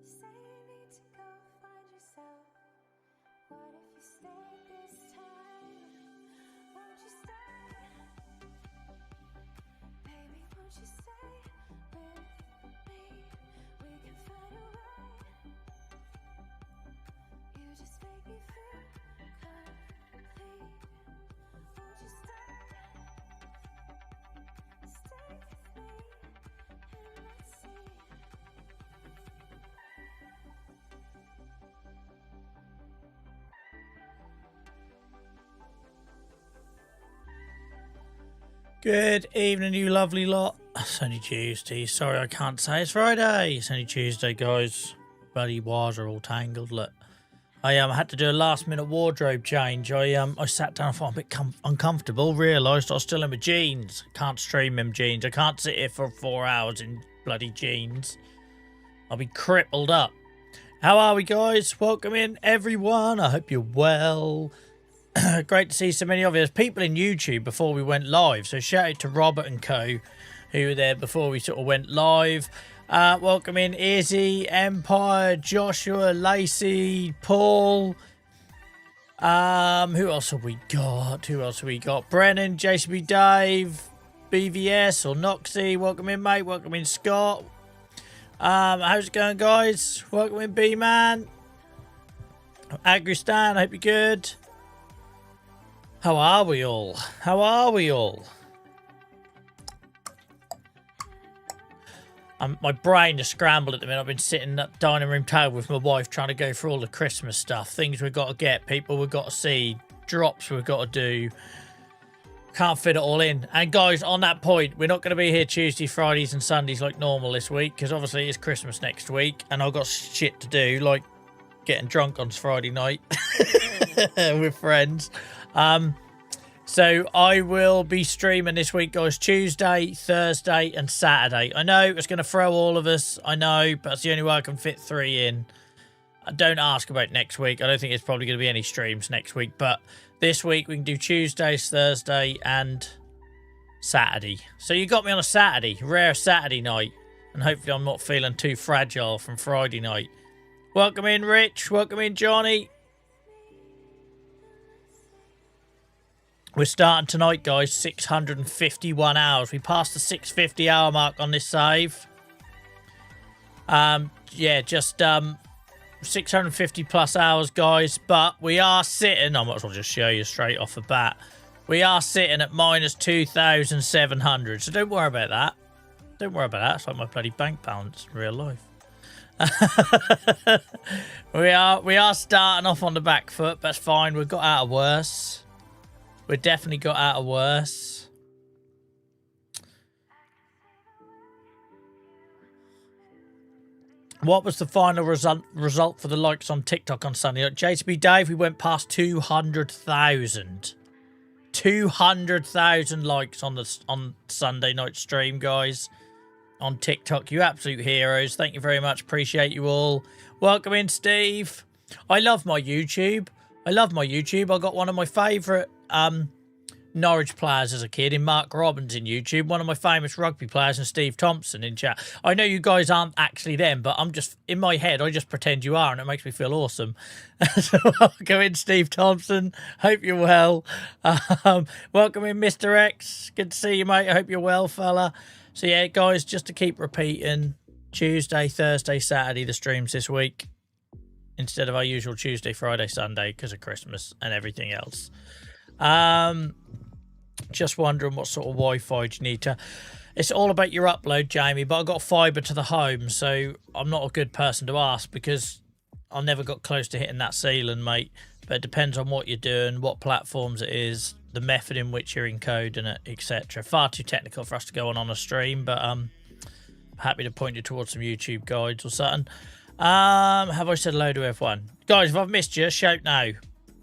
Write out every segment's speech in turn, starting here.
Say you need to go find yourself. What if you stay this time? Won't you stay? Baby, won't you stay with me? We can find a way. You just make me feel complete. Won't you stay? Stay with me and let's see. Good evening, you lovely lot. It's only Tuesday. Sorry, I can't say it's Friday. It's only Tuesday, guys. Bloody wires are all tangled. Look, I had to do a last-minute wardrobe change. I sat down, I thought I'm a bit uncomfortable. Realised I was still in my jeans. Can't stream them jeans. I can't sit here for 4 hours in bloody jeans. I'll be crippled up. How are we, guys? Welcome in, everyone. I hope you're well. Great to see so many of you. There's people in YouTube before we went live, so shout out to Robert and co who were there before we sort of went live. Welcome in Izzy, Empire, Joshua, Lacey, Paul. Who else have we got? Brennan, JCB Dave, BVS or Noxie. Welcome in, mate. Welcome in, Scott. How's it going, guys? Welcome in, B-Man. Agristan, hope you're good. How are we all? How are we all? My brain is scrambled at the minute. I've been sitting at the dining room table with my wife trying to go through all the Christmas stuff. Things we've got to get, people we've got to see, drops we've got to do. Can't fit it all in. And guys, on that point, we're not going to be here Tuesday, Fridays and Sundays like normal this week because obviously it's Christmas next week and I've got shit to do like getting drunk on Friday night with friends. So I will be streaming this week, guys, Tuesday, Thursday and Saturday. I know it's going to throw all of us. I know, but it's the only way I can fit 3 in. Don't ask about next week. I don't think it's probably going to be any streams next week. But this week we can do Tuesday, Thursday and Saturday. So you got me on a Saturday, rare Saturday night. And hopefully I'm not feeling too fragile from Friday night. Welcome in, Rich. Welcome in, Johnny. We're starting tonight, guys. 651 hours. We passed the 650 hour mark on this save. Yeah, just 650 plus hours, guys. But we are sitting, I might as well just show you straight off the bat. We are sitting at minus 2,700. So don't worry about that. Don't worry about that. It's like my bloody bank balance in real life. we are starting off on the back foot. That's fine. We've got out of worse. We definitely got out of worse. What was the final result for the likes on TikTok on Sunday? JTB Dave, we went past 200,000. 200,000 likes on Sunday night stream, guys. On TikTok. You absolute heroes. Thank you very much. Appreciate you all. Welcome in, Steve. I love my YouTube. I got one of my favourite Norwich players as a kid in Mark Robbins in YouTube. One of my famous rugby players and Steve Thompson in chat. I know you guys aren't actually them, but I'm just, in my head, I just pretend you are and it makes me feel awesome. So welcome in, Steve Thompson. Hope you're well. Welcome in, Mr. X. Good to see you, mate. I hope you're well, fella. So yeah, guys, just to keep repeating, Tuesday, Thursday, Saturday, the streams this week. Instead of our usual Tuesday, Friday, Sunday, because of Christmas and everything else. Just wondering what sort of Wi-Fi do you need to... It's all about your upload, Jamie, but I've got fibre to the home, so I'm not a good person to ask because I never got close to hitting that ceiling, mate. But it depends on what you're doing, what platforms it is, the method in which you're encoding it, etc. Far too technical for us to go on a stream, but I'm happy to point you towards some YouTube guides or something. Have I said hello to everyone? Guys, if I've missed you, shout now.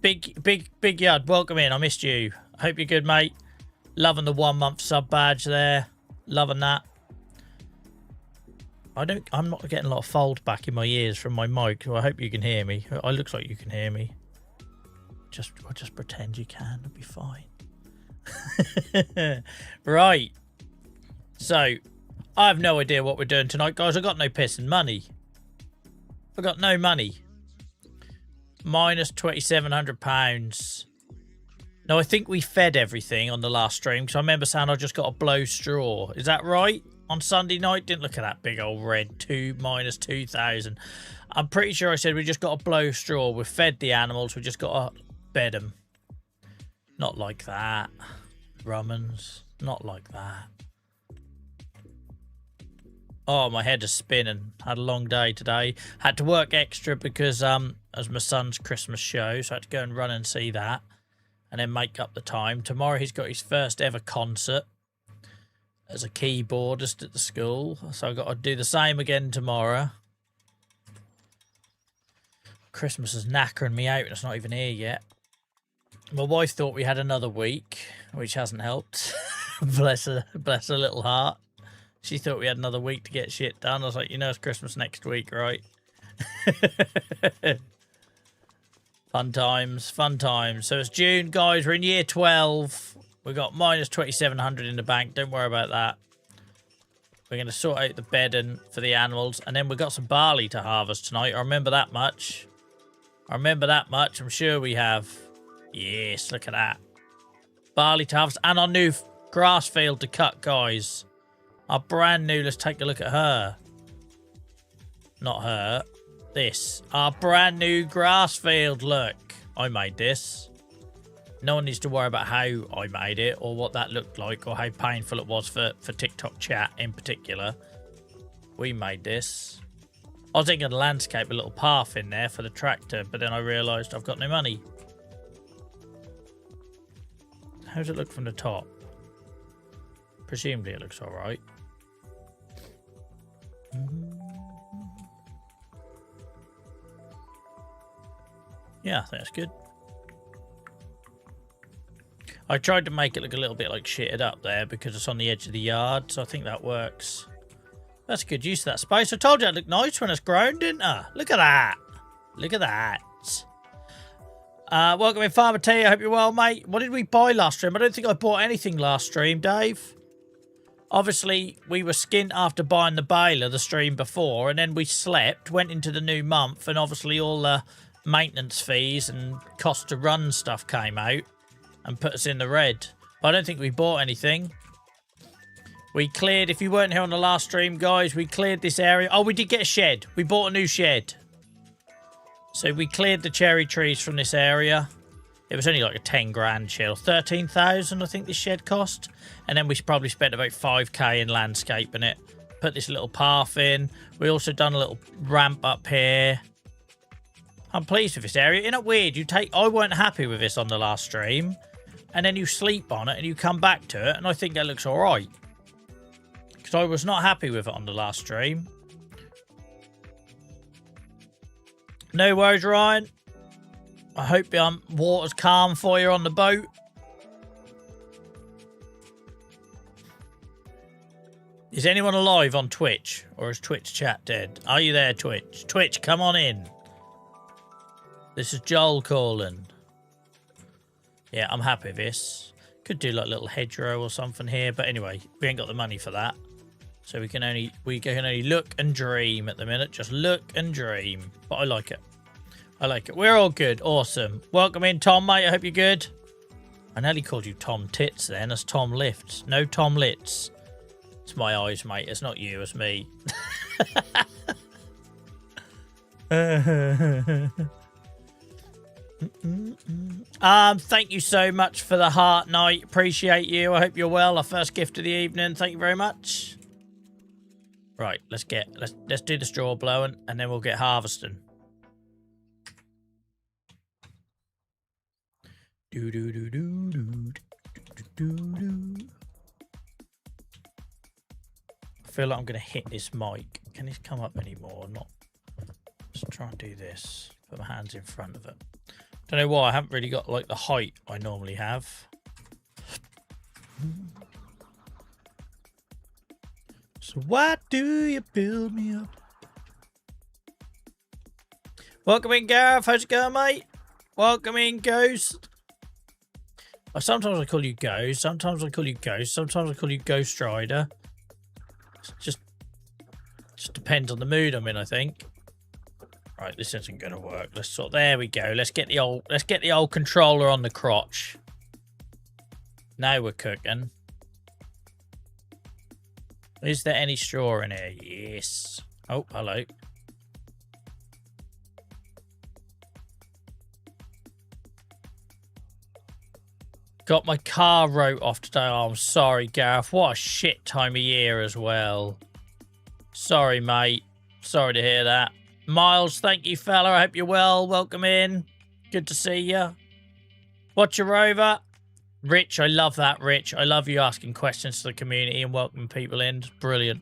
Big Yard, welcome in. I missed you. Hope you're good, mate. Loving the 1 month sub badge there. Loving that. I'm not getting a lot of fold back in my ears from my mic, so I hope you can hear me. It looks like you can hear me. I'll just pretend you can. It'll be fine. Right. So, I have no idea what we're doing tonight, guys. I got no piss and money. I've got no money. Minus £2,700. No, I think we fed everything on the last stream because I remember saying I just got to blow straw. Is that right? On Sunday night? Didn't look at that big old red minus 2,000. I'm pretty sure I said we just got to blow straw. We've fed the animals. We just got to bed them. Not like that. Rummans. Not like that. Oh, my head is spinning. Had a long day today. Had to work extra because as my son's Christmas show, so I had to go and run and see that. And then make up the time. Tomorrow he's got his first ever concert as a keyboardist at the school. So I've got to do the same again tomorrow. Christmas is knackering me out and it's not even here yet. My wife thought we had another week, which hasn't helped. bless her little heart. She thought we had another week to get shit done. I was like, you know it's Christmas next week, right? Fun times, fun times. So it's June, guys. We're in year 12. We've got minus 2,700 in the bank. Don't worry about that. We're going to sort out the bedding for the animals. And then we've got some barley to harvest tonight. I remember that much. I remember that much. I'm sure we have. Yes, look at that. Barley to harvest. And our new grass field to cut, guys. Our brand new. Let's take a look at her. Not her. This. Our brand new grass field. Look. I made this. No one needs to worry about how I made it or what that looked like or how painful it was for TikTok chat in particular. We made this. I was thinking of the landscape, a little path in there for the tractor, but then I realised I've got no money. How does it look from the top? Presumably it looks alright. Yeah, I think that's good. I tried to make it look a little bit like shitted up there because it's on the edge of the yard, so I think that works. That's good use of that space. I told you it looked nice when it's grown, didn't I? Look at that. Look at that. Welcome in, Farmer T. I hope you're well, mate. What did we buy last stream? I don't think I bought anything last stream, Dave. Obviously, we were skint after buying the baler the stream before, and then we slept, went into the new month, and obviously all the maintenance fees and cost to run stuff came out and put us in the red. But I don't think we bought anything. We cleared, if you weren't here on the last stream, guys, we cleared this area. Oh, we did get a shed. We bought a new shed. So we cleared the cherry trees from this area. It was only like a 10 grand shed, or 13,000 I think this shed cost. And then we probably spent about 5k in landscaping it. Put this little path in. We also done a little ramp up here. I'm pleased with this area. Isn't it weird? I weren't happy with this on the last stream. And then you sleep on it and you come back to it. And I think that looks alright. Because I was not happy with it on the last stream. No worries, Ryan. I hope water's calm for you on the boat. Is anyone alive on Twitch? Or is Twitch chat dead? Are you there, Twitch? Twitch, come on in. This is Joel calling. Yeah, I'm happy with this. Could do like a little hedgerow or something here. But anyway, we ain't got the money for that. So we can only look and dream at the minute. Just look and dream. But I like it. I like it. We're all good. Awesome. Welcome in, Tom, mate. I hope you're good. I nearly called you Tom Tits then. As Tom Lifts. No Tom Litz. It's my eyes, mate. It's not you. It's me. Thank you so much for the heart, Knight. Appreciate you. I hope you're well. Our first gift of the evening. Thank you very much. Right, let's do the straw blowing and then we'll get harvesting. Do do do do do do do. I feel like I'm gonna hit this mic. Can this come up anymore? Not. Let's try and do this. Put my hands in front of it. Don't know why I haven't really got like the height I normally have. So why do you build me up? Welcome in, Gareth. How's it going, mate? Welcome in, Ghost. Sometimes I call you Ghost. Sometimes I call you Ghost. Sometimes I call you Ghost Rider. It just depends on the mood I'm in, I think. Right, this isn't going to work. Let's sort. There we go. Let's get the old controller on the crotch. Now we're cooking. Is there any straw in here? Yes. Oh, hello. Got my car wrote off today. Oh, I'm sorry, Gareth. What a shit time of year as well. Sorry, mate. Sorry to hear that. Miles, thank you, fella. I hope you're well. Welcome in. Good to see you. Watch your rover. Rich, I love that, Rich. I love you asking questions to the community and welcoming people in. It's brilliant.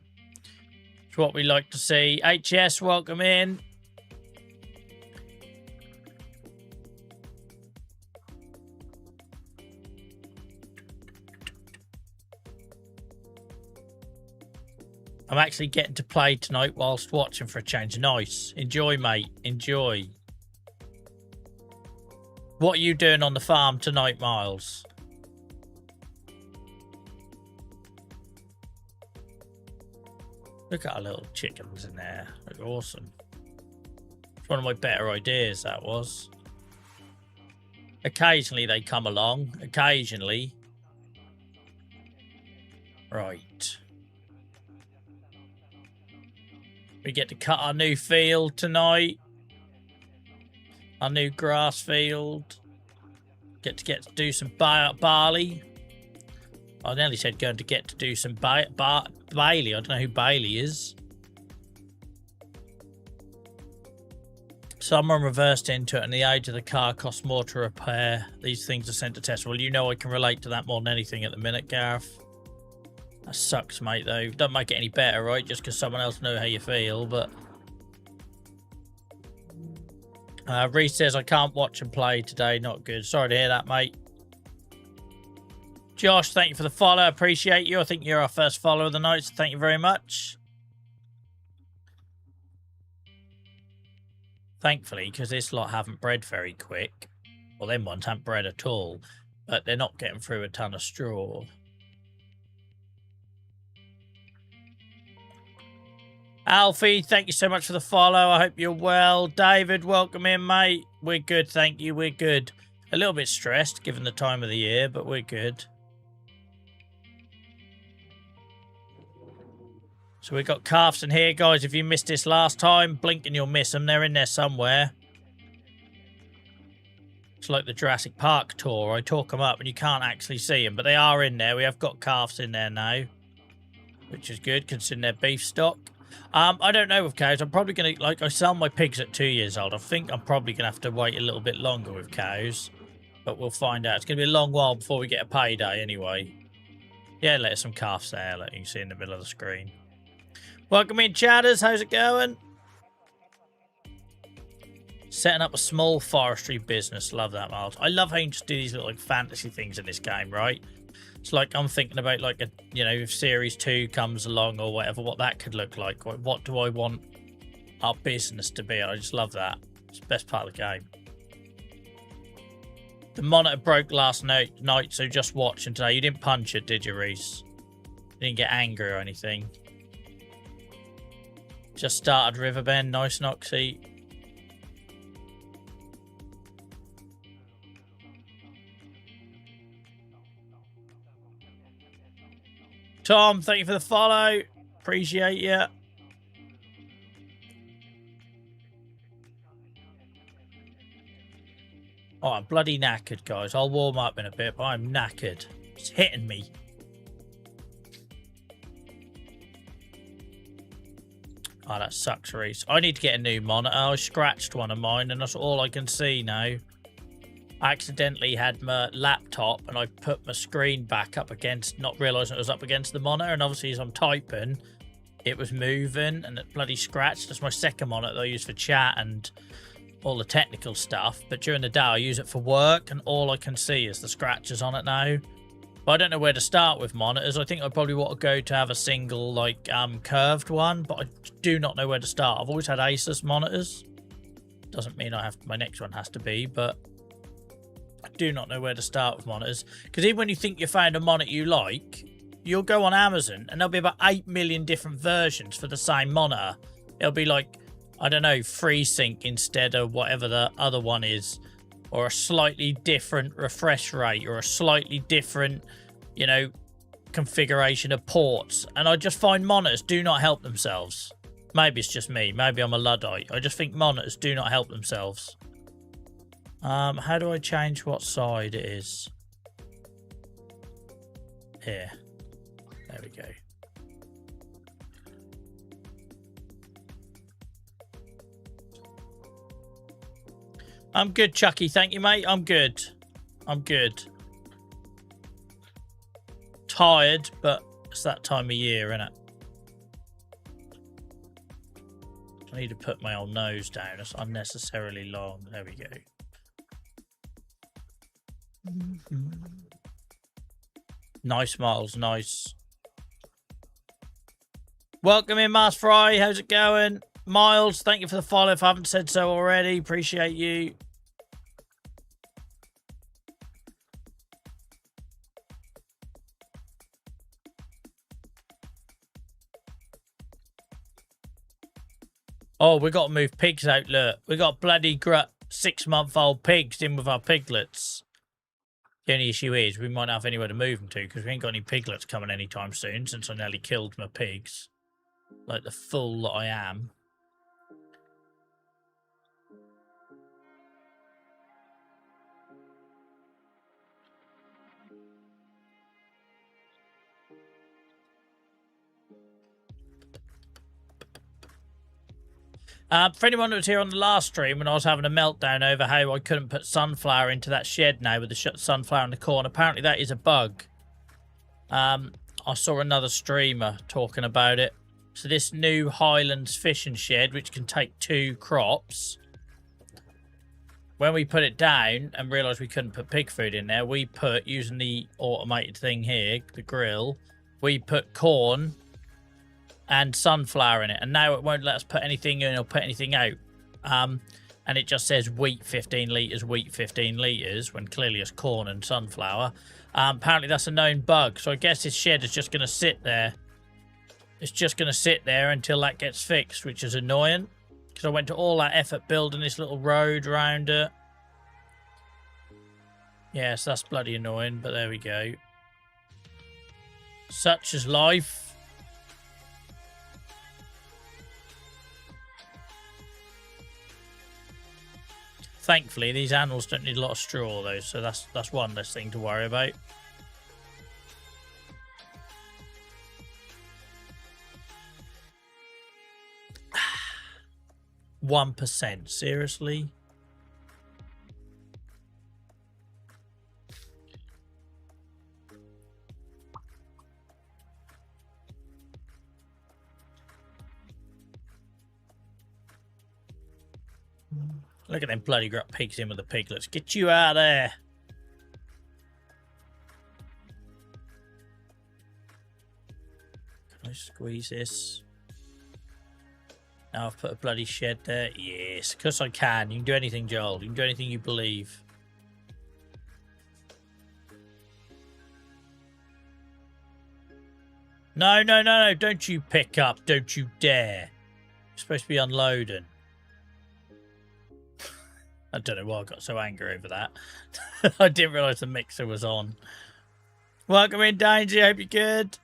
It's what we like to see. HS, welcome in. I'm actually getting to play tonight whilst watching for a change. Nice. Enjoy, mate. Enjoy. What are you doing on the farm tonight, Miles? Look at our little chickens in there. They're awesome. It's one of my better ideas, that was. Occasionally they come along. Occasionally. Right. We get to cut our new field tonight. Our new grass field. Get to do some barley. I nearly said going to get to do some Bailey. I don't know who Bailey is. Someone reversed into it and the age of the car costs more to repair. These things are sent to test. Well, you know I can relate to that more than anything at the minute, Gareth. That sucks, mate, though. Don't make it any better, right? Just because someone else knows how you feel, but... Reese says, I can't watch and play today. Not good. Sorry to hear that, mate. Josh, thank you for the follow. Appreciate you. I think you're our first follower of the night, so thank you very much. Thankfully, because this lot haven't bred very quick. Well, them ones haven't bred at all. But they're not getting through a ton of straw. Alfie, thank you so much for the follow. I hope you're well. David, welcome in, mate. We're good, thank you. We're good. A little bit stressed, given the time of the year, but we're good. So we've got calves in here, guys. If you missed this last time, blink and you'll miss them. They're in there somewhere. It's like the Jurassic Park tour. I talk them up and you can't actually see them, but they are in there. We have got calves in there now, which is good considering they're beef stock. I don't know with cows. I'm probably going to, like, I sell my pigs at 2 years old. I think I'm probably going to have to wait a little bit longer with cows, but we'll find out. It's going to be a long while before we get a payday anyway. Yeah, there's some calves there, like you can see in the middle of the screen. Welcome in, chatters. How's it going? Setting up a small forestry business. Love that, Miles. I love how you just do these little like fantasy things in this game, right? It's like I'm thinking about like a, you know, if Series 2 comes along or whatever, what that could look like. What do I want our business to be? I just love that. It's the best part of the game. The monitor broke last night, so just watching today. You didn't punch it, did you, Reese? You didn't get angry or anything. Just started Riverbend. Nice, Noxy. Tom, thank you for the follow. Appreciate you. Oh, I'm bloody knackered, guys. I'll warm up in a bit, but I'm knackered. It's hitting me. Oh, that sucks, Reese. I need to get a new monitor. I scratched one of mine, and that's all I can see now. I accidentally had my laptop and I put my screen back up against, not realising it was up against the monitor, and obviously as I'm typing, it was moving and it bloody scratched. That's my second monitor that I use for chat and all the technical stuff, but during the day I use it for work and all I can see is the scratches on it now. But I don't know where to start with monitors. I think I probably want to go to have a single like curved one, but I do not know where to start. I've always had Asus monitors. Doesn't mean I have, my next one has to be, but I do not know where to start with monitors, because even when you think you found a monitor you like, you'll go on Amazon and there'll be about 8 million different versions for the same monitor. It'll be like, I don't know, FreeSync instead of whatever the other one is, or a slightly different refresh rate, or a slightly different, you know, configuration of ports. And I just find monitors do not help themselves. Maybe it's just me. Maybe I'm a Luddite. I just think monitors do not help themselves. How do I change what side it is? Here. There we go. I'm good, Chucky. Thank you, mate. I'm good. I'm good. Tired, but it's that time of year, isn't it? I need to put my old nose down. It's unnecessarily long. There we go. Nice, Miles. Nice. Welcome in, Mars Fry. How's it going? Miles, thank you for the follow if I haven't said so already. Appreciate you. Oh, we got to move pigs out, look. We got bloody 6-month-old pigs in with our piglets. The only issue is we might not have anywhere to move them to because we ain't got any piglets coming anytime soon since I nearly killed my pigs. Like the fool that I am. For anyone that was here on the last stream when I was having a meltdown over how I couldn't put sunflower into that shed now with the sunflower in the corn, apparently that is a bug. I saw another streamer talking about it. So this new Highlands fishing shed, which can take 2 crops, when we put it down and realised we couldn't put pig food in there, we put, using the automated thing here, the grill, we put corn and sunflower in it, and now it won't let us put anything in or put anything out. And it just says wheat 15 litres, wheat 15 litres, when clearly it's corn and sunflower. Apparently that's a known bug, so I guess this shed is just going to sit there. It's just going to sit there until that gets fixed, which is annoying, because I went to all that effort building this little road around it. Yes, that's bloody annoying, but there we go. Such is life. Thankfully, these animals don't need a lot of straw, though, so that's one less thing to worry about. 1%, seriously? Look at them bloody pigs in with the piglets. Get you out of there. Can I squeeze this? Now I've put a bloody shed there. Yes, of course I can. You can do anything, Joel. You can do anything you believe. No, no, no, no. Don't you pick up. Don't you dare. You're supposed to be unloading. I don't know why I got so angry over that. I didn't realise the mixer was on. Welcome in, Danger. Hope you're good.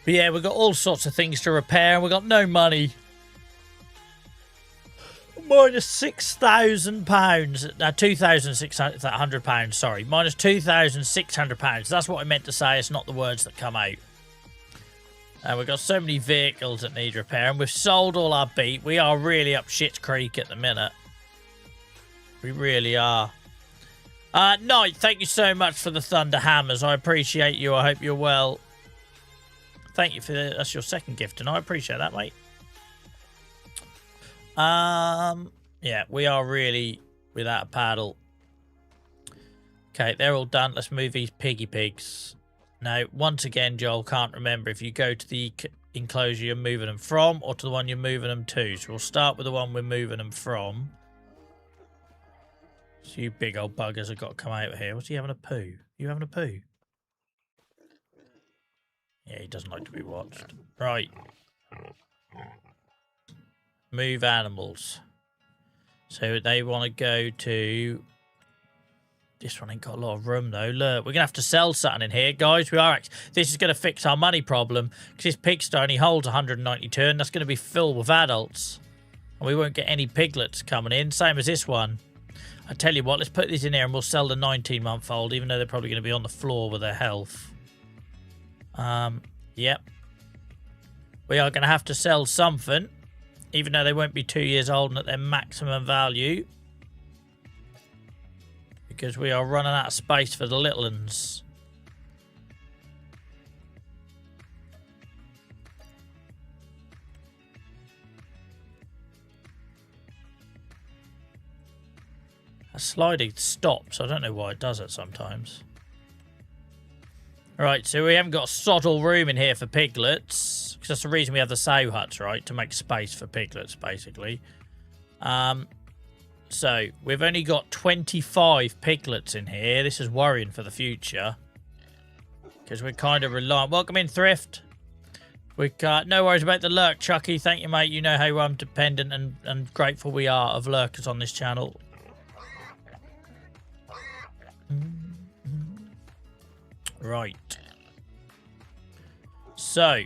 But yeah, we've got all sorts of things to repair and we've got no money. Minus £6,000. £2,600, sorry. Minus £2,600. That's what I meant to say. It's not the words that come out. And we've got so many vehicles that need repair, and we've sold all our beat. We are really up shit's creek at the minute. We really are. Knight, thank you so much for the Thunder Hammers. I appreciate you. I hope you're well. Thank you for that's your second gift, and I appreciate that, mate. Yeah, we are really without a paddle. Okay, they're all done. Let's move these piggy pigs. Now, once again, Joel can't remember if you go to the enclosure you're moving them from or to the one you're moving them to. So we'll start with the one we're moving them from. So you big old buggers have got to come out here. What's he having a poo? You having a poo? Yeah, he doesn't like to be watched. Right. Move animals. So they want to go to... This one ain't got a lot of room, though. Look, we're going to have to sell something in here, guys. This is going to fix our money problem, because this pigsty only holds 192, and that's going to be filled with adults. And we won't get any piglets coming in, same as this one. I tell you what, let's put these in here, and we'll sell the 19-month-old, even though they're probably going to be on the floor with their health. Yep. We are going to have to sell something, even though they won't be 2 years old and at their maximum value. Because we are running out of space for the little ones. That sliding stops. I don't know why it does it sometimes. Right, so we haven't got a sod all room in here for piglets. Because that's the reason we have the sow huts, right? To make space for piglets, basically. So, we've only got 25 piglets in here. This is worrying for the future. Because we're kind of reliant. Welcome in, Thrift. We got no worries about the lurk, Chucky. Thank you, mate. You know how dependent and grateful we are of lurkers on this channel. Right. So.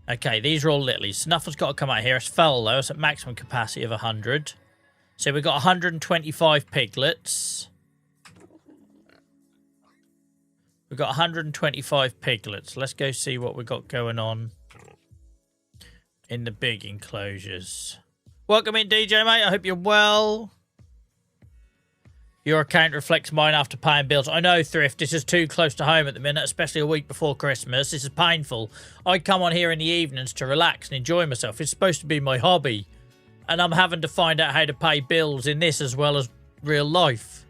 Okay, these are all littlies. Nothing's got to come out here. It's fell, though. It's at maximum capacity of 100. So we've got 125 piglets. We've got 125 piglets. Let's go see what we've got going on in the big enclosures. Welcome in, DJ, mate. I hope you're well. Your account reflects mine after paying bills. I know, Thrift. This is too close to home at the minute, especially a week before Christmas. This is painful. I come on here in the evenings to relax and enjoy myself. It's supposed to be my hobby. And I'm having to find out how to pay bills in this as well as real life.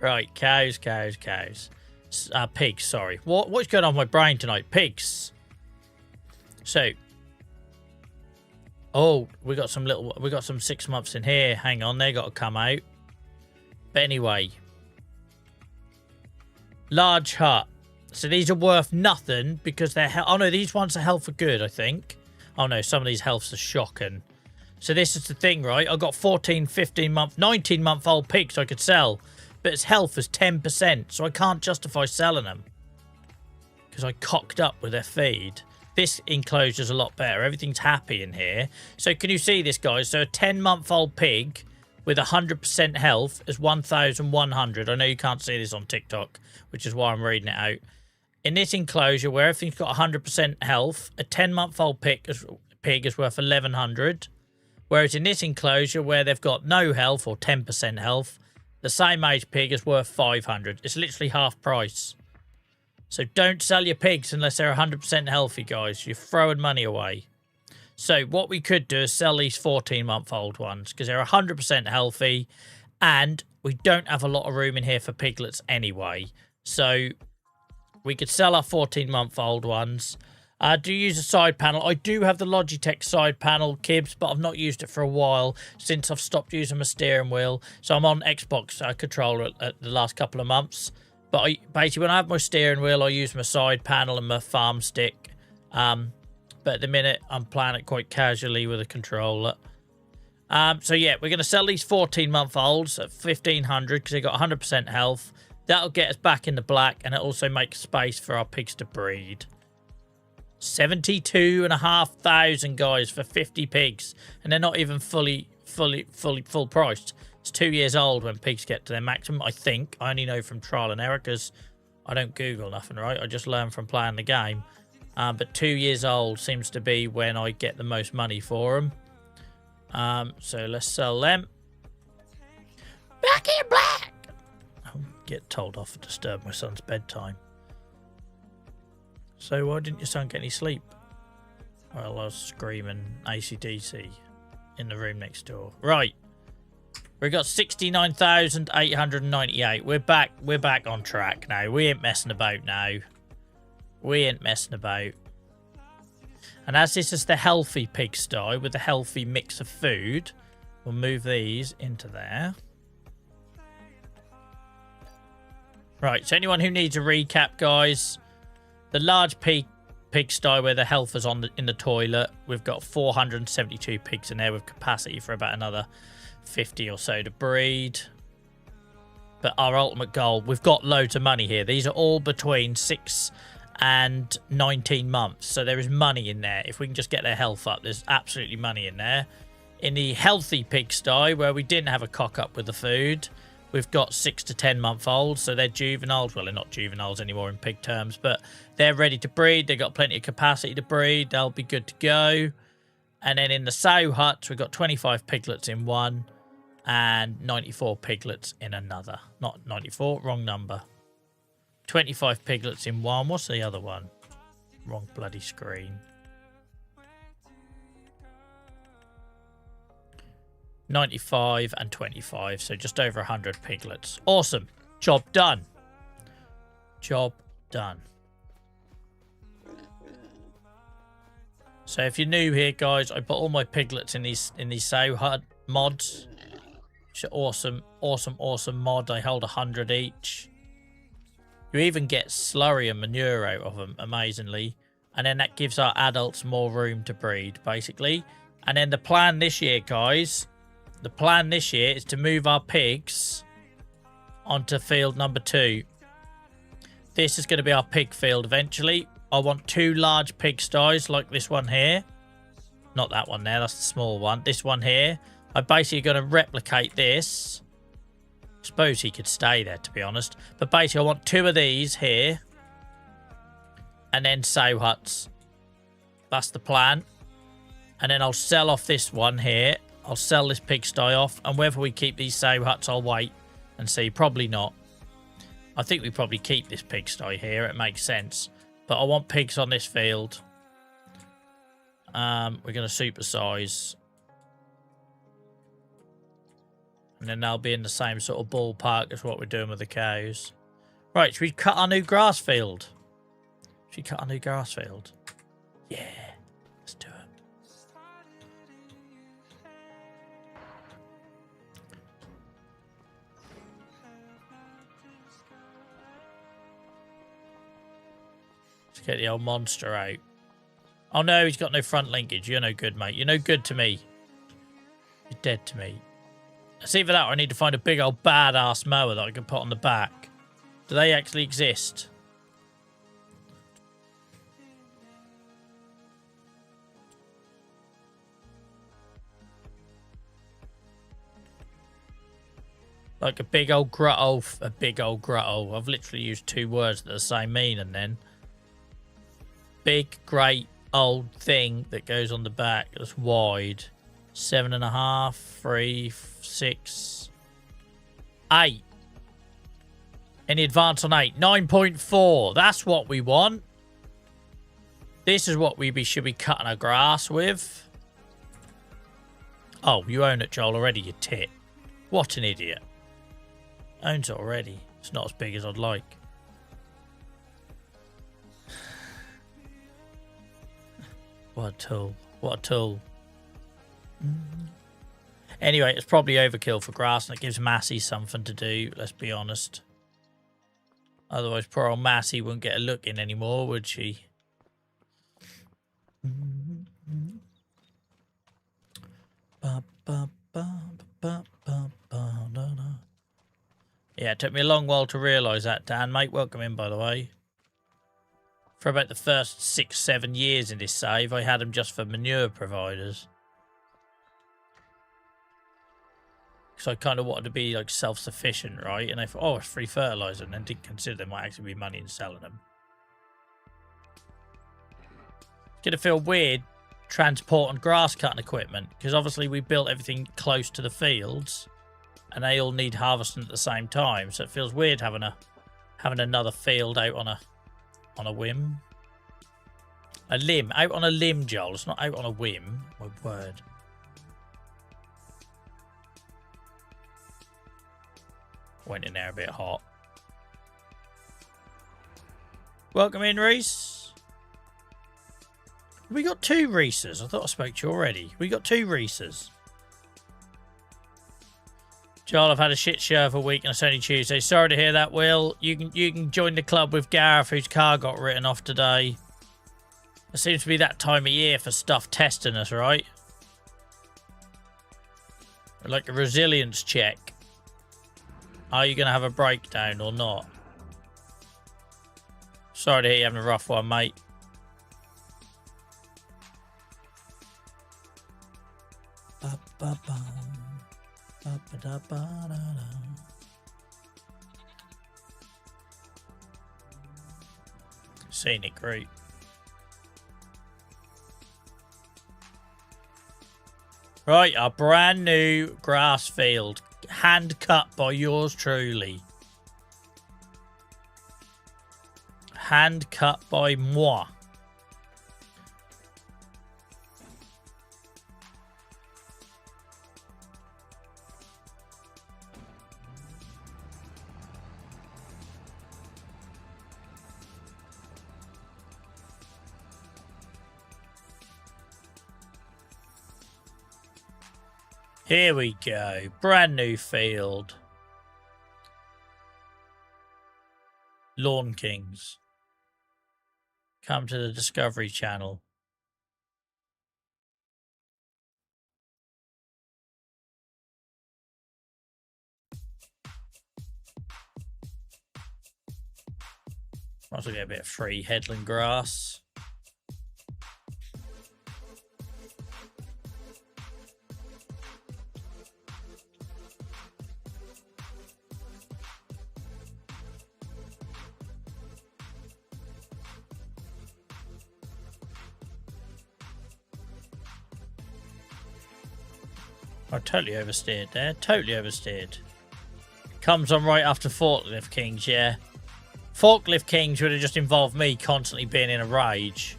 Right, cows. Pigs, sorry. What's going on with my brain tonight? Pigs. So. Oh, we got some 6 months in here. Hang on, they got to come out. But anyway, large hut. So these are worth nothing because they're... Oh, no, these ones are health for good, I think. Oh, no, some of these healths are shocking. So this is the thing, right? I've got 14, 15-month, 19-month-old pigs I could sell. But its health is 10%, so I can't justify selling them. Because I cocked up with their feed. This enclosure's a lot better. Everything's happy in here. So can you see this, guys? So a 10-month-old pig... with 100% health is 1,100. I know you can't see this on TikTok, which is why I'm reading it out. In this enclosure, where everything's got 100% health, a 10-month-old pig is worth 1,100. Whereas in this enclosure, where they've got no health or 10% health, the same age pig is worth 500. It's literally half price. So don't sell your pigs unless they're 100% healthy, guys. You're throwing money away. So what we could do is sell these 14-month-old ones because they're 100% healthy and we don't have a lot of room in here for piglets anyway. So we could sell our 14-month-old ones. Do you use a side panel? I do have the Logitech side panel, Kibs, but I've not used it for a while since I've stopped using my steering wheel. So I'm on Xbox controller at the last couple of months. But basically when I have my steering wheel, I use my side panel and my farm stick. But at the minute, I'm playing it quite casually with a controller. So yeah, we're going to sell these 14-month-olds at 1,500 because they got 100% health. That'll get us back in the black and it also makes space for our pigs to breed. 72,500 guys for 50 pigs. And they're not even full priced. It's 2 years old when pigs get to their maximum, I think. I only know from trial and error because I don't Google nothing, right? I just learn from playing the game. But 2 years old seems to be when I get the most money for them. So let's sell them. Back in black! I'll get told off to disturb my son's bedtime. So why didn't your son get any sleep? Well, I was screaming AC/DC in the room next door. Right. We've got 69,898. We're back on track now. We ain't messing about now. We ain't messing about. And as this is the healthy pigsty with the healthy mix of food, we'll move these into there. Right, so anyone who needs a recap, guys, the large pigsty where the helper's in the toilet, we've got 472 pigs in there with capacity for about another 50 or so to breed. But our ultimate goal, we've got loads of money here. These are all between 6 and 19 months. So there is money in there. If we can just get their health up, there's absolutely money in there. In the healthy pigsty, where we didn't have a cock up with the food, we've got 6 to 10 month olds. So they're juveniles. Well, they're not juveniles anymore in pig terms, but they're ready to breed. They've got plenty of capacity to breed. They'll be good to go. And then in the sow huts, we've got 25 piglets in one and 94 piglets in another. Not 94, wrong number. 25 piglets in one. What's the other one? Wrong bloody screen. 95 and 25, so just over 100 piglets. Awesome. Job done. Job done. So if you're new here, guys, I put all my piglets in these sow hut mods. It's an awesome mod. I hold 100 each. You even get slurry and manure out of them, amazingly. And then that gives our adults more room to breed, basically. And then the plan this year, guys, the plan this year is to move our pigs onto field number 2. This is going to be our pig field eventually. I want 2 large pigsties like this one here. Not that one there, that's the small one. This one here. I'm basically going to replicate this. I suppose he could stay there, to be honest. But basically, I want 2 of these here. And then sow huts. That's the plan. And then I'll sell off this one here. I'll sell this pigsty off. And whether we keep these sow huts, I'll wait and see. Probably not. I think we probably keep this pigsty here. It makes sense. But I want pigs on this field. We're going to supersize. And then they'll be in the same sort of ballpark as what we're doing with the cows. Right, should we cut our new grass field? Should we cut our new grass field? Yeah, let's do it. Let's get the old monster out. Oh no, he's got no front linkage. You're no good, mate. You're no good to me. You're dead to me. It's either that or I need to find a big old badass mower that I can put on the back. Do they actually exist? Like a big old grotto, a big old grotto. I've literally used 2 words that are the same meaning then. Big, great, old thing that goes on the back that's wide. 7.5, 3, 6, 8. Any advance on 8? 9.4. That's what we want. This is what we should be cutting our grass with. Oh, you own it, Joel, already, you tit. What an idiot. Owns it already. It's not as big as I'd like. What a tool. What a tool. Anyway, it's probably overkill for grass, and it gives Massey something to do, let's be honest. Otherwise, poor old Massey wouldn't get a look in anymore, would she? Yeah, it took me a long while to realise that, Dan, mate. Welcome in, by the way. For about the first 6-7 years in this save, I had them just for manure providers. Because I kind of wanted to be like self-sufficient, right? And I thought, oh, it's free fertilizer, and then didn't consider there might actually be money in selling them. It's going to feel weird transporting grass cutting equipment, because obviously we built everything close to the fields, and they all need harvesting at the same time. So it feels weird having another field out on a whim. A limb. Out on a limb, Joel. It's not out on a whim. My word. Went in there a bit hot. Welcome in, Reese. We got 2 Reeses. I thought I spoke to you already. We got 2 Reeses. Joel, I've had a shit show of a week and it's only Tuesday. Sorry to hear that, Will. You can join the club with Gareth, whose car got written off today. It seems to be that time of year for stuff testing us, right? Like a resilience check. Are you going to have a breakdown or not? Sorry to hear you having a rough one, mate. Scenic route. Right, a brand new grass field. Hand cut by yours truly. Hand cut by moi. Here we go. Brand new field. Lawn Kings. Come to the Discovery Channel. Might as well get a bit of free headland grass. I totally oversteered there. Totally oversteered. Comes on right after Forklift Kings, yeah. Forklift Kings would have just involved me constantly being in a rage.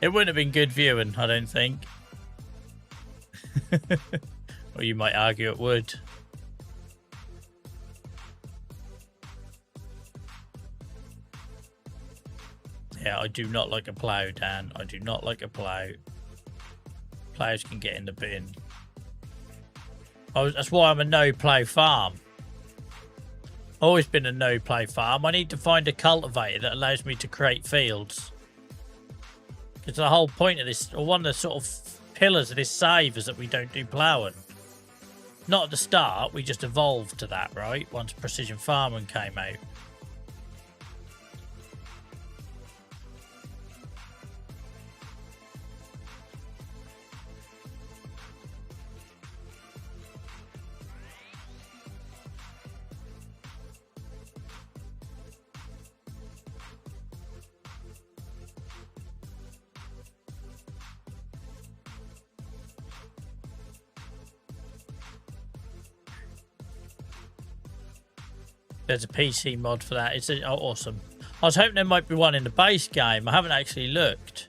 It wouldn't have been good viewing, I don't think. Or you might argue it would. Yeah, I do not like a plough, Dan. I do not like a plough. Ploughs can get in the bin. That's why I'm a no-plough farm. Always been a no-plough farm. I need to find a cultivator that allows me to create fields. Because the whole point of this, or one of the sort of pillars of this save, is that we don't do ploughing. Not at the start, we just evolved to that, right? Once precision farming came out. There's a PC mod for that. It's awesome. I was hoping there might be one in the base game. I haven't actually looked.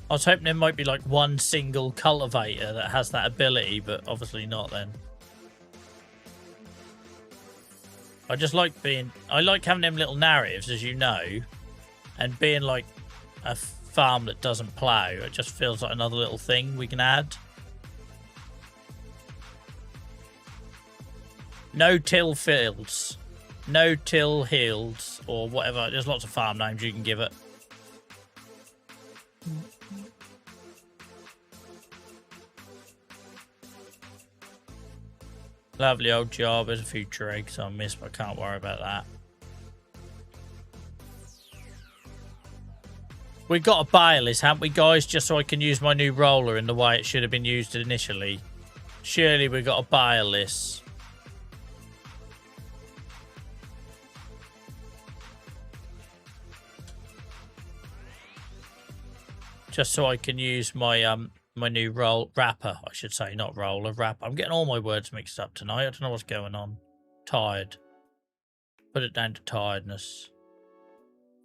I was hoping there might be like one single cultivator that has that ability, but obviously not then. I just like I like having them little narratives, as you know, and being like a farm that doesn't plough. It just feels like another little thing we can add. No-till fields. No-till hills, or whatever. There's lots of farm names you can give it. Lovely old job. There's a few dregs I missed, but I can't worry about that. We got to bale this, haven't we, guys? Just so I can use my new roller in the way it should have been used initially. Surely we got to bale this. Just so I can use my my new wrapper, I should say, not roller, wrapper. I'm getting all my words mixed up tonight. I don't know what's going on. Tired. Put it down to tiredness.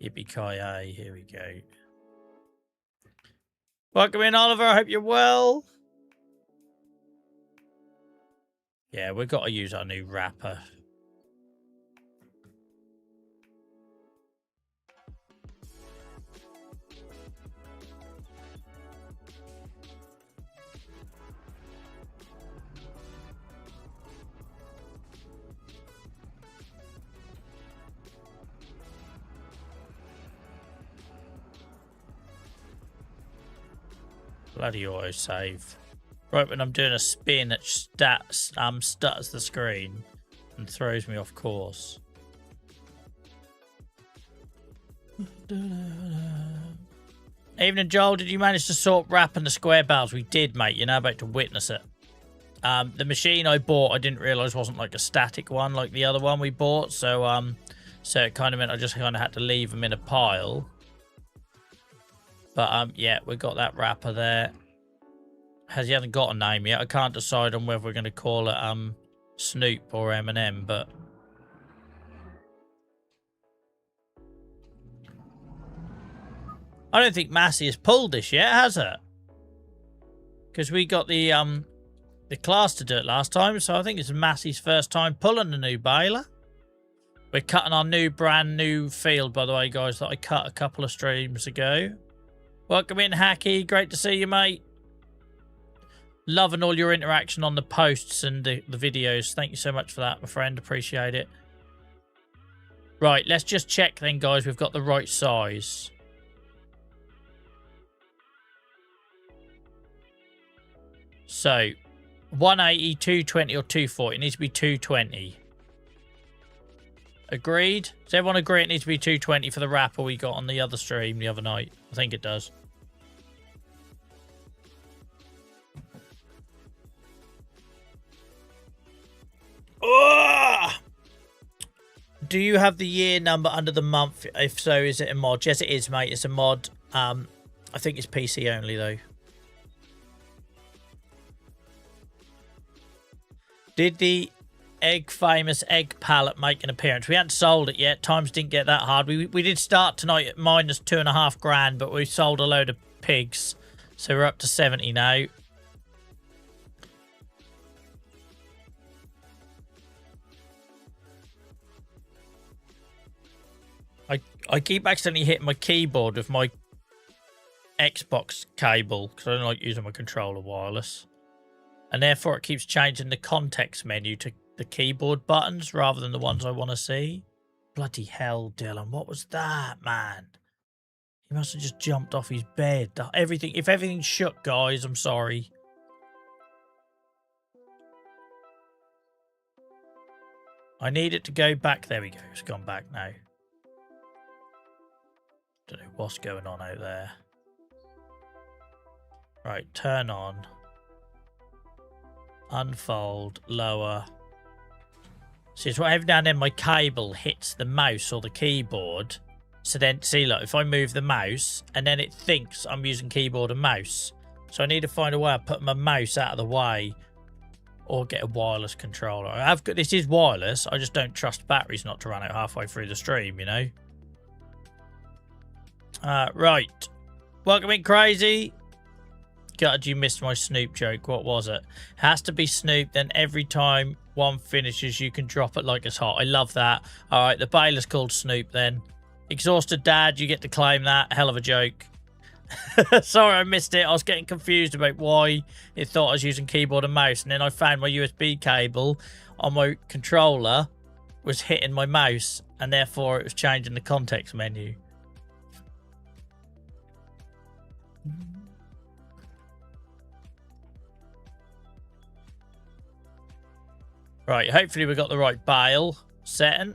Yippee-ki-yay. Here we go. Welcome in, Oliver. I hope you're well. Yeah, we've got to use our new wrapper. Bloody autosave. Right when I'm doing a spin, it stutters the screen and throws me off course. Evening, Joel. Did you manage to sort wrapping the square barrels? We did, mate. You're now about to witness it. The machine I bought, I didn't realise wasn't like a static one like the other one we bought. So it kind of meant I just kind of had to leave them in a pile. But yeah, we got that wrapper there. He hasn't got a name yet. I can't decide on whether we're going to call it Snoop or M&M, but I don't think Massey has pulled this yet, has it? Because we got the class to do it last time, so I think it's Massey's first time pulling the new baler. We're cutting our new brand new field, by the way, guys, that I cut a couple of streams ago. Welcome in, Hacky. Great to see you, mate. Loving all your interaction on the posts and the videos. Thank you so much for that, my friend. Appreciate it. Right, let's just check then, guys. We've got the right size. So, 180, 220 or 240. It needs to be 220. Agreed? Does everyone agree it needs to be 220 for the wrapper we got on the other stream the other night? I think it does. Oh! Do you have the year number under the month? If so, is it a mod? Yes, it is, mate. It's a mod. I think it's PC only, though. Did the famous egg pallet make an appearance? We hadn't sold it yet. Times didn't get that hard. We did start tonight at minus 2.5 grand, but we sold a load of pigs. So we're up to 70 now. I keep accidentally hitting my keyboard with my Xbox cable because I don't like using my controller wireless. And therefore it keeps changing the context menu to the keyboard buttons rather than the ones I want to see. Bloody hell, Dylan. What was that, man? He must have just jumped off his bed. If everything shook, guys, I'm sorry. I need it to go back. There we go. It's gone back now. Don't know what's going on out there. Right, turn on. Unfold, lower. See, it's what every now and then my cable hits the mouse or the keyboard. So then, see, look, if I move the mouse, and then it thinks I'm using keyboard and mouse. So I need to find a way of putting my mouse out of the way or get a wireless controller. This is wireless. I just don't trust batteries not to run out halfway through the stream, you know. Right. Welcome in, Crazy. God, you missed my Snoop joke. What was it? Has to be Snoop. Then every time one finishes, you can drop it like it's hot. I love that. All right, the baler's called Snoop then. Exhausted Dad, you get to claim that. Hell of a joke. Sorry, I missed it. I was getting confused about why it thought I was using keyboard and mouse. And then I found my USB cable on my controller was hitting my mouse. And therefore, it was changing the context menu. Right, hopefully we got the right bale setting.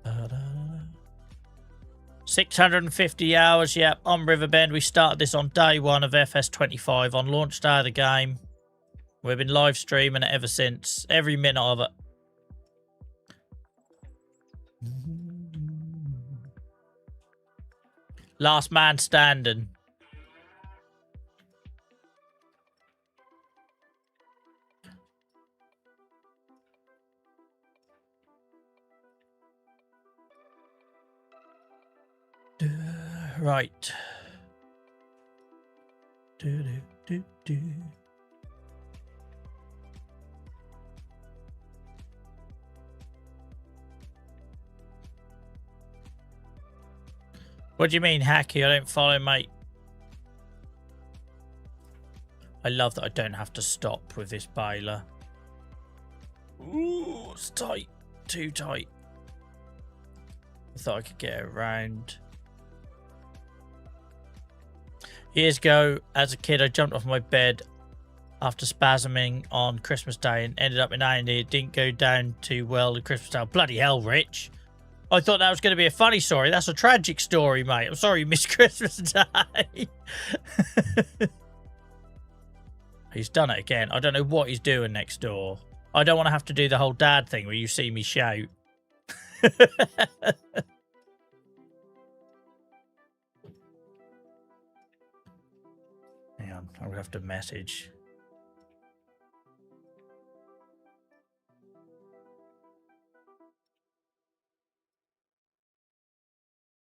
Da-da-da. 650 hours, yep, on Riverbend. We started this on day one of FS25 on launch day of the game. We've been live streaming it ever since, every minute of it. Last man standing. Right. What do you mean, Hacky? I don't follow, mate. I love that I don't have to stop with this baler. Ooh, it's tight. Too tight. I thought I could get it around. Years ago, as a kid, I jumped off my bed after spasming on Christmas Day and ended up in A&E. It didn't go down too well at Christmas Day. Bloody hell, Rich. I thought that was going to be a funny story. That's a tragic story, mate. I'm sorry you missed Christmas Day. He's done it again. I don't know what he's doing next door. I don't want to have to do the whole dad thing where you see me shout. Hang on, I'm going to have to message.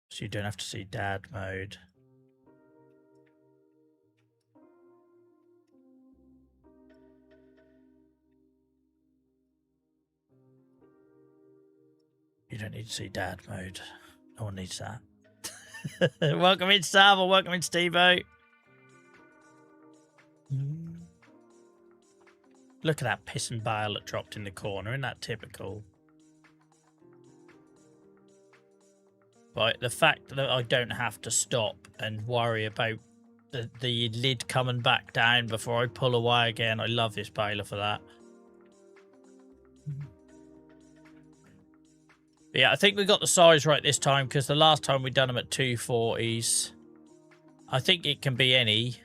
So you don't have to see dad mode. You don't need to see dad mode. No one needs that. Welcome in, Savile. Welcome in, Steve-O. Look at that piss and bale that dropped in the corner. Isn't that typical? But the fact that I don't have to stop and worry about the lid coming back down before I pull away again. I love this baler for that. But yeah, I think we got the size right this time because the last time we done them at 240s. I think it can be any,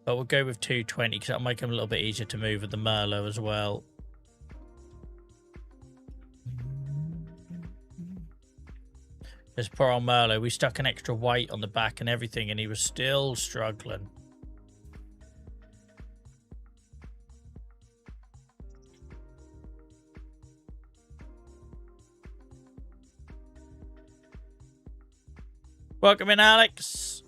but we'll go with 220 because that'll make them a little bit easier to move with the Merlot as well. This poor old Merlot, we stuck an extra weight on the back and everything, and he was still struggling. Welcome in, Alex.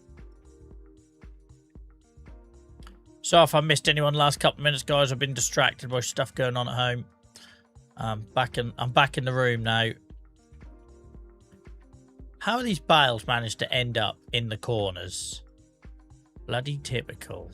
So if I missed anyone the last couple of minutes, guys, I've been distracted by stuff going on at home. I'm back in the room now. How are these bales managed to end up in the corners? Bloody typical.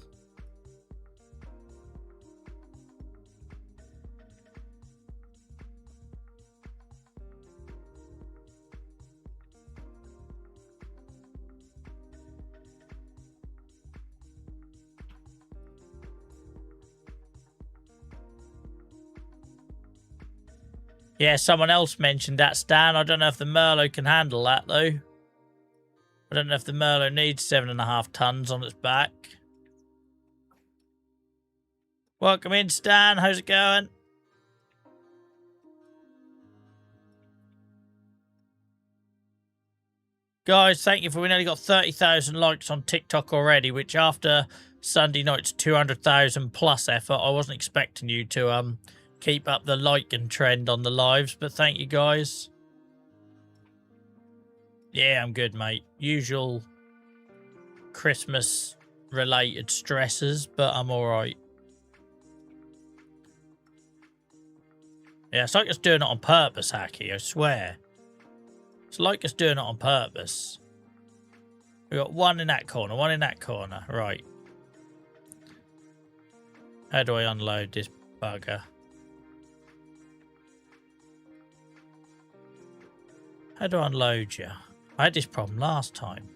Yeah, someone else mentioned that, Stan. I don't know if the Merlot can handle that, though. I don't know if the Merlot needs 7.5 tons on its back. Welcome in, Stan. How's it going? Guys, thank you for we nearly got 30,000 likes on TikTok already, which after Sunday night's 200,000 plus effort, I wasn't expecting you to keep up the liking trend on the lives, but thank you guys. Yeah, I'm good, mate. Usual Christmas related stresses, but I'm alright. Yeah, it's like it's doing it on purpose, Hacky, I swear. It's like it's doing it on purpose. We got one in that corner, one in that corner. Right. How do I unload this bugger? How do I unload you? I had this problem last time.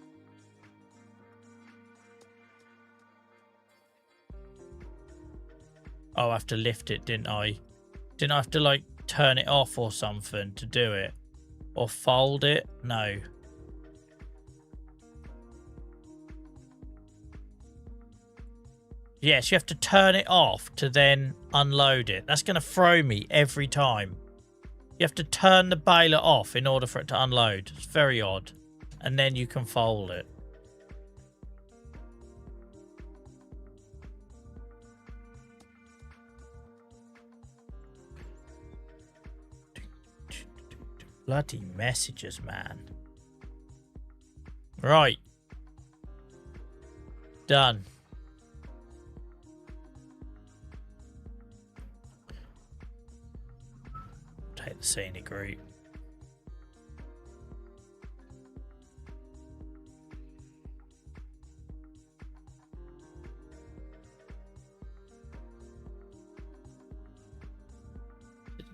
Oh, I have to lift it, didn't I? Didn't I have to, like, turn it off or something to do it? Or fold it? No. Yes, you have to turn it off to then unload it. That's going to throw me every time. You have to turn the baler off in order for it to unload. It's very odd. And then you can fold it. Bloody messages, man. Right. Done. Take the scenic route.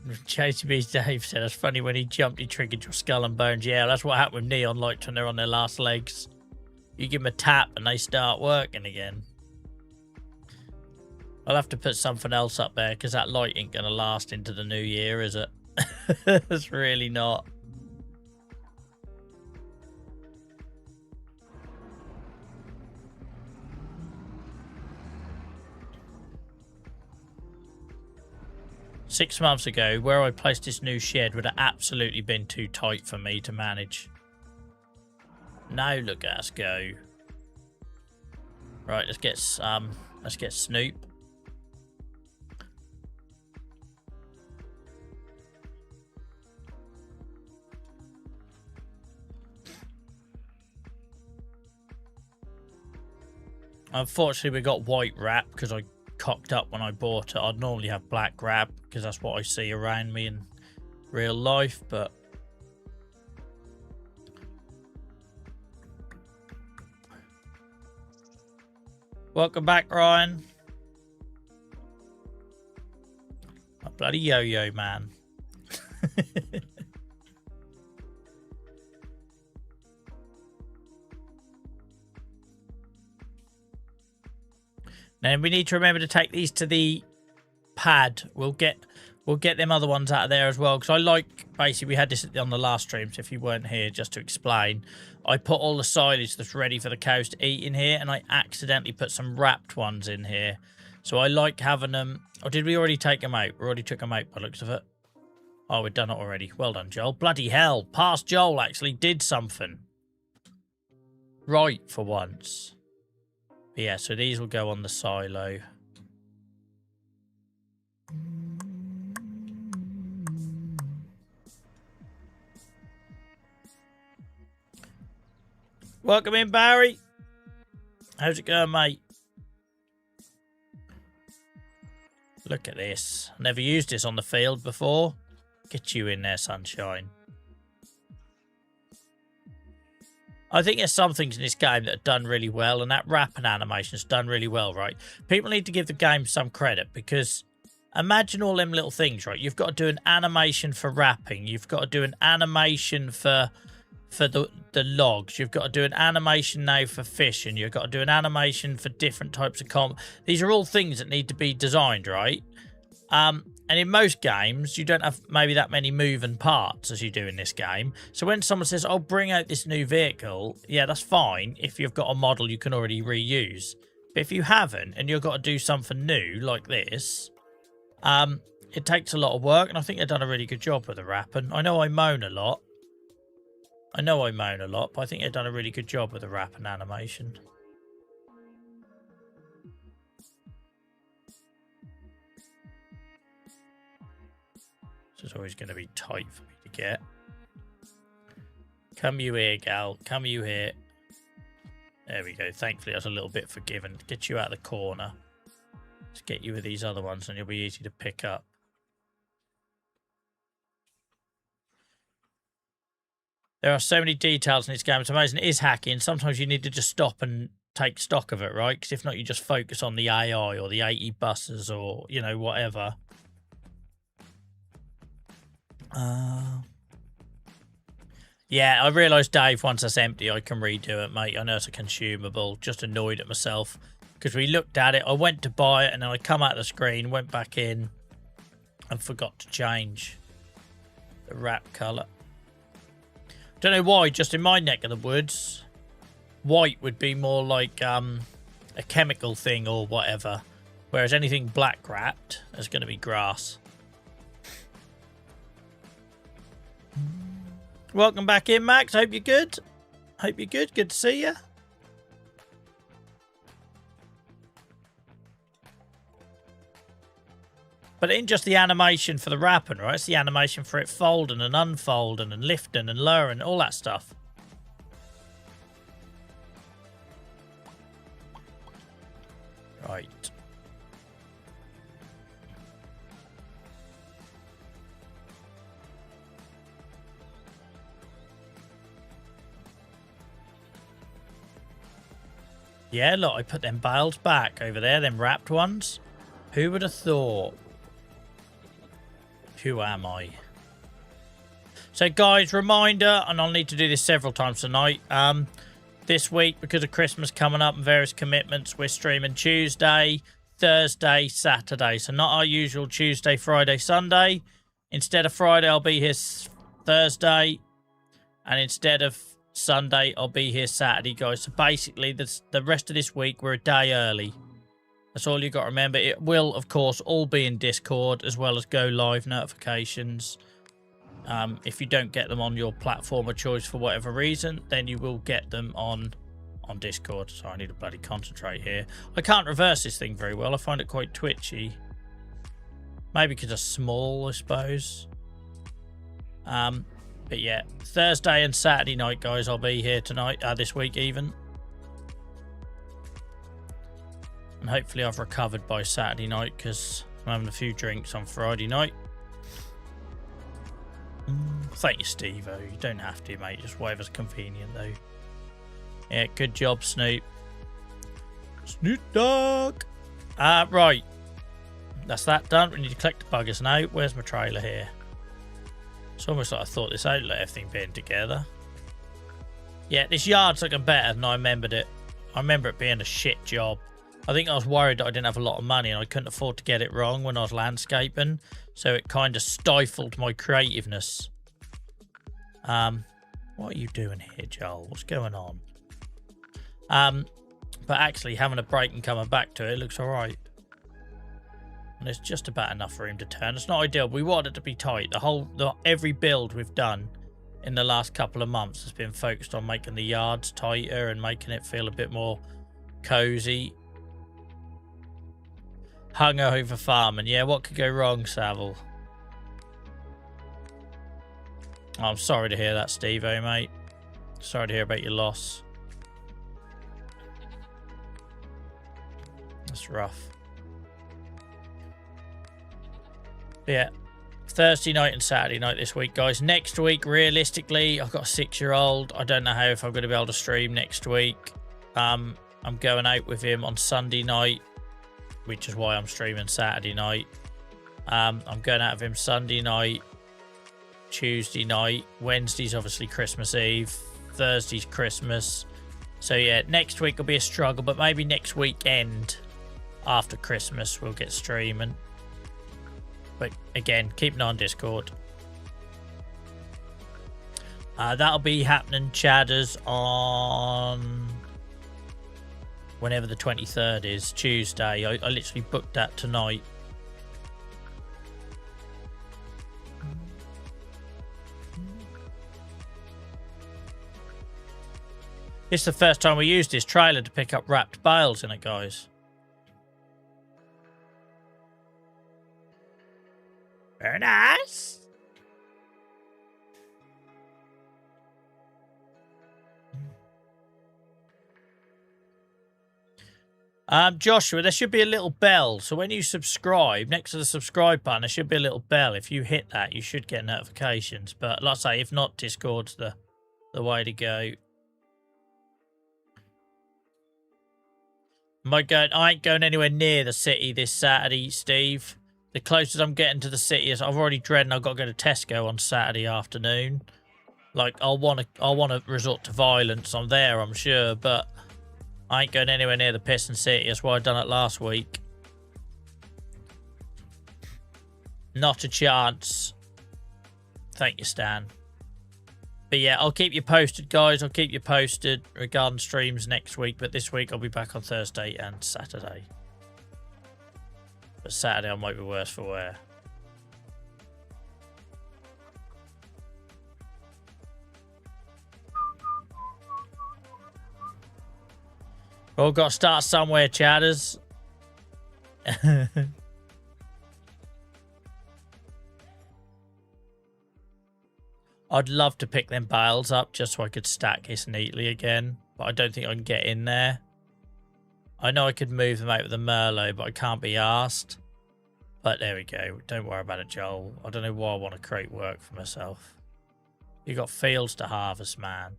JCB's Dave said, it's funny when he jumped, he triggered your skull and bones. Yeah, that's what happened with neon lights when they're on their last legs. You give them a tap and they start working again. I'll have to put something else up there because that light ain't going to last into the new year, is it? It's really not. Six months ago, where I placed this new shed would have absolutely been too tight for me to manage. Now look at us go. Right, let's get Snoop. Unfortunately, we got white wrap because I cocked up when I bought it. I'd normally have black wrap because that's what I see around me in real life, but welcome back, Ryan. A bloody yo-yo man. Now we need to remember to take these to the pad. We'll get them other ones out of there as well, because I like, basically we had this on the last stream, so if you weren't here, just to explain, I put all the silage that's ready for the cows to eat in here, and I accidentally put some wrapped ones in here. So I like having them. Or did we already take them out? We already took them out by the looks of it. Oh, we've done it already. Well done, Joel. Bloody hell. Past Joel actually did something right for once. But yeah, so these will go on the silo. Welcome in, Barry. How's it going, mate? Look at this. Never used this on the field before. Get you in there, sunshine. I think there's some things in this game that are done really well, and that wrapping animation is done really well, right? People need to give the game some credit, because imagine all them little things, right? You've got to do an animation for wrapping. You've got to do an animation for the logs. You've got to do an animation now for fishing. You've got to do an animation for different types of These are all things that need to be designed, right? And in most games, you don't have maybe that many moving parts as you do in this game. So when someone says, oh, bring out this new vehicle, yeah, that's fine if you've got a model you can already reuse. But if you haven't and you've got to do something new like this, it takes a lot of work, and I think they've done a really good job with the wrapping. I know I moan a lot. But I think they've done a really good job with the wrapping animation. This is always going to be tight for me to get. Come you here, gal. Come you here. There we go. Thankfully, that's a little bit forgiven. Get you out of the corner. Let's get you with these other ones, and you'll be easy to pick up. There are so many details in this game. It's amazing. It is hacking. Sometimes you need to just stop and take stock of it, right? Because if not, you just focus on the AI or the 80 buses or, you know, whatever. Yeah, I realised, Dave, once that's empty, I can redo it, mate. I know it's a consumable. Just annoyed at myself because we looked at it. I went to buy it, and then I come out of the screen, went back in, and forgot to change the wrap colour. Don't know why. Just in my neck of the woods, white would be more like a chemical thing or whatever, whereas anything black wrapped is going to be grass. Welcome back in, Max. Hope you're good. Hope you're good. Good to see you. But it ain't just the animation for the wrapping, right? It's the animation for it folding and unfolding and lifting and lowering, all that stuff. Right. Yeah, look, I put them bales back over there, them wrapped ones. Who would have thought? Who am I? So, guys, reminder, and I'll need to do this several times tonight. This week, because of Christmas coming up and various commitments, we're streaming Tuesday, Thursday, Saturday. So not our usual Tuesday, Friday, Sunday. Instead of Friday, I'll be here Thursday. And instead of Sunday, I'll be here Saturday, guys. So basically, the rest of this week, we're a day early. That's all you got to remember. It will, of course, all be in Discord, as well as go live notifications. If you don't get them on your platform of choice for whatever reason, then you will get them on Discord. So I need to bloody concentrate here. I can't reverse this thing very well. I find it quite twitchy. Maybe because it's small, I suppose. But yeah, Thursday and Saturday night, guys, I'll be here tonight, this week even. And hopefully I've recovered by Saturday night, because I'm having a few drinks on Friday night. Thank you, Steve-O. You don't have to, mate. Just whatever's convenient, though. Yeah, good job, Snoop. Snoop Dogg. Right. That's that done. We need to collect the buggers now. Where's my trailer here? It's almost like I thought this out, like everything being together. Yeah, this yard's looking better than I remembered it. I remember it being a shit job. I think I was worried that I didn't have a lot of money and I couldn't afford to get it wrong when I was landscaping. So it kind of stifled my creativeness. What are you doing here, Joel? What's going on? But actually having a break and coming back to it looks alright. And there's just about enough for him to turn. It's not ideal, but we want it to be tight. Every build we've done in the last couple of months has been focused on making the yards tighter and making it feel a bit more cozy. Hungover farming. Yeah, what could go wrong, Savile? Oh, I'm sorry to hear that, Steve-O, mate. Sorry to hear about your loss. That's rough. But yeah, Thursday night and Saturday night this week, guys. Next week, realistically, I've got a 6-year-old. I don't know if I'm going to be able to stream next week. I'm going out with him on Sunday night, which is why I'm streaming Saturday night. I'm going out with him Sunday night, Tuesday night. Wednesday's obviously Christmas Eve. Thursday's Christmas. So yeah, next week will be a struggle, but maybe next weekend after Christmas we'll get streaming. But again, keep an eye on Discord. That'll be happening, Chadders, on whenever the 23rd is, Tuesday. I literally booked that tonight. This is the first time we used this trailer to pick up wrapped bales in it, guys. Very nice. Joshua, there should be a little bell. So when you subscribe, next to the subscribe button, there should be a little bell. If you hit that, you should get notifications. But like I say, if not, Discord's the way to go. I ain't going anywhere near the city this Saturday, Steve. The closest I'm getting to the city is I've already dreading I've got to go to Tesco on Saturday afternoon. Like, I'll want to resort to violence. I'm there, I'm sure, but I ain't going anywhere near the Piston City. That's why I done it last week. Not a chance. Thank you, Stan. But yeah, I'll keep you posted, guys. I'll keep you posted regarding streams next week. But this week I'll be back on Thursday and Saturday. But Saturday I might be worse for wear. All got to start somewhere, chatters. I'd love to pick them bales up just so I could stack this neatly again. But I don't think I can get in there. I know I could move them out with the Merlot, but I can't be asked. But there we go. Don't worry about it, Joel. I don't know why I want to create work for myself. You got fields to harvest, man.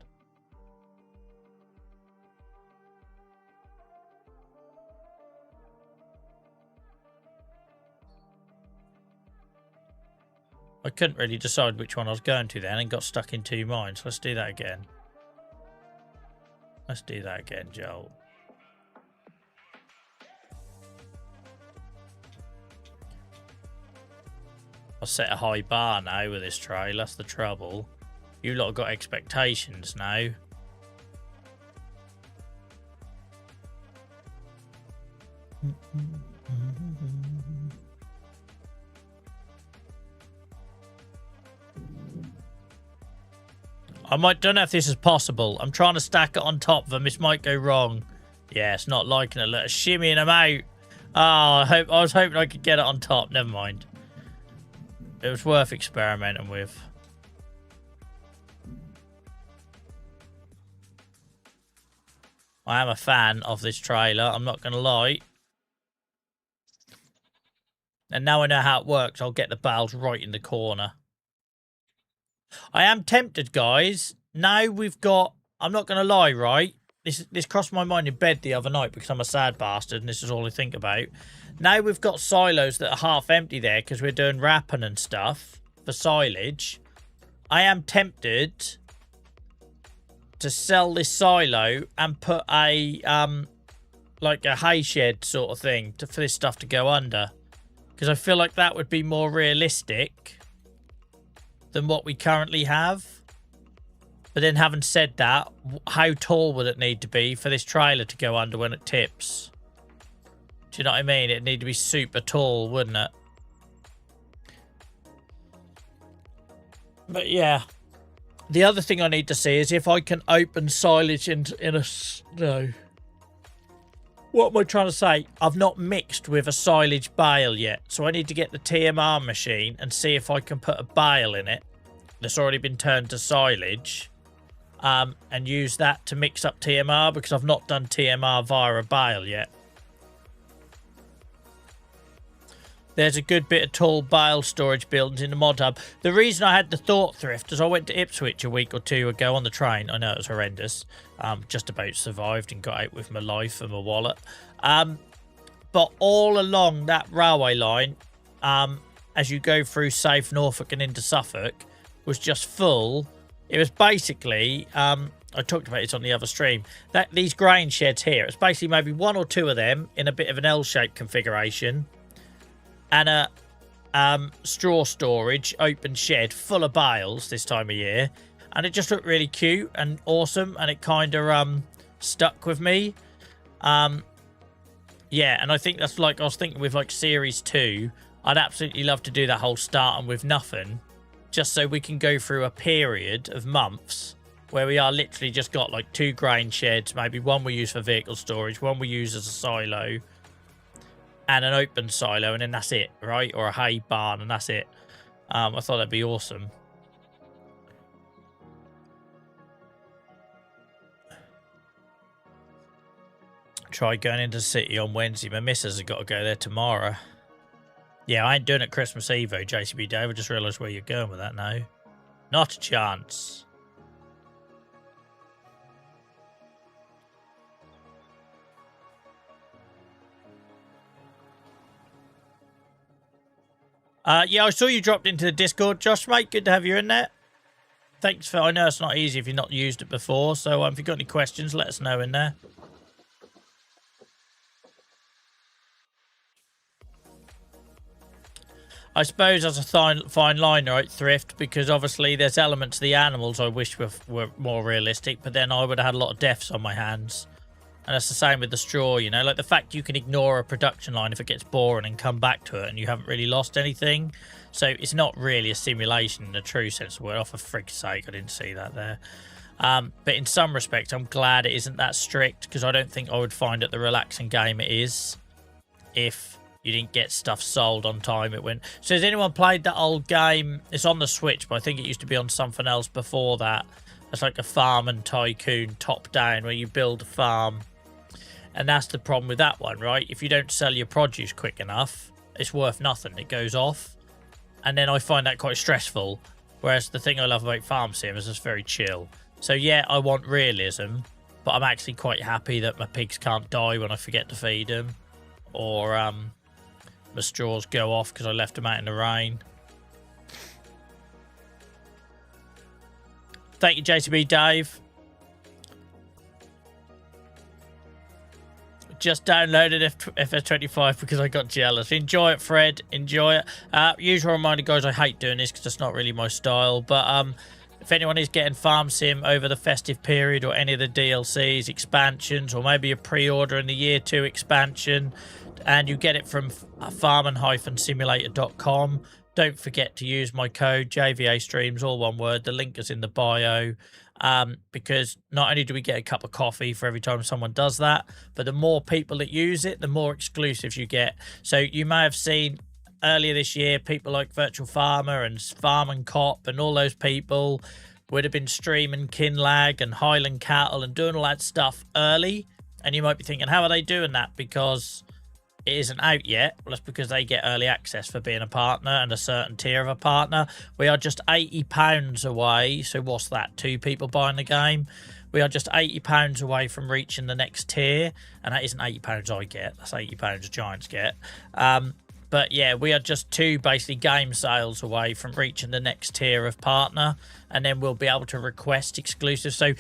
I couldn't really decide which one I was going to then and got stuck in two minds. Let's do that again. Let's do that again, Joel. I'll set a high bar now with this trail. That's the trouble. You lot have got expectations now. Don't know if this is possible. I'm trying to stack it on top of them. This might go wrong. Yeah, it's not liking it. Look, shimmying them out. Oh, I was hoping I could get it on top. Never mind. It was worth experimenting with. I am a fan of this trailer. I'm not going to lie. And now I know how it works. I'll get the bales right in the corner. I am tempted, guys. Now we've got... I'm not going to lie, right? This crossed my mind in bed the other night because I'm a sad bastard and this is all I think about. Now we've got silos that are half empty there because we're doing wrapping and stuff for silage. I am tempted to sell this silo and put a like a hay shed sort of thing for this stuff to go under, because I feel like that would be more realistic than what we currently have. But then, having said that, how tall would it need to be for this trailer to go under when it tips? Do you know what I mean? It'd need to be super tall, wouldn't it? But yeah. The other thing I need to see is if I can open silage in a... No. What am I trying to say? I've not mixed with a silage bale yet. So I need to get the TMR machine and see if I can put a bale in it that's already been turned to silage. And use that to mix up TMR, because I've not done TMR via a bale yet. There's a good bit of tall bale storage buildings in the mod hub. The reason I had the thought thrift is I went to Ipswich a week or two ago on the train. I know it was horrendous. Just about survived and got out with my life and my wallet. But all along that railway line, as you go through South Norfolk and into Suffolk, was just full. It was basically, I talked about it on the other stream, that these grain sheds here, it's basically maybe one or two of them in a bit of an L-shaped configuration, and a straw storage open shed full of bales this time of year, and it just looked really cute and awesome, and it kind of stuck with me. Yeah, and I think that's like, I was thinking with like Series 2, I'd absolutely love to do that whole starting with nothing, just so we can go through a period of months where we are literally just got like 2 grain sheds, maybe one we use for vehicle storage, one we use as a silo, and an open silo, and then that's it, right? Or a hay barn, and that's it. I thought that'd be awesome. Try going into the city on Wednesday. My missus has got to go there tomorrow. Yeah, I ain't doing it Christmas Eve, though, JCB Dave. I just realised where you're going with that now. Not a chance. Yeah, I saw you dropped into the Discord, Josh, mate. Good to have you in there. Thanks for... I know it's not easy if you've not used it before, so if you've got any questions, let us know in there. I suppose that's a fine line, right, Thrift, because obviously there's elements of the animals I wish were more realistic, but then I would have had a lot of deaths on my hands. And that's the same with the straw, you know, like the fact you can ignore a production line if it gets boring and come back to it and you haven't really lost anything. So it's not really a simulation in the true sense of the word. Oh, for frig's sake, I didn't see that there. But in some respects, I'm glad it isn't that strict, because I don't think I would find it the relaxing game it is if you didn't get stuff sold on time. It went. So has anyone played that old game? It's on the Switch, but I think it used to be on something else before that. It's like a farm and tycoon top down where you build a farm. And that's the problem with that one, right? If you don't sell your produce quick enough, it's worth nothing. It goes off. And then I find that quite stressful. Whereas the thing I love about Farm Sim is it's very chill. So yeah, I want realism, but I'm actually quite happy that my pigs can't die when I forget to feed them. Or my straws go off because I left them out in the rain. Thank you, JCB Dave. Just downloaded FS25 because I got jealous. Enjoy it, Fred. Enjoy it. Usual reminder, guys, I hate doing this because it's not really my style. But if anyone is getting Farm Sim over the festive period or any of the DLCs, expansions, or maybe a pre-order in the Year 2 expansion, and you get it from farm-simulator.com, don't forget to use my code JVA Streams, all one word. The link is in the bio. Because not only do we get a cup of coffee for every time someone does that, but the more people that use it, the more exclusives you get. So you may have seen earlier this year, people like Virtual Farmer and Farm and Cop and all those people would have been streaming Kinlag and Highland Cattle and doing all that stuff early. And you might be thinking, how are they doing that? Because it isn't out yet. Well, that's because they get early access for being a partner and a certain tier of a partner. We are just £80 away. So what's that? 2 people buying the game. We are just £80 away from reaching the next tier. And that isn't £80 I get. That's £80 Giants get. But yeah, we are just 2 basically game sales away from reaching the next tier of partner. And then we'll be able to request exclusives. So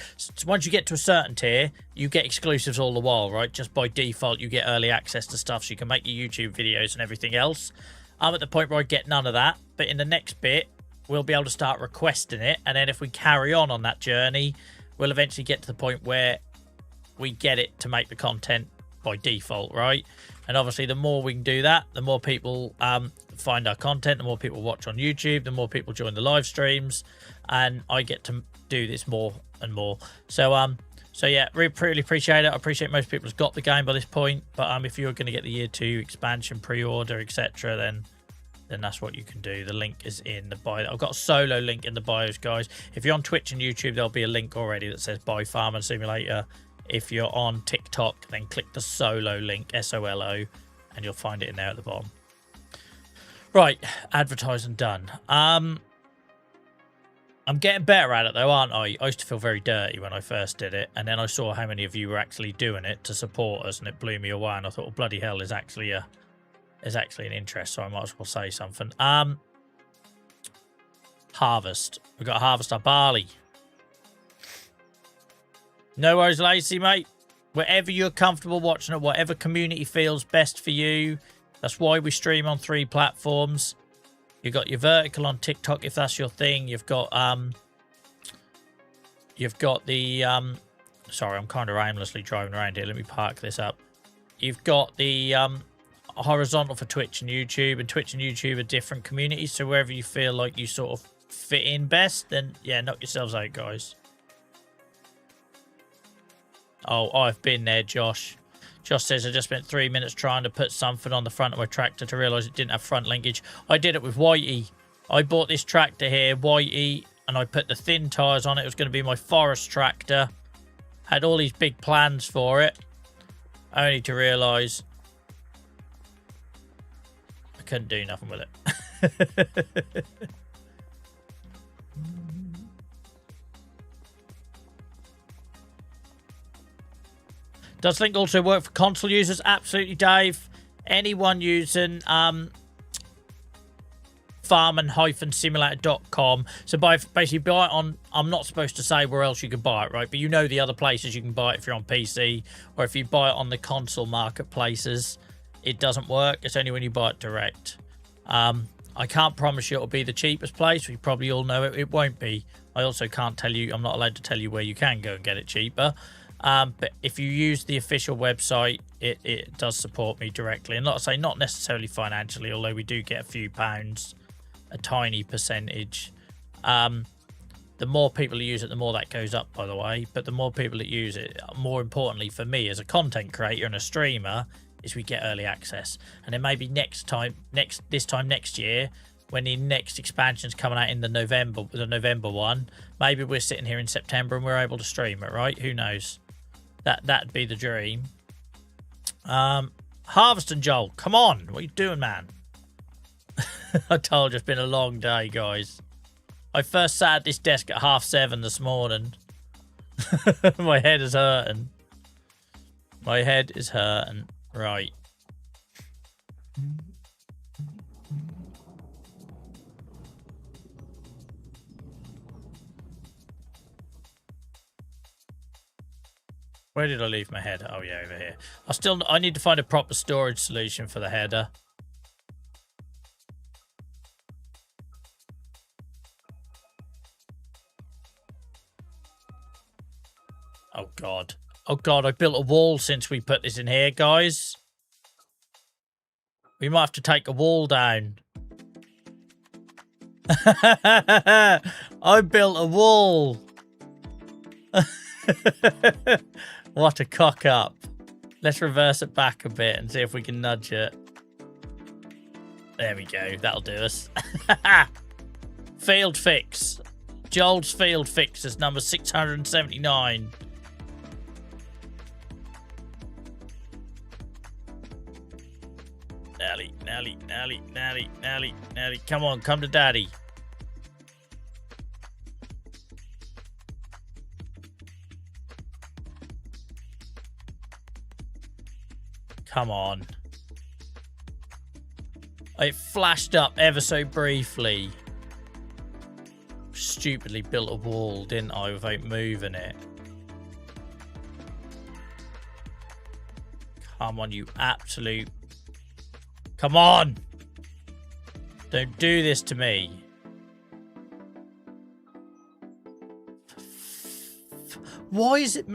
once you get to a certain tier, you get exclusives all the while, right? Just by default, you get early access to stuff so you can make your YouTube videos and everything else. I'm at the point where I get none of that. But in the next bit, we'll be able to start requesting it. And then if we carry on that journey, we'll eventually get to the point where we get it to make the content by default, right? And obviously, the more we can do that, the more people find our content, the more people watch on YouTube, the more people join the live streams, and I get to do this more and more. So yeah, really appreciate it. I appreciate most people have got the game by this point, but if you're going to get the Year 2 expansion, pre-order, etc., then that's what you can do. The link is in the bio. I've got a solo link in the bios, guys. If you're on Twitch and YouTube, there'll be a link already that says Buy Farm and Simulator. If you're on TikTok, then click the solo link, SOLO, and you'll find it in there at the bottom. Right, advertising done. I'm getting better at it though, aren't I? I used to feel very dirty when I first did it, and then I saw how many of you were actually doing it to support us, and it blew me away. And I thought, well, bloody hell, there's actually an interest, so I might as well say something. Harvest. We've got to harvest our barley. No worries, Lacey, mate. Wherever you're comfortable watching it, whatever community feels best for you. That's why we stream on 3 platforms. You've got your vertical on TikTok, if that's your thing. You've got the sorry, I'm kind of aimlessly driving around here. Let me park this up. You've got the horizontal for Twitch and YouTube, and Twitch and YouTube are different communities. So wherever you feel like you sort of fit in best, then yeah, knock yourselves out, guys. Oh, I've been there, Josh. Josh says, I just spent 3 minutes trying to put something on the front of my tractor to realise it didn't have front linkage. I did it with Whitey. I bought this tractor here, Whitey, and I put the thin tyres on it. It was going to be my forest tractor. Had all these big plans for it. Only to realise I couldn't do nothing with it. Does Link also work for console users? Absolutely, Dave. Anyone using farm-simulator.com. So basically buy it on, I'm not supposed to say where else you can buy it, right? But you know the other places you can buy it if you're on PC, or if you buy it on the console marketplaces, it doesn't work. It's only when you buy it direct. I can't promise you it'll be the cheapest place. We probably all know it won't be. I also can't tell you, I'm not allowed to tell you where you can go and get it cheaper. But if you use the official website, it does support me directly. And like I say, not necessarily financially, although we do get a few pounds, a tiny percentage. The more people who use it, the more that goes up, by the way. But the more people that use it, more importantly for me as a content creator and a streamer, is we get early access. And then maybe this time next year, when the next expansion's coming out in the November one, maybe we're sitting here in September and we're able to stream it, right? Who knows? That'd be the dream. Harvesting, Joel, come on, what are you doing, man? I told you it's been a long day, guys. I first sat at this desk at 7:30 this morning. My head is hurting. My head is hurting. Right. Where did I leave my header? Oh, yeah, over here. I need to find a proper storage solution for the header. Oh, God. Oh, God, I built a wall since we put this in here, guys. We might have to take a wall down. I built a wall. What a cock up. Let's reverse it back a bit and see if we can nudge it. There we go. That'll do us. Field fix. Joel's field fix is number 679. Nelly. Come on, come to daddy. Come on. It flashed up ever so briefly. Stupidly built a wall, didn't I, without moving it. Come on, you absolute... Come on! Don't do this to me. Why is it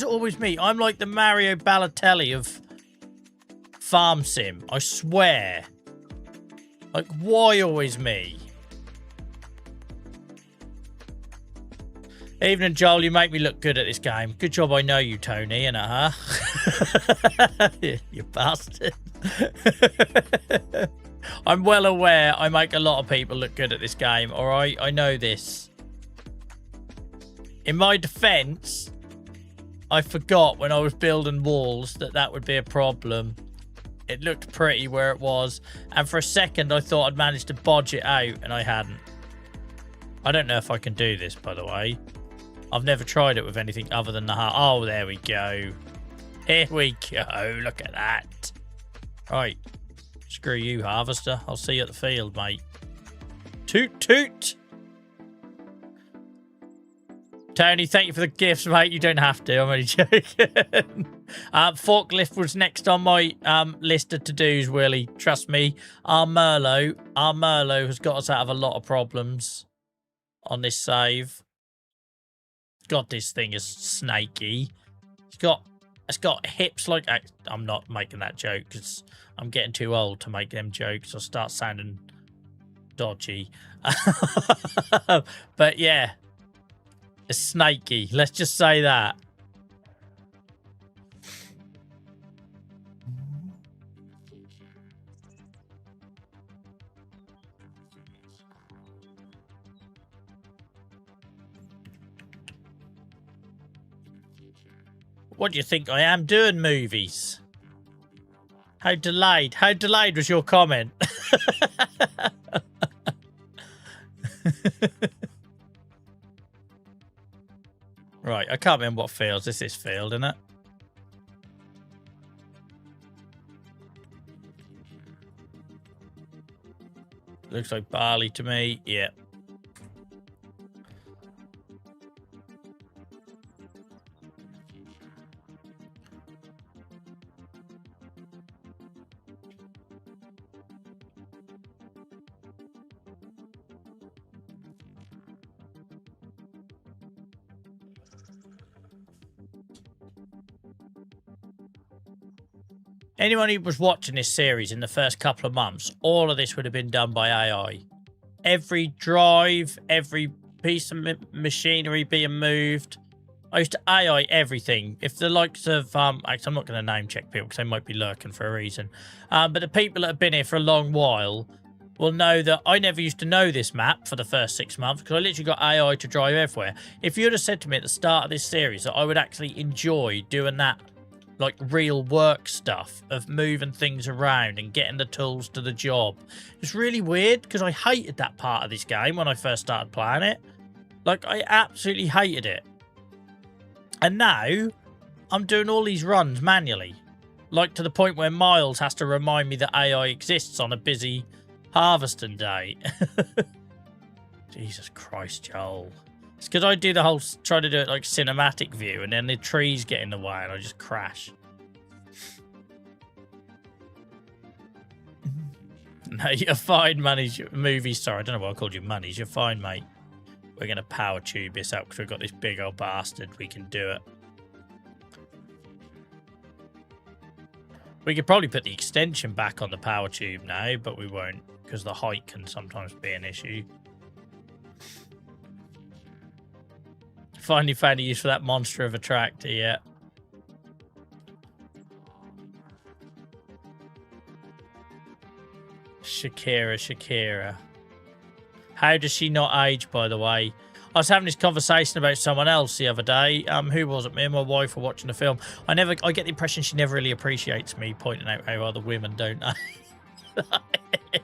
always me? I'm like the Mario Balotelli of Farm Sim. I swear. Like, why always me? Evening, Joel. You make me look good at this game. Good job I know you, Tony, innit, huh? You bastard. I'm well aware I make a lot of people look good at this game, alright? I know this. In my defense, I forgot when I was building walls that would be a problem. It looked pretty where it was, and for a second I thought I'd managed to bodge it out, and I hadn't. I don't know if I can do this, by the way. I've never tried it with anything other than the heart. Oh, there we go. Here we go. Look at that. Right. Screw you, harvester. I'll see you at the field, mate. Toot, toot. Tony, thank you for the gifts, mate. You don't have to. I'm only joking. Forklift was next on my list of to-dos, Willie. Trust me. Our Merlot has got us out of a lot of problems on this save. God, this thing is snaky. It's got hips like... I'm not making that joke because I'm getting too old to make them jokes. I'll start sounding dodgy. But yeah, it's snaky. Let's just say that. What do you think I am doing movies? How delayed was your comment? Right, I can't remember what fields. This is field, isn't it? Looks like barley to me. Yeah. Anyone who was watching this series in the first couple of months, all of this would have been done by AI. Every drive, every piece of machinery being moved. I used to AI everything. If the likes of... actually, I'm not going to name check people because they might be lurking for a reason. But the people that have been here for a long while will know that I never used to know this map for the first 6 months because I literally got AI to drive everywhere. If you'd have said to me at the start of this series that I would actually enjoy doing that, like real work stuff of moving things around and getting the tools to the job. It's really weird because I hated that part of this game when I first started playing it. Like, I absolutely hated it. And now I'm doing all these runs manually. Like, to the point where Miles has to remind me that AI exists on a busy harvesting day. Jesus Christ, Joel. It's because I do the whole, try to do it like cinematic view, and then the trees get in the way and I just crash. No, you're fine, Money's movie. Sorry, I don't know why I called you Money's. You're fine, mate. We're going to power tube this out because we've got this big old bastard. We can do it. We could probably put the extension back on the power tube now, but we won't because the height can sometimes be an issue. Finally found a use for that monster of a tractor, yeah. Shakira. How does she not age, by the way? I was having this conversation about someone else the other day. Who was it? Me and my wife were watching the film. I get the impression she never really appreciates me pointing out how other women don't age.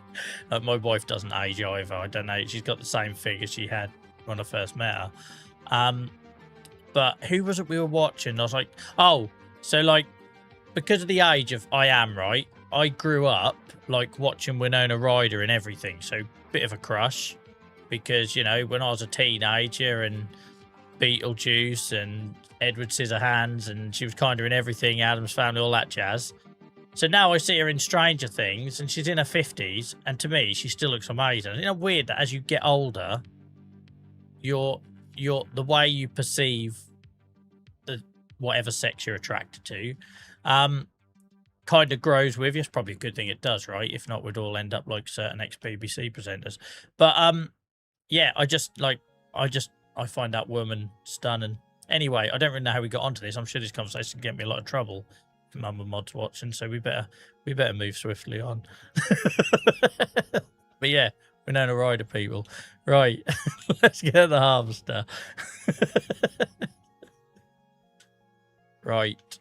My wife doesn't age either. I don't know. She's got the same figure she had when I first met her. But who was it we were watching? I was like, oh, so like, because of the age of I am, right? I grew up like watching Winona Ryder and everything. So bit of a crush. Because, you know, when I was a teenager and Beetlejuice and Edward Scissorhands and she was kind of in everything, Addams Family, all that jazz. So now I see her in Stranger Things and she's in her 50s and to me, she still looks amazing. Isn't it weird that as you get older, the way you perceive the whatever sex you're attracted to kind of grows with you. It's probably a good thing it does, right? If not, we'd all end up like certain ex-BBC presenters. But, yeah, I find that woman stunning. Anyway, I don't really know how we got onto this. I'm sure this conversation can get me a lot of trouble if Mum and Mod's watching, so we better move swiftly on. But yeah, Winona Ryder, people. Right, let's get the harvester. Right.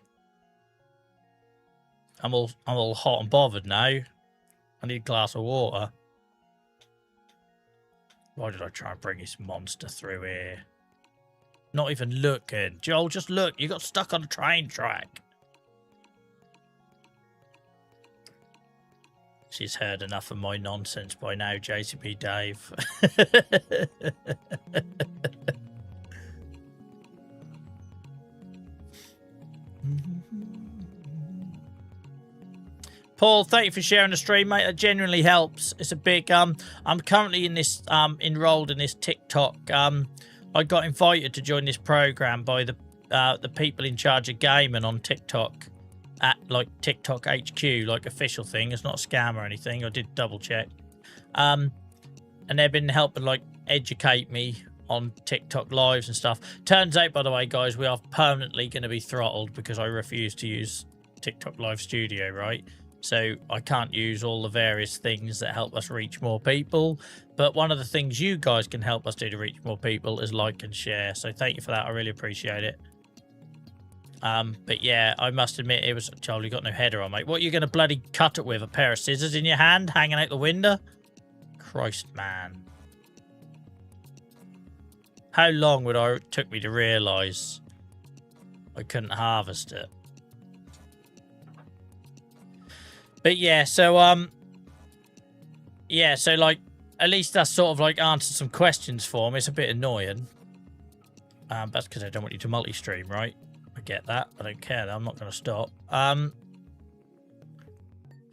I'm all hot and bothered now. I need a glass of water. Why did I try and bring this monster through here? Not even looking. Joel, just look. You got stuck on a train track. She's heard enough of my nonsense by now, JCB Dave. Paul, thank you for sharing the stream, mate. That genuinely helps. It's a big I'm currently in this enrolled in this TikTok. I got invited to join this program by the people in charge of gaming on TikTok at like TikTok HQ, like official thing. It's not a scam or anything. I did double check. And they've been helping like educate me on TikTok lives and stuff. Turns out, by the way, guys, we are permanently going to be throttled because I refuse to use TikTok Live Studio, right? So I can't use all the various things that help us reach more people. But one of the things you guys can help us do to reach more people is like and share. So thank you for that. I really appreciate it. But yeah, I must admit it was... Joel, you got no header on, mate. What are you going to bloody cut it with? A pair of scissors in your hand hanging out the window? Christ, man. How long would it took me to realise I couldn't harvest it? But yeah, so yeah, so like at least that's sort of like answered some questions for me. It's a bit annoying. That's because I don't want you to multi-stream, right? I get that. I don't care though. I'm not going to stop. But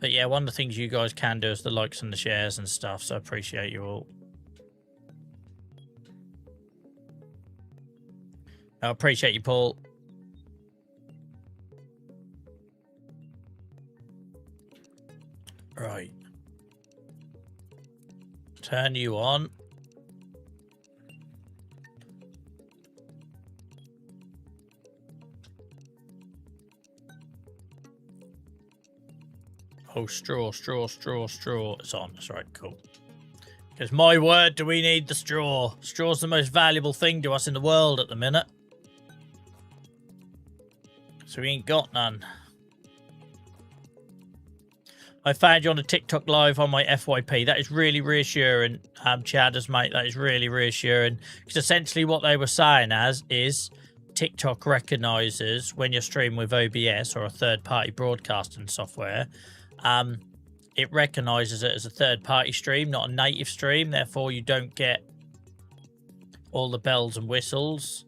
yeah, one of the things you guys can do is the likes and the shares and stuff. So I appreciate you all. I appreciate you, Paul. Right. Turn you on. Oh, straw. It's on. That's right, cool. Because my word, do we need the straw. Straw's the most valuable thing to us in the world at the minute. So we ain't got none. I found you on a TikTok live on my FYP. That is really reassuring, Chadders, mate. That is really reassuring. Because essentially what they were saying is TikTok recognises when you're streaming with OBS or a third-party broadcasting software, it recognises it as a third-party stream, not a native stream. Therefore, you don't get all the bells and whistles.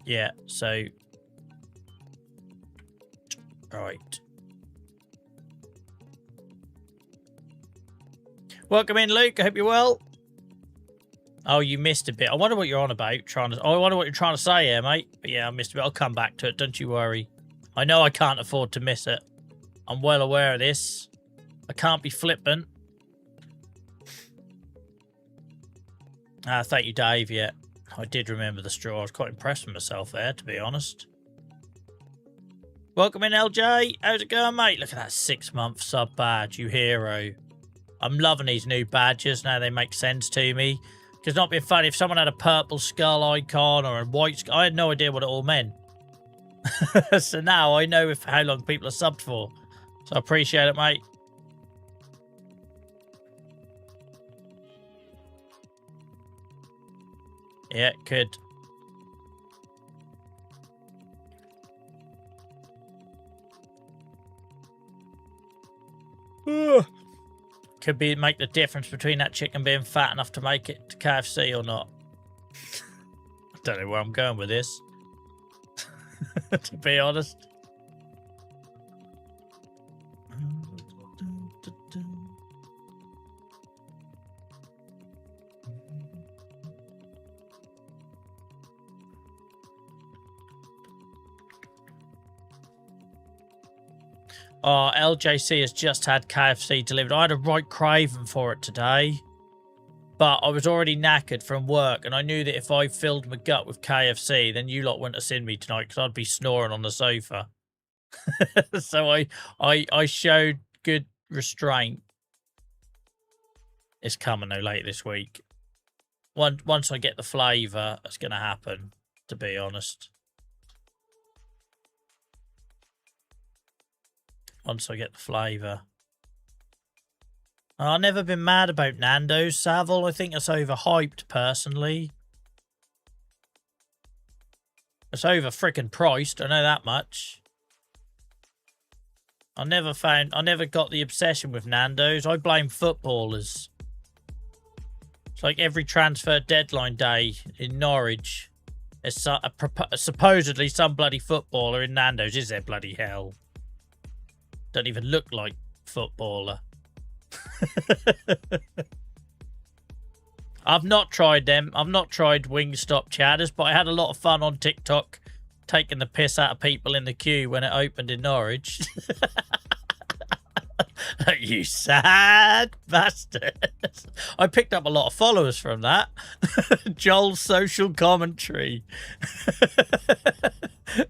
Yeah, so... Right. Welcome in, Luke. I hope you're well. Oh, you missed a bit. I wonder what you're on about. I wonder what you're trying to say here, mate. But yeah, I missed a bit. I'll come back to it. Don't you worry. I know I can't afford to miss it. I'm well aware of this. I can't be flippant. Thank you, Dave. Yeah, I did remember the straw. I was quite impressed with myself there, to be honest. Welcome in, LJ. How's it going, mate? Look at that 6-month sub badge, you hero. I'm loving these new badges. Now they make sense to me. Because not being funny, if someone had a purple skull icon or a white skull, I had no idea what it all meant. So now I know how long people are subbed for. So I appreciate it, mate. Yeah, it could. Could be make the difference between that chicken being fat enough to make it to KFC or not. I don't know where I'm going with this. To be honest. Oh, LJC has just had KFC delivered. I had a right craving for it today. But I was already knackered from work. And I knew that if I filled my gut with KFC, then you lot wouldn't have seen me tonight. Because I'd be snoring on the sofa. So I showed good restraint. It's coming though late this week. Once I get the flavour, it's going to happen. To be honest. Once I get the flavour. I've never been mad about Nando's, Savile. I think it's overhyped, personally. It's over frickin' priced, I know that much. I never got the obsession with Nando's. I blame footballers. It's like every transfer deadline day in Norwich. It's supposedly some bloody footballer in Nando's. Is there bloody hell? Don't even look like footballer. I've not tried them. I've not tried Wingstop Chatters, but I had a lot of fun on TikTok taking the piss out of people in the queue when it opened in Norwich. You sad bastards. I picked up a lot of followers from that. Joel's social commentary.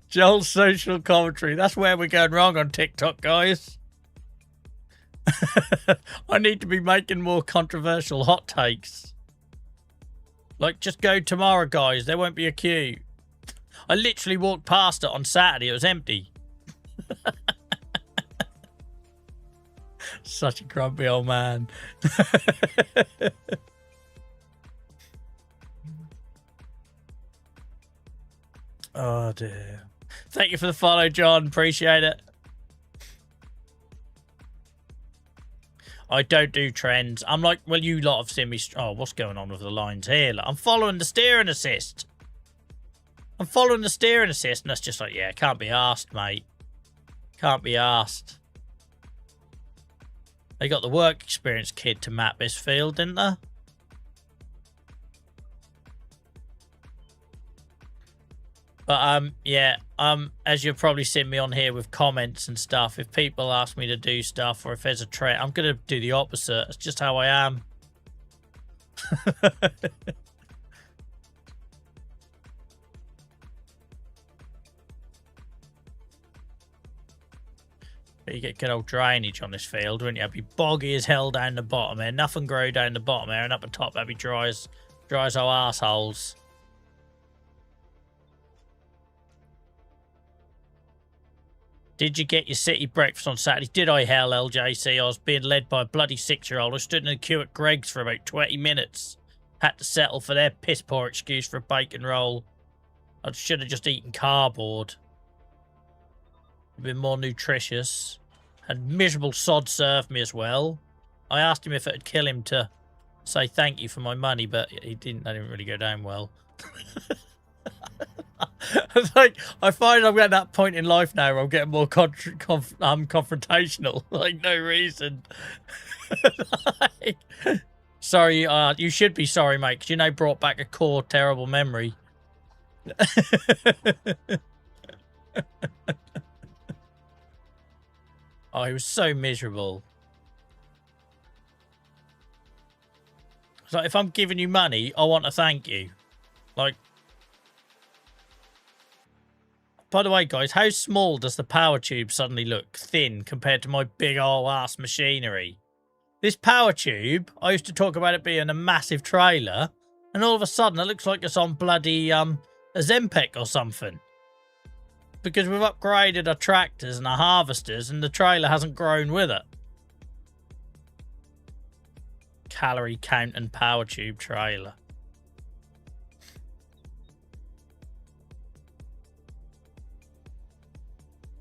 Joel's social commentary. That's where we're going wrong on TikTok, guys. I need to be making more controversial hot takes. Like, just go tomorrow, guys. There won't be a queue. I literally walked past it on Saturday. It was empty. Such a grumpy old man. Oh, dear. Thank you for the follow, John. Appreciate it. I don't do trends. I'm like, well, you lot have seen me... Oh, what's going on with the lines here? Like, I'm following the steering assist. I'm following the steering assist, and that's just like, yeah, can't be asked, mate. Can't be asked. They got the work experience kid to map this field, didn't they? But, yeah, as you've probably seen me on here with comments and stuff, if people ask me to do stuff or if there's a trend, I'm going to do the opposite. It's just how I am. But you get good old drainage on this field, wouldn't you? It'd be boggy as hell down the bottom there. Nothing grow down the bottom there, and up the top that'd be dry as our arseholes. Did you get your city breakfast on Saturday? Did I, hell, LJC? I was being led by a bloody 6-year-old. I stood in the queue at Greg's for about 20 minutes. Had to settle for their piss-poor excuse for a bacon roll. I should have just eaten cardboard. It'd been more nutritious. And miserable sod served me as well. I asked him if it'd kill him to say thank you for my money, but that didn't really go down well. It's like, I find I'm at that point in life now where I'm getting more confrontational. Like, no reason. Like, sorry, you should be sorry, mate, because you know brought back a core terrible memory. Oh, he was so miserable. It's like, if I'm giving you money, I want to thank you. Like, by the way, guys, how small does the power tube suddenly look thin compared to my big old ass machinery? This power tube, I used to talk about it being a massive trailer, and all of a sudden it looks like it's on bloody a Zempec or something. Because we've upgraded our tractors and our harvesters, and the trailer hasn't grown with it. Calorie count and power tube trailer.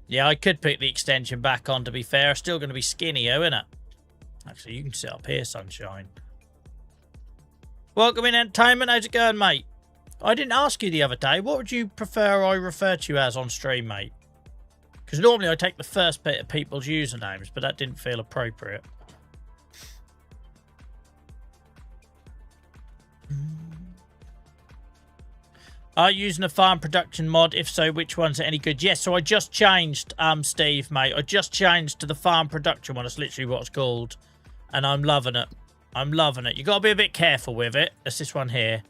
Yeah, I could put the extension back on, to be fair. Still going to be skinny, isn't it? Actually, you can sit up here, sunshine. Welcome in, Entertainment. How's it going, mate? I didn't ask you the other day. What would you prefer I refer to you as on stream, mate? Because normally I take the first bit of people's usernames, but that didn't feel appropriate. Are you using a farm production mod? If so, which ones are any good? Yes, so I just changed, Steve, mate. I just changed to the farm production one. It's literally what it's called. And I'm loving it. I'm loving it. You got to be a bit careful with it. It's this one here.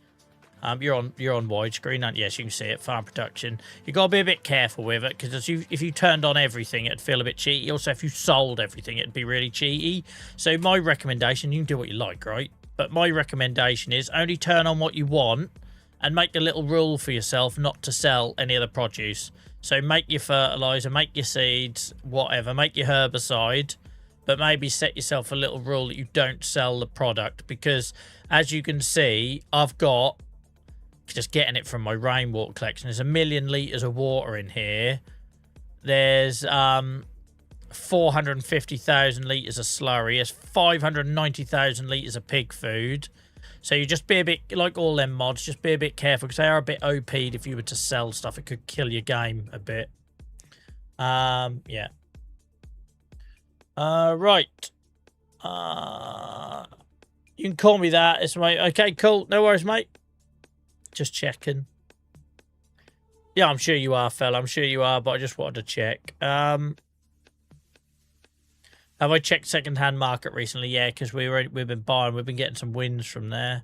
You're on widescreen, aren't you? Yes, you can see it. Farm production. You got to be a bit careful with it, because if you turned on everything, it'd feel a bit cheaty. Also, if you sold everything, it'd be really cheaty. So my recommendation, you can do what you like, right? But my recommendation is only turn on what you want, and make a little rule for yourself not to sell any of the produce. So make your fertilizer, make your seeds, whatever, make your herbicide, but maybe set yourself a little rule that you don't sell the product, because as you can see, I've got, just getting it from my rainwater collection, there's 1 million litres of water in here. There's 450,000 litres of slurry. There's 590,000 litres of pig food. So you just be a bit, like all them mods, just be a bit careful, because they are a bit OP'd. If you were to sell stuff, it could kill your game a bit. Yeah. Right. You can call me that. It's mate. Okay, cool. No worries, mate. Just checking. Yeah, I'm sure you are, fella. I'm sure you are, but I just wanted to check. Have I checked second-hand market recently? Yeah, because we've been buying. We've been getting some wins from there.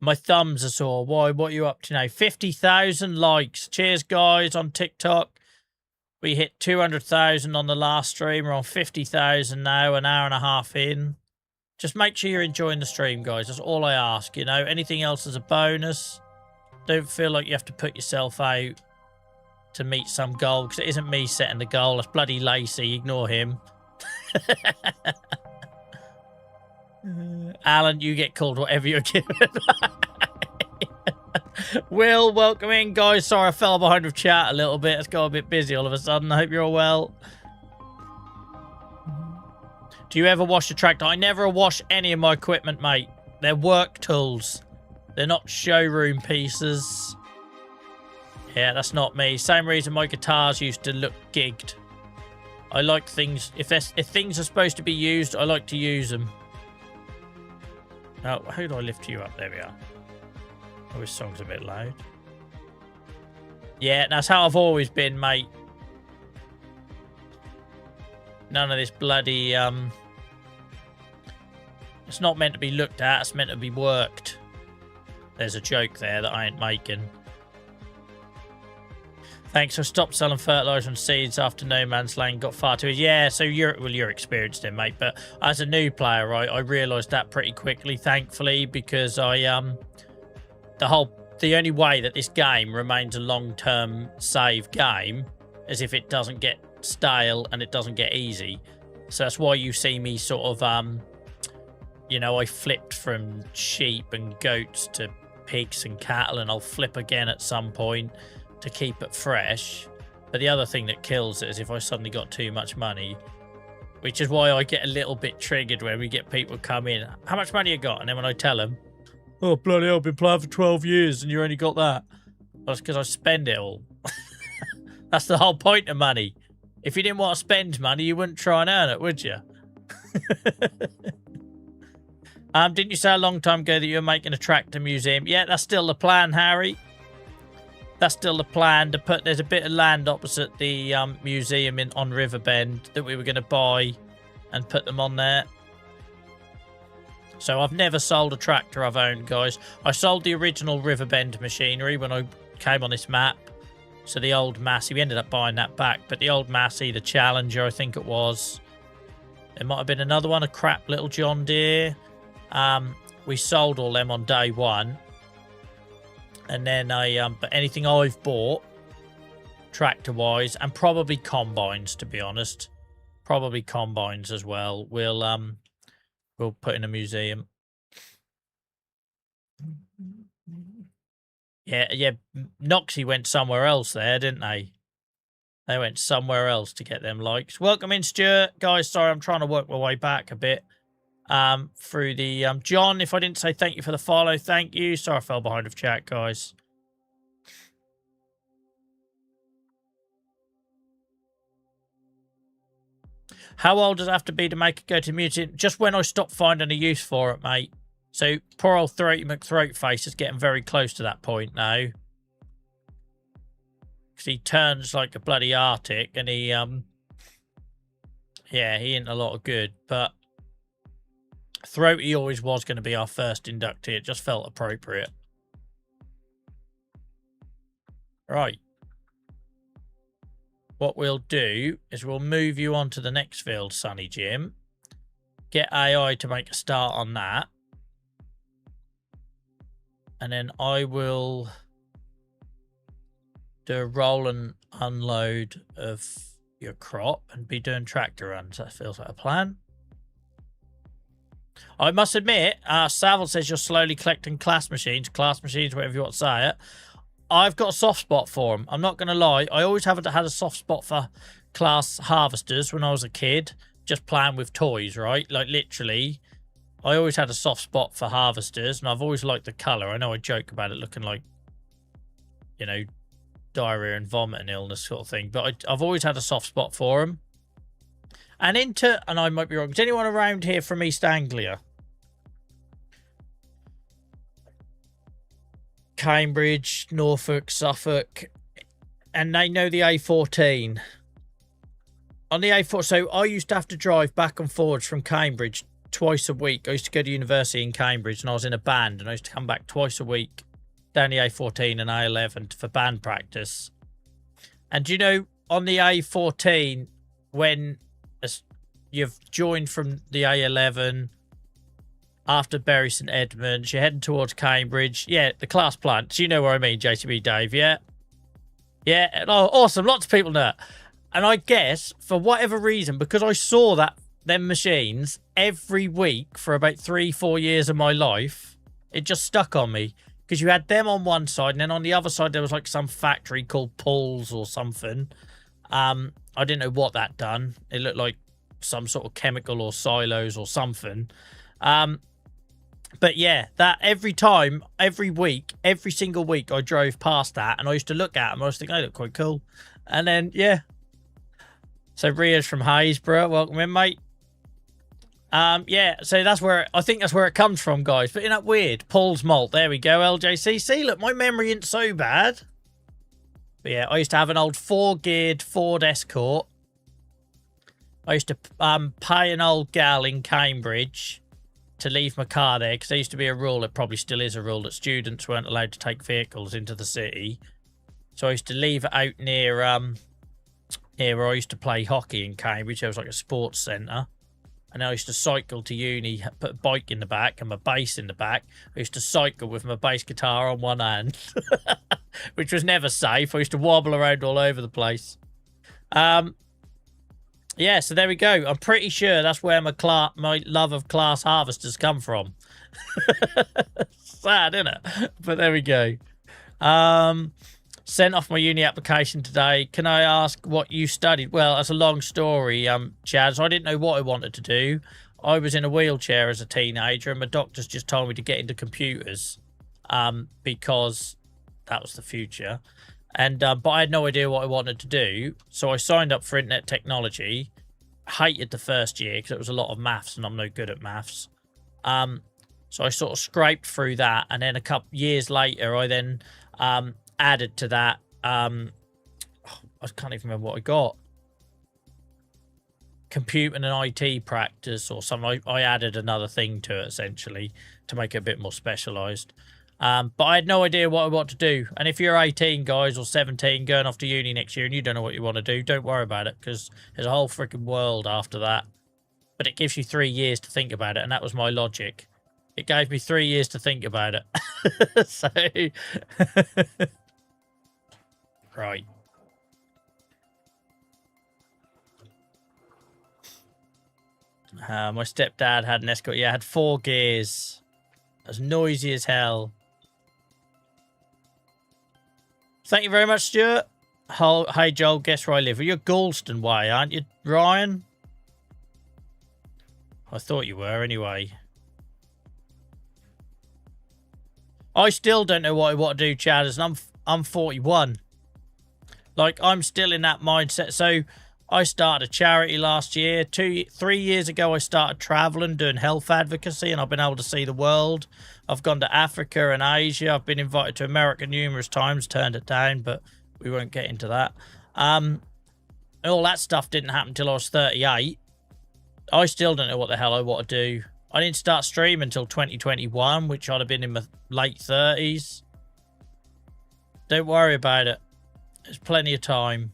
My thumbs are sore. Why? What are you up to now? 50,000 likes. Cheers, guys, on TikTok. We hit 200,000 on the last stream. We're on 50,000 now, an hour and a half in. Just make sure you're enjoying the stream, guys. That's all I ask, you know. Anything else is a bonus. Don't feel like you have to put yourself out to meet some goal, because it isn't me setting the goal. That's bloody Lacey. Ignore him. Alan, you get called whatever you're given. Will, welcome in, guys. Sorry I fell behind with chat a little bit. It's got a bit busy all of a sudden. I hope you're all well. Do you ever wash the tractor? I never wash any of my equipment, mate. They're work tools. They're not showroom pieces. Yeah, that's not me. Same reason my guitars used to look gigged. I like things, if things are supposed to be used, I like to use them. Oh, how do I lift you up? There we are. Oh, this song's a bit loud. Yeah, that's how I've always been, mate. None of this bloody, it's not meant to be looked at, it's meant to be worked. There's a joke there that I ain't making. Thanks. I stopped selling fertilizer and seeds after No Man's Land got far too. Yeah, so you're experienced in, mate. But as a new player, right, I realised that pretty quickly, thankfully, because the only way that this game remains a long-term save game is if it doesn't get stale and it doesn't get easy. So that's why you see me sort of you know, I flipped from sheep and goats to pigs and cattle, and I'll flip again at some point to keep it fresh. But the other thing that kills it is if I suddenly got too much money, which is why I get a little bit triggered when we get people come in. How much money you got? And then when I tell them, oh, bloody hell, I've been playing for 12 years and you only got that. Well, that's because I spend it all. That's the whole point of money. If you didn't want to spend money, you wouldn't try and earn it, would you? Didn't you say a long time ago that you were making a tractor museum? Yeah, that's still the plan, Harry. That's still the plan to put. There's a bit of land opposite the museum on Riverbend that we were going to buy and put them on there. So I've never sold a tractor I've owned, guys. I sold the original Riverbend machinery when I came on this map. So the old Massey, we ended up buying that back. But the old Massey, the Challenger, I think it was. There might have been another one, a crap little John Deere. We sold all them on day one. And then but anything I've bought, tractor-wise, and probably combines, to be honest. Probably combines as well. We'll put in a museum. Yeah. Noxie went somewhere else there, didn't they? They went somewhere else to get them likes. Welcome in, Stuart. Guys, sorry, I'm trying to work my way back a bit. Through the... John, if I didn't say thank you for the follow, thank you. Sorry I fell behind of chat, guys. How old does it have to be to make it go to museum? Just when I stopped finding a use for it, mate. So poor old Throaty McThroatface is getting very close to that point now. Because he turns like a bloody Arctic and he... Yeah, he ain't a lot of good. But Throaty always was going to be our first inductee. It just felt appropriate. Right. What we'll do is we'll move you on to the next field, Sonny Jim. Get AI to make a start on that. And then I will do a roll and unload of your crop and be doing tractor runs. That feels like a plan. I must admit, Savile says you're slowly collecting class machines, whatever you want to say it. I've got a soft spot for them. I'm not going to lie. I always had a soft spot for class harvesters when I was a kid, just playing with toys, right? Like, literally, I always had a soft spot for harvesters, and I've always liked the colour. I know I joke about it looking like, you know, diarrhea and vomit and illness sort of thing, but I've always had a soft spot for them. And I might be wrong, is anyone around here from East Anglia? Cambridge, Norfolk, Suffolk, and they know the A14. On the A4, so I used to have to drive back and forwards from Cambridge twice a week. I used to go to university in Cambridge and I was in a band and I used to come back twice a week down the A14 and A11 for band practice. And you know, on the A14, when you've joined from the A11 after Bury St Edmunds, you're heading towards Cambridge. Yeah, the class plants. You know where I mean, JTB Dave, yeah? Yeah, oh, awesome. Lots of people know it. And I guess, for whatever reason, because I saw them machines every week for about 3-4 years of my life, it just stuck on me. Because you had them on one side, and then on the other side, there was like some factory called Paul's or something. I didn't know what that done. It looked like some sort of chemical or silos or something. But yeah, that every time, every week, every single week, I drove past that, and I used to look at them. I was thinking, they look quite cool. And then, yeah. So Ria's from Haysborough. Welcome in, mate. Yeah, so I think that's where it comes from, guys. But isn't that weird? Paul's Malt. There we go, LJC. See, look, my memory ain't so bad. But yeah, I used to have an old 4-geared Ford Escort. I used to pay an old gal in Cambridge to leave my car there, because there used to be a rule, it probably still is a rule, that students weren't allowed to take vehicles into the city. So I used to leave it out near where I used to play hockey in Cambridge. There was like a sports centre. And I used to cycle to uni, put a bike in the back and my bass in the back. I used to cycle with my bass guitar on one hand, which was never safe. I used to wobble around all over the place. Yeah, so there we go. I'm pretty sure that's where my love of class harvesters come from. Sad, isn't it? But there we go. Sent off my uni application today. Can I ask what you studied? Well, that's a long story, Chaz. I didn't know what I wanted to do. I was in a wheelchair as a teenager, and my doctors just told me to get into computers, because that was the future. And but I had no idea what I wanted to do, so I signed up for internet technology. Hated the first year because it was a lot of maths, and I'm no good at maths. So I sort of scraped through that, and then a couple years later, I then added to that. I can't even remember what I got. Computer and IT practice or something. I added another thing to it essentially to make it a bit more specialised. But I had no idea what I want to do. And if you're 18, guys, or 17, going off to uni next year and you don't know what you want to do, don't worry about it, because there's a whole freaking world after that. But it gives you 3 years to think about it, and that was my logic. It gave me 3 years to think about it. So... Right. My stepdad had an Escort. Yeah, it had 4 gears. It was noisy as hell. Thank you very much, Stuart. Hey, Joel, guess where I live? You're Galston way, aren't you, Ryan? I thought you were, anyway. I still don't know what I want to do, Chad, and I'm 41. Like, I'm still in that mindset. So, I started a charity last year. 3 years ago, I started traveling, doing health advocacy, and I've been able to see the world. I've gone to Africa and Asia. I've been invited to America numerous times, turned it down, but we won't get into that. All that stuff didn't happen until I was 38. I still don't know what the hell I want to do. I didn't start streaming until 2021, which I'd have been in my late 30s. Don't worry about it. There's plenty of time.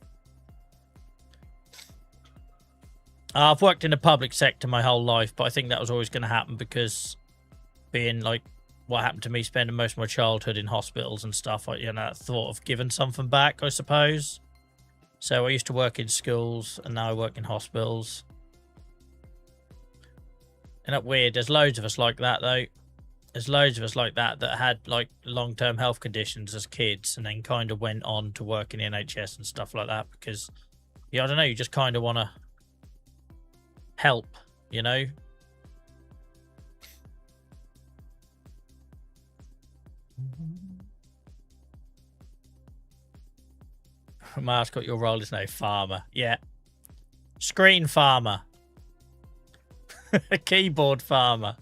I've worked in the public sector my whole life, but I think that was always going to happen because being like what happened to me, spending most of my childhood in hospitals and stuff, I, that thought of giving something back, I suppose. So I used to work in schools, and now I work in hospitals. Isn't that weird? There's loads of us like that, though. There's loads of us like that had like long-term health conditions as kids, and then kind of went on to work in the NHS and stuff like that because, yeah, I don't know, you just kind of want to help, you know? Mascot, your role is now farmer. Yeah. Screen farmer. Keyboard farmer.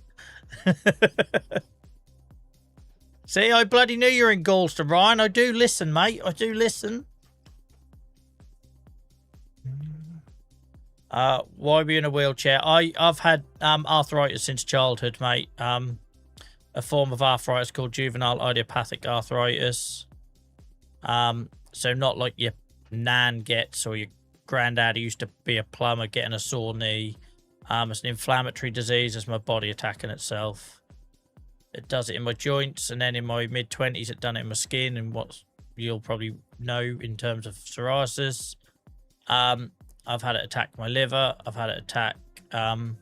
See, I bloody knew you were in Galston, Ryan. I do listen, mate. I do listen. Why were you in a wheelchair? I've had arthritis since childhood, mate. A form of arthritis called juvenile idiopathic arthritis. So not like your nan gets or your granddad who used to be a plumber getting a sore knee. It's an inflammatory disease. It's my body attacking itself. It does it in my joints, and then in my mid-20s it done it in my skin, and what you'll probably know in terms of psoriasis. I've had it attack my liver. I've had it attack... it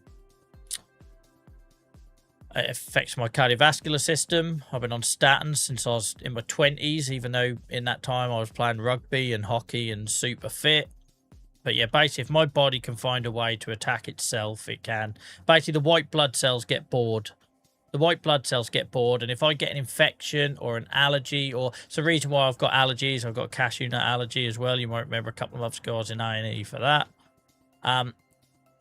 affects my cardiovascular system. I've been on statins since I was in my 20s, even though in that time I was playing rugby and hockey and super fit. But yeah, basically, if my body can find a way to attack itself, it can. Basically, the white blood cells get bored. The white blood cells get bored, and if I get an infection or an allergy, or it's the reason why I've got allergies. I've got a cashew nut allergy as well. You might remember a couple of months ago I was in A&E for that.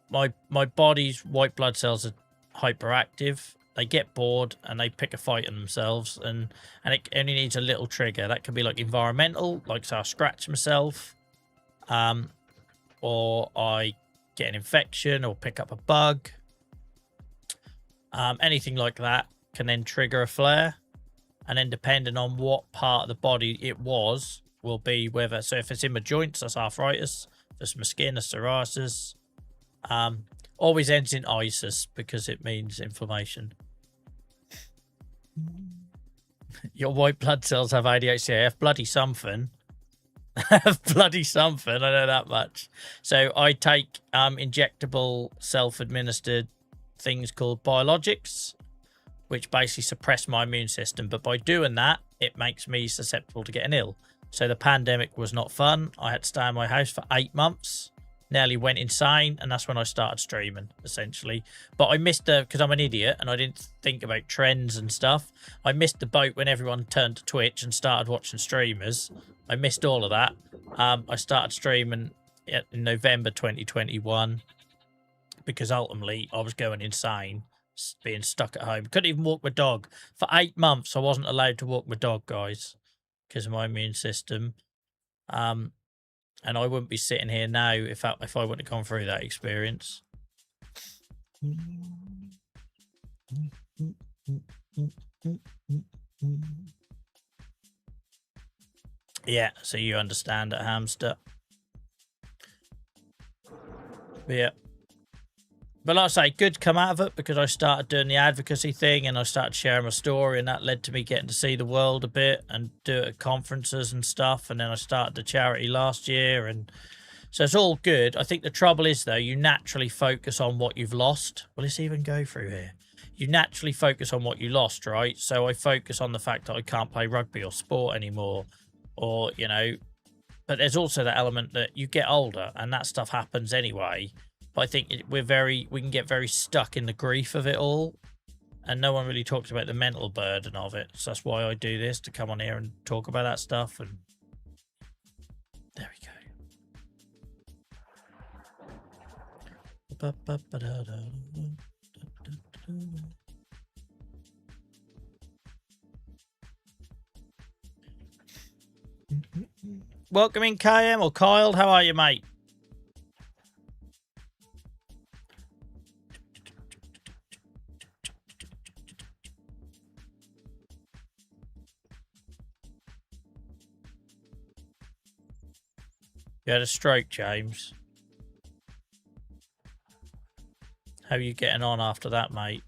My body's white blood cells are hyperactive. They get bored and they pick a fight in themselves, and it only needs a little trigger. That can be like environmental, like so I scratch myself, or I get an infection or pick up a bug. Anything like that can then trigger a flare, and then depending on what part of the body it was will be whether, so if it's in my joints, that's arthritis. If it's my skin, that's psoriasis. Always ends in itis because it means inflammation. Your white blood cells have ADHD. I have bloody something. I have bloody something. I know that much. So I take injectable, self-administered things called biologics, which basically suppress my immune system. But by doing that, it makes me susceptible to getting ill. So the pandemic was not fun. I had to stay in my house for 8 months. Nearly went insane, and that's when I started streaming, essentially. But I missed because I'm an idiot and I didn't think about trends and stuff. I missed the boat when everyone turned to Twitch and started watching streamers. I missed all of that. I started streaming in November 2021 because ultimately I was going insane, being stuck at home. Couldn't even walk my dog. For 8 months, I wasn't allowed to walk my dog, guys, because of my immune system. And I wouldn't be sitting here now if I wouldn't have gone through that experience. Yeah, so you understand it, hamster. But yeah. But like I say, good come out of it because I started doing the advocacy thing and I started sharing my story, and that led to me getting to see the world a bit and do it at conferences and stuff. And then I started the charity last year, and so it's all good. I think the trouble is, though, you naturally focus on what you've lost. Will this even go through here? You naturally focus on what you lost, right? So I focus on the fact that I can't play rugby or sport anymore, or, you know, but there's also that element that you get older and that stuff happens anyway. But I think we can get very stuck in the grief of it all, and no one really talks about the mental burden of it. So that's why I do this, to come on here and talk about that stuff. And there we go. Welcome in, KM or Kyle. How are you, mate? You had a stroke, James. How are you getting on after that, mate?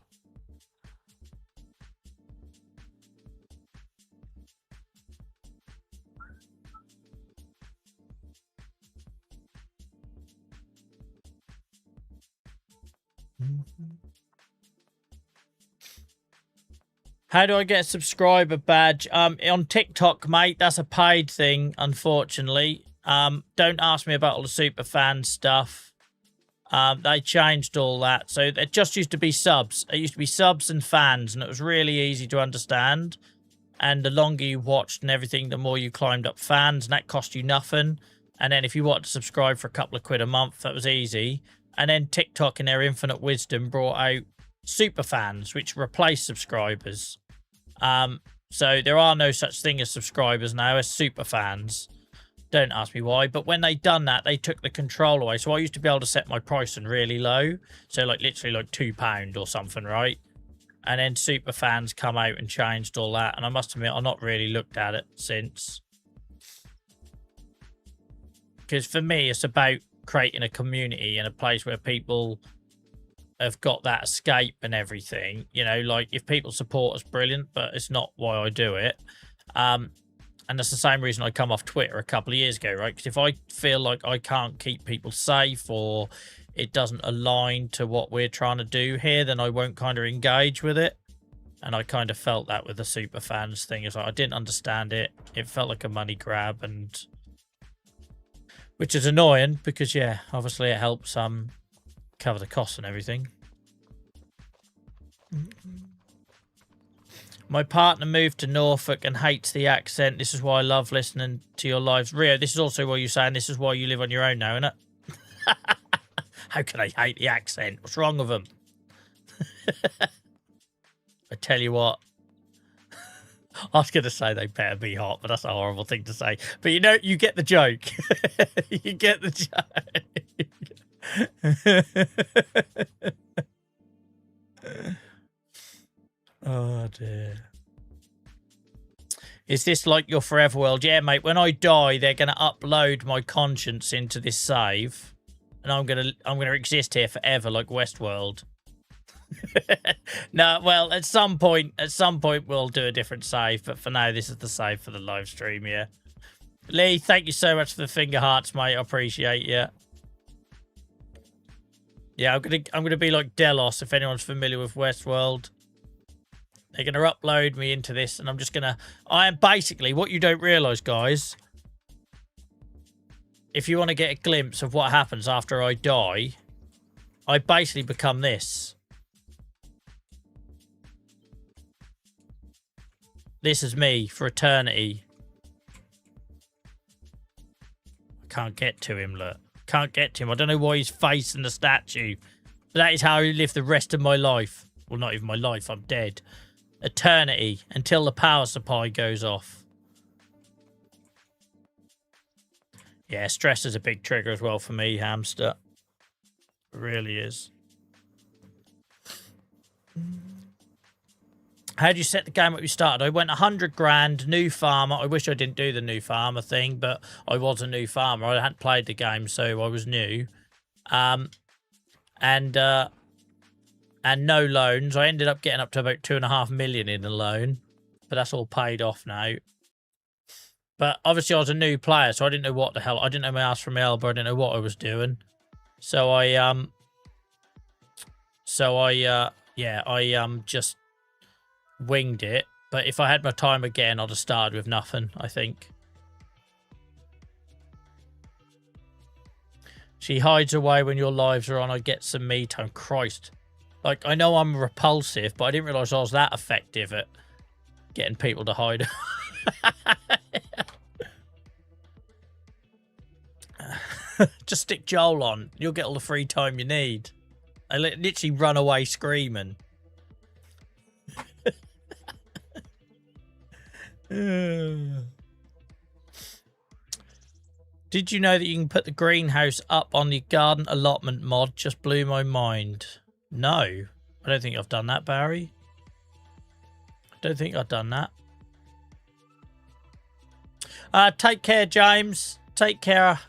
How do I get a subscriber badge? On TikTok, mate. That's a paid thing, unfortunately. Don't ask me about all the super fan stuff. They changed all that. So it just used to be subs. It used to be subs and fans, and it was really easy to understand. And the longer you watched and everything, the more you climbed up fans, and that cost you nothing. And then if you wanted to subscribe for a couple of quid a month, that was easy. And then TikTok, in their infinite wisdom, brought out super fans, which replace subscribers. So there are no such thing as subscribers now as super fans. Don't ask me why, but when they done that, they took the control away. So I used to be able to set my pricing really low, so like literally like £2 or something, right? And then super fans come out and changed all that, and I must admit I've not really looked at it since, because for me it's about creating a community and a place where people have got that escape and everything. You know, like, if people support us, brilliant, but it's not why I do it. And that's the same reason I come off Twitter a couple of years ago, right? Because if I feel like I can't keep people safe, or it doesn't align to what we're trying to do here, then I won't kind of engage with it. And I kind of felt that with the super fans thing. It's like, I didn't understand it. It felt like a money grab, and which is annoying because, yeah, obviously it helps cover the costs and everything. My partner moved to Norfolk and hates the accent. This is why I love listening to your lives. Rio, this is also why you're saying this is why you live on your own now, isn't it? How can I hate the accent? What's wrong with them? I tell you what. I was going to say they better be hot, but that's a horrible thing to say. But you know, you get the joke. You get the joke. Oh dear. Is this like your forever world? Yeah, mate. When I die, they're going to upload my conscience into this save, and I'm gonna exist here forever, like Westworld. No, well, at some point we'll do a different save, but for now, this is the save for the live stream. Yeah, Lee, thank you so much for the finger hearts, mate. I appreciate you. Yeah, I'm gonna be like Delos, if anyone's familiar with Westworld. They're gonna upload me into this, and I am basically, what you don't realise, guys, if you want to get a glimpse of what happens after I die, I basically become this. This is me for eternity. I can't get to him, look. Can't get to him. I don't know why he's facing the statue. But that is how I live the rest of my life. Well, not even my life. I'm dead. Eternity until the power supply goes off. Yeah, stress is a big trigger as well for me, hamster. It really is. How do you set the game up you started? I went 100 grand, new farmer. I wish I didn't do the new farmer thing, but I was a new farmer. I hadn't played the game, so I was new. And no loans. I ended up getting up to about 2.5 million in a loan, but that's all paid off now. But obviously I was a new player, so I didn't know what the hell. I didn't know my ass from my elbow. I didn't know what I was doing. So I just winged it. But if I had my time again, I'd have started with nothing, I think. She hides away when your lives are on. I get some me time. Christ. Like, I know I'm repulsive, but I didn't realise I was that effective at getting people to hide. Just stick Joel on. You'll get all the free time you need. I literally run away screaming. Did you know that you can put the greenhouse up on the garden allotment mod? Just blew my mind. No. I don't think I've done that, Barry. I don't think I've done that. Take care, James. Take care.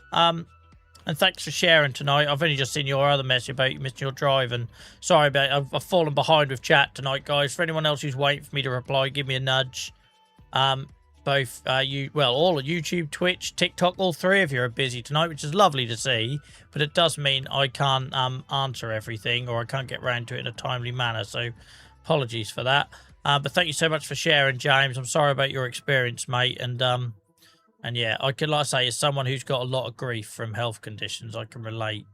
And thanks for sharing tonight. I've only just seen your other message about you missing your drive. And sorry about it. I've fallen behind with chat tonight, guys. For anyone else who's waiting for me to reply, give me a nudge. Both all of YouTube, Twitch, TikTok, all three of you are busy tonight, which is lovely to see. But it does mean I can't answer everything, or I can't get round to it in a timely manner. So apologies for that. But thank you so much for sharing, James. I'm sorry about your experience, mate. And yeah, I could, like I say, as someone who's got a lot of grief from health conditions, I can relate.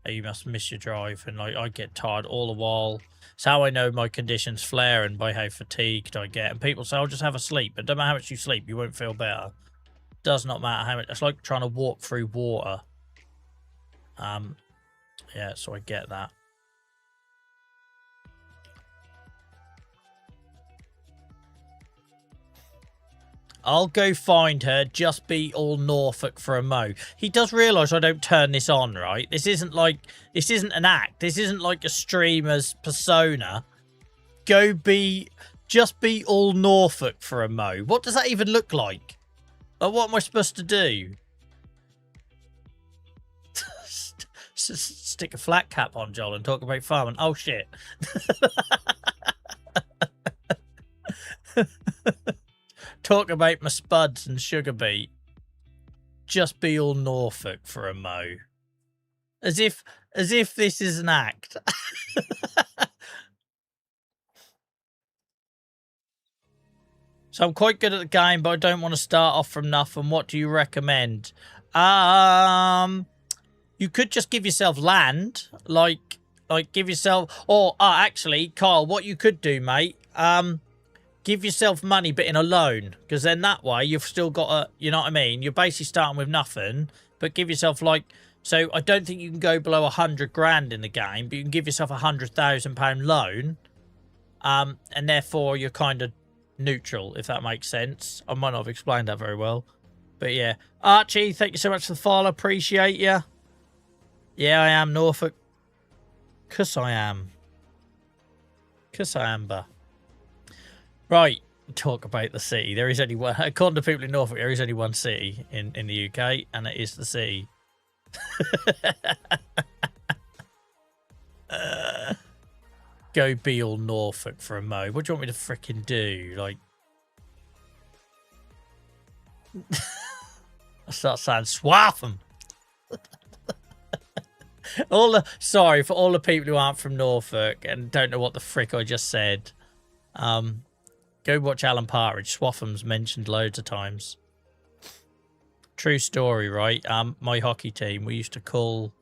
You must miss your drive, and I get tired all the while. It's how I know my condition's flaring, by how fatigued I get. And people say, "I'll just have a sleep." But no matter how much you sleep, you won't feel better. Does not matter how much. It's like trying to walk through water. Yeah, so I get that. I'll go find her. Just be all Norfolk for a mo. He does realise I don't turn this on, right? This isn't an act. This isn't like a streamer's persona. Just be all Norfolk for a mo. What does that even look like? Like, what am I supposed to do? Stick a flat cap on, Joel, and talk about farming. Oh, shit. Talk about my spuds and sugar beet. Just be all Norfolk for a mo. As if this is an act. So I'm quite good at the game, but I don't want to start off from nothing. What do you recommend? You could just give yourself land, like give yourself, or actually, Kyle, what you could do, mate, give yourself money, but in a loan, because then that way you've still got a, you know what I mean? You're basically starting with nothing, but give yourself so I don't think you can go below 100 grand in the game, but you can give yourself £100,000 loan, and therefore you're kind of neutral, if that makes sense. I might not have explained that very well, but yeah. Archie, thank you so much for the follow. Appreciate you. Yeah, I am Norfolk. Cause I am. But. Right, talk about the city. There is only one, according to people in Norfolk, there is only one city in the UK, and it is the city. Go be all Norfolk for a mo. What do you want me to fricking do? Like, I start saying swaff them. Sorry for all the people who aren't from Norfolk and don't know what the frick I just said. Go watch Alan Partridge. Swaffham's mentioned loads of times. True story, right? My hockey team, we used to call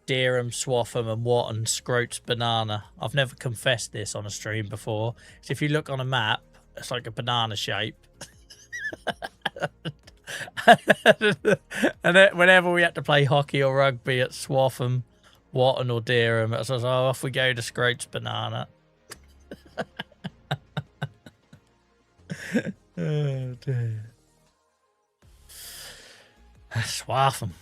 Deerham, Swaffham and Watton Scroats Banana. I've never confessed this on a stream before. So if you look on a map, it's like a banana shape. And then whenever we had to play hockey or rugby at Swaffham, Watton or Deerham, it was like, oh, off we go to Scroats Banana. Oh dear. Swaffham.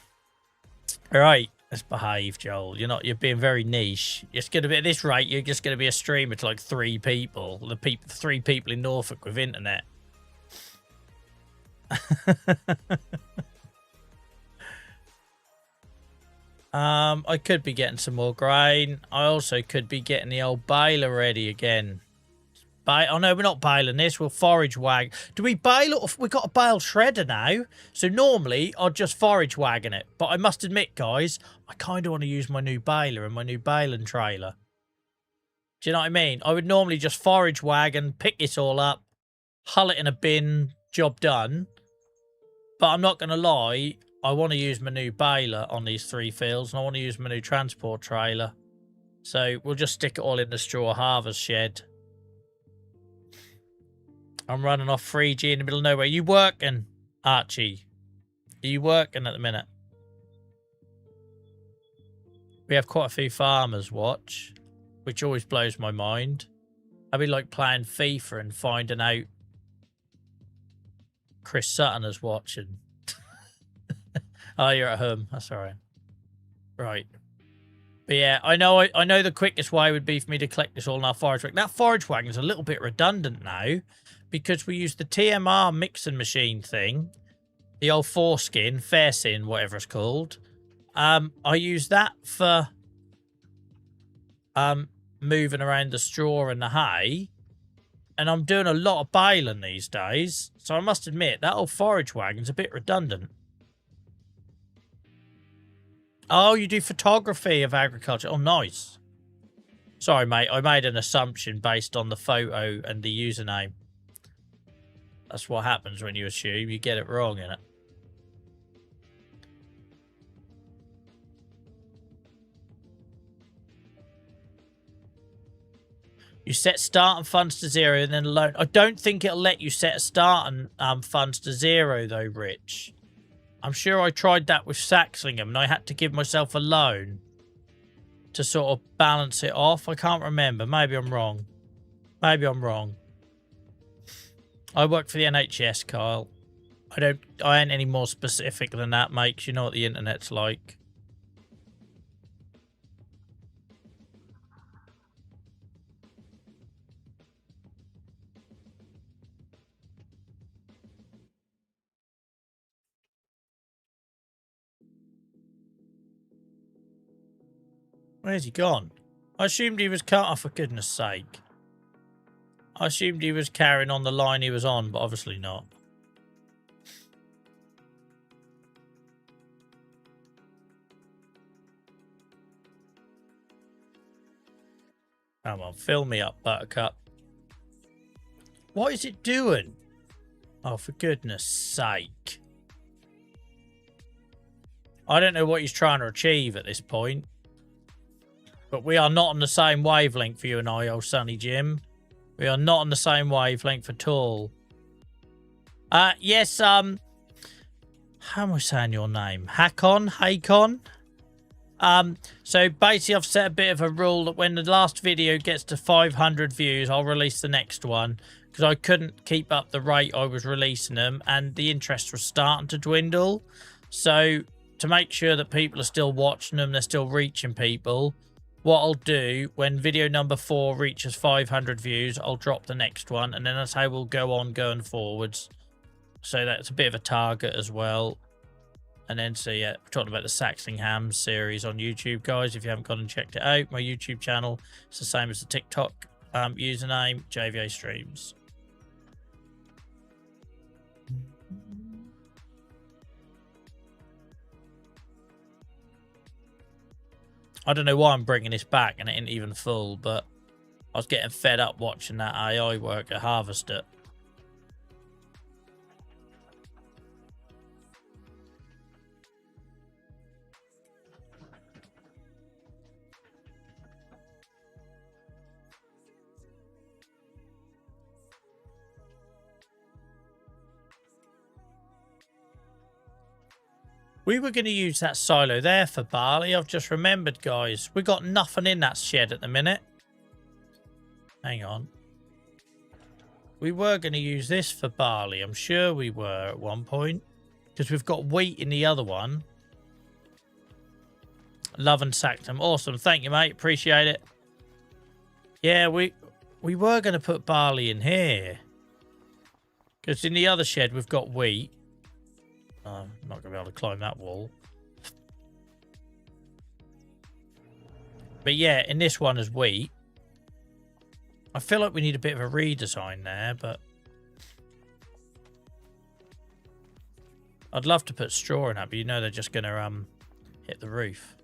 All right, let's behave, Joel. You're being very niche. It's gonna be at this rate. You're just gonna be a streamer to like 3 people. The 3 people in Norfolk with internet. I could be getting some more grain. I also could be getting the old baler ready again. Oh no, we're not baling this. We'll forage wag. Do we bale it? We've got a bale shredder now. So normally I'd just forage wagon it. But I must admit, guys, I kind of want to use my new baler and my new baling trailer. Do you know what I mean? I would normally just forage wagon, pick this all up, hull it in a bin, job done. But I'm not going to lie. I want to use my new baler on these 3 fields. And I want to use my new transport trailer. So we'll just stick it all in the straw harvest shed. I'm running off 3G in the middle of nowhere. Are you working, Archie? Are you working at the minute? We have quite a few farmers watch, which always blows my mind. I'd be like playing FIFA and finding out Chris Sutton is watching. Oh, you're at home. That's all right. Right. But yeah, I know the quickest way would be for me to collect this all in our forage wagon. That forage wagon is a little bit redundant now, because we use the TMR mixing machine thing, the old foreskin, fairsin, whatever it's called. I use that for moving around the straw and the hay, and I'm doing a lot of baling these days. So I must admit, that old forage wagon's a bit redundant. Oh, you do photography of agriculture. Oh, nice. Sorry, mate. I made an assumption based on the photo and the username. That's what happens when you assume. You get it wrong, innit? You set starting funds to 0 and then loan. I don't think it'll let you set starting funds to 0, though, Rich. I'm sure I tried that with Saxlingham and I had to give myself a loan to sort of balance it off. I can't remember. Maybe I'm wrong. Maybe I'm wrong. I work for the NHS, Kyle. I ain't any more specific than that, mate, 'cause you know what the internet's like. Where's he gone? I assumed he was cut off, for goodness sake. I assumed he was carrying on the line he was on, but obviously not. Come on, fill me up, Buttercup. What is it doing? Oh, for goodness sake. I don't know what he's trying to achieve at this point. But we are not on the same wavelength for you and I, old Sonny Jim. We are not on the same wavelength at all. Yes, how am I saying your name? Hakon? So basically I've set a bit of a rule that when the last video gets to 500 views, I'll release the next one. Because I couldn't keep up the rate I was releasing them and the interest was starting to dwindle. So to make sure that people are still watching them, they're still reaching people, what I'll do when video number 4 reaches 500 views, I'll drop the next one. And then that's how we'll go on going forwards. So that's a bit of a target as well. And then, so yeah, we're talking about the Saxlingham series on YouTube, guys. If you haven't gone and checked it out, my YouTube channel is the same as the TikTok username, JVA Streams. I don't know why I'm bringing this back and it ain't even full, but I was getting fed up watching that AI worker harvest it. We were going to use that silo there for barley. I've just remembered, guys. We got nothing in that shed at the minute. Hang on. We were going to use this for barley. I'm sure we were at one point. Because we've got wheat in the other one. Love and sacked them. Awesome. Thank you, mate. Appreciate it. Yeah, we were going to put barley in here. Because in the other shed, we've got wheat. I'm not going to be able to climb that wall. But yeah, in this one is wheat. I feel like we need a bit of a redesign there, but... I'd love to put straw in that, but you know they're just going to hit the roof.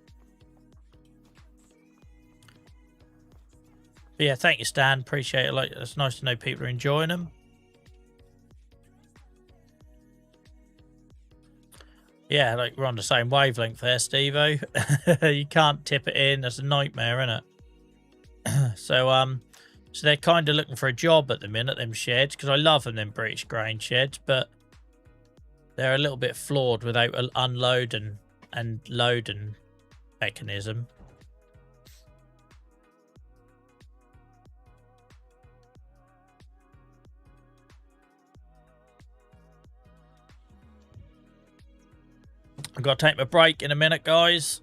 But yeah, thank you, Stan. Appreciate it. Like, it's nice to know people are enjoying them. Yeah, like we're on the same wavelength there, Steve-O. You can't tip it in. That's a nightmare, isn't it? So they're kind of looking for a job at the minute, them sheds, because I love them British grain sheds, but they're a little bit flawed without an unload and loading mechanism. I've got to take my break in a minute, guys.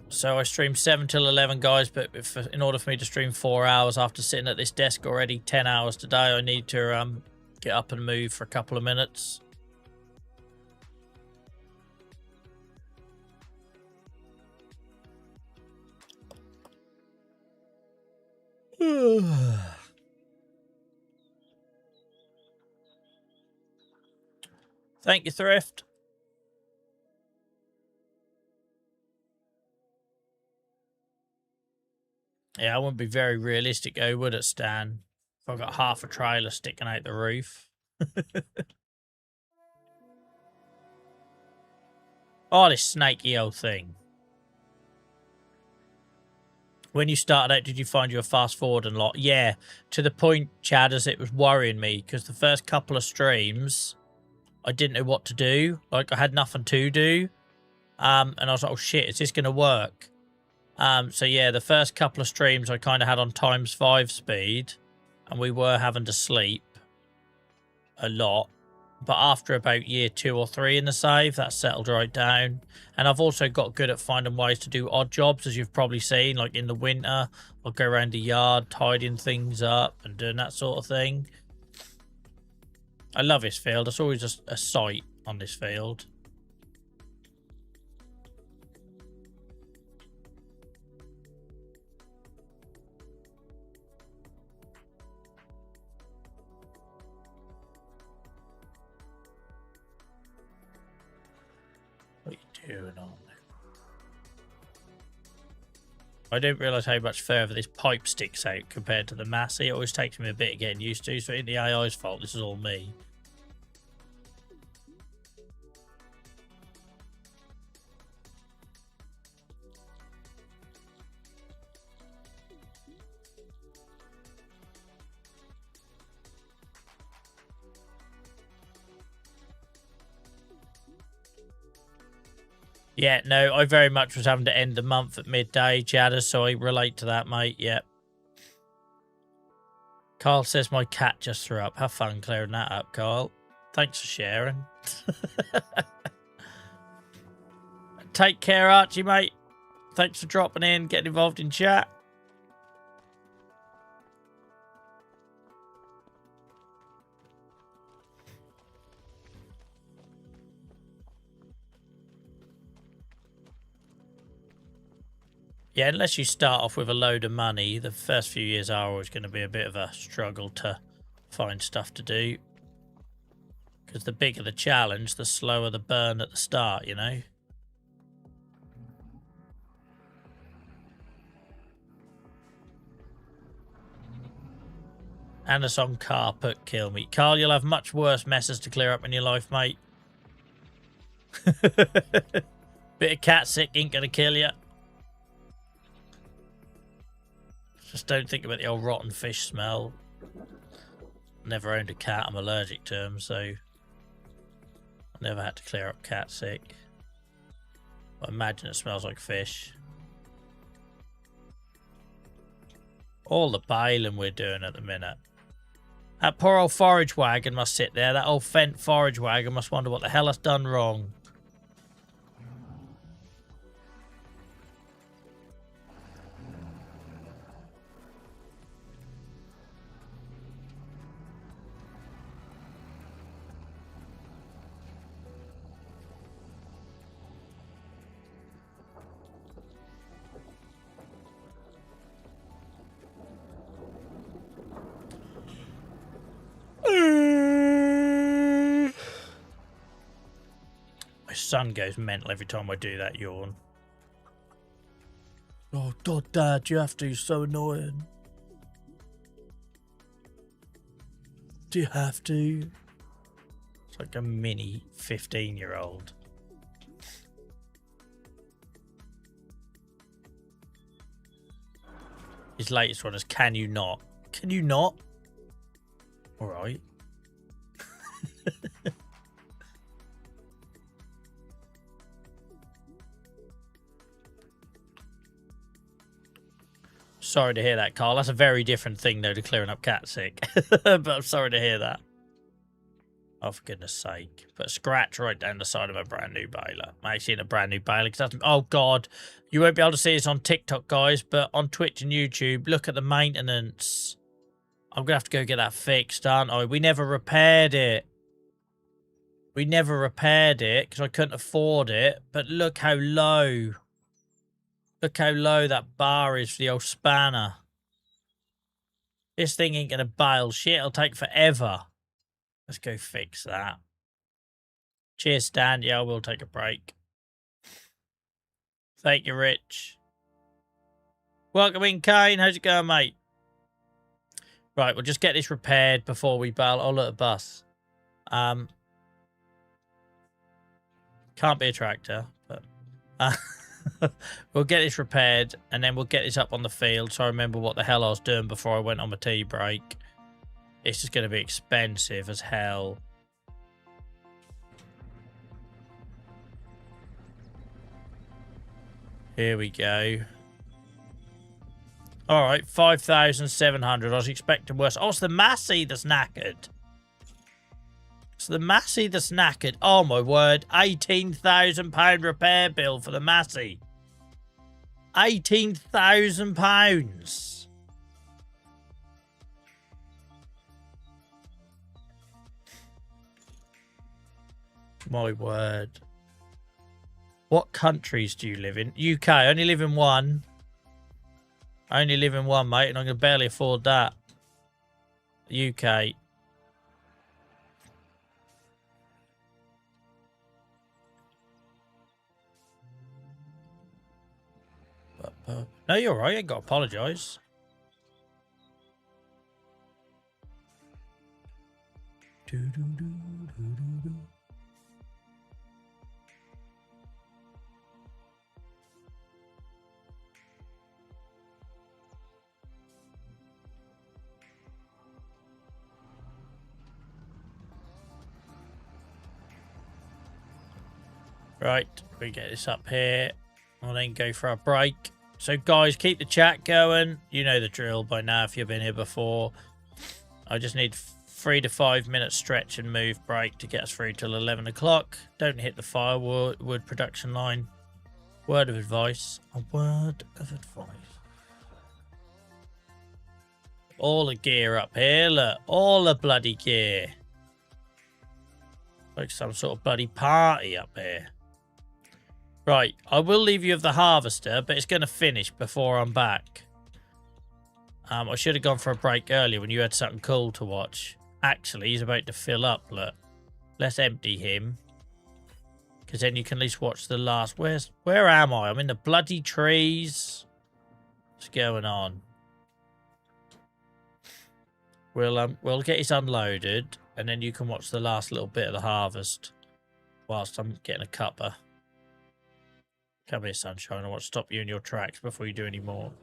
So I stream 7 till 11, guys. But in order for me to stream 4 hours after sitting at this desk already 10 hours today, I need to get up and move for a couple of minutes. Thank you, Thrift. Yeah, I wouldn't be very realistic, though, would it, Stan? If I've got half a trailer sticking out the roof. Oh, this snaky old thing. When you started out, did you find you were fast forwarding a lot? Yeah, to the point, Chad, as it was worrying me, because the first couple of streams, I didn't know what to do. Like, I had nothing to do. And I was like, oh, shit, is this going to work? So yeah, the first couple of streams I kind of had on ×5 speed, and we were having to sleep a lot. But after about year 2 or 3 in the save, that settled right down. And I've also got good at finding ways to do odd jobs, as you've probably seen. Like in the winter, I'll go around the yard, tidying things up and doing that sort of thing. I love this field. It's always just a sight on this field. What are you doing on there? I didn't realise how much further this pipe sticks out compared to the Massey. It always takes me a bit of getting used to, so it ain't the AI's fault. This is all me. Yeah, no, I very much was having to end the month at midday, Jadda, so I relate to that, mate. Yep. Carl says my cat just threw up. Have fun clearing that up, Carl. Thanks for sharing. Take care, Archie, mate. Thanks for dropping in, getting involved in chat. Yeah, unless you start off with a load of money, the first few years are always going to be a bit of a struggle to find stuff to do. Because the bigger the challenge, the slower the burn at the start, you know? And a song Carpet Kill Me. Carl, you'll have much worse messes to clear up in your life, mate. Bit of cat sick ain't going to kill you. Just don't think about the old rotten fish smell. Never owned a cat. I'm allergic to them, so I never had to clear up cat sick. I imagine it smells like fish. All the baling we're doing at the minute. That poor old forage wagon must sit there. That old Fent forage wagon must wonder what the hell has done wrong. My son goes mental every time I do that yawn. Oh, God, Dad, you have to. So annoying. Do you have to? It's like a mini 15-year-old. His latest one is, can you not? Can you not? All right. Sorry to hear that, Carl. That's a very different thing, though, to clearing up cat sick. But I'm sorry to hear that. Oh, for goodness sake. Put a scratch right down the side of a brand new baler. I'm actually in a brand new baler. Oh, God. You won't be able to see this on TikTok, guys, but on Twitch and YouTube, look at the maintenance. I'm going to have to go get that fixed, aren't I? We never repaired it. We never repaired it because I couldn't afford it. But look how low. Look how low that bar is for the old spanner. This thing ain't going to bail shit. It'll take forever. Let's go fix that. Cheers, Stan. Yeah, I will take a break. Thank you, Rich. Welcome in, Kane. How's it going, mate? Right, we'll just get this repaired before we bail. Oh, look, a bus. Can't be a tractor, but... we'll get this repaired and then we'll get this up on the field so I remember what the hell I was doing before I went on my tea break. It's just going to be expensive as hell. Here we go. Alright, 5,700. I was expecting worse. Oh, it's the Massey that's knackered. So the Massey that's knackered. Oh my word. £18,000 repair bill for the Massey. £18,000. My word. What countries do you live in? UK. I only live in one. I only live in one, mate, and I can barely afford that. UK. No, you're right. I ain't got to apologise. Right, we get this up here. I'll then go for our break. So, guys, keep the chat going. You know the drill by now if you've been here before. I just need 3 to 5 minute stretch and move break to get us through till 11 o'clock. Don't hit the firewood production line. Word of advice. A word of advice. All the gear up here, look. All the bloody gear. Like some sort of bloody party up here. Right, I will leave you with the harvester, but it's going to finish before I'm back. I should have gone for a break earlier when you had something cool to watch. Actually, he's about to fill up, look. Let's empty him. Because then you can at least watch the last... Where am I? I'm in the bloody trees. What's going on? We'll get this unloaded, and then you can watch the last little bit of the harvest whilst I'm getting a cuppa. Come here, sunshine. I want to stop you in your tracks before you do any more.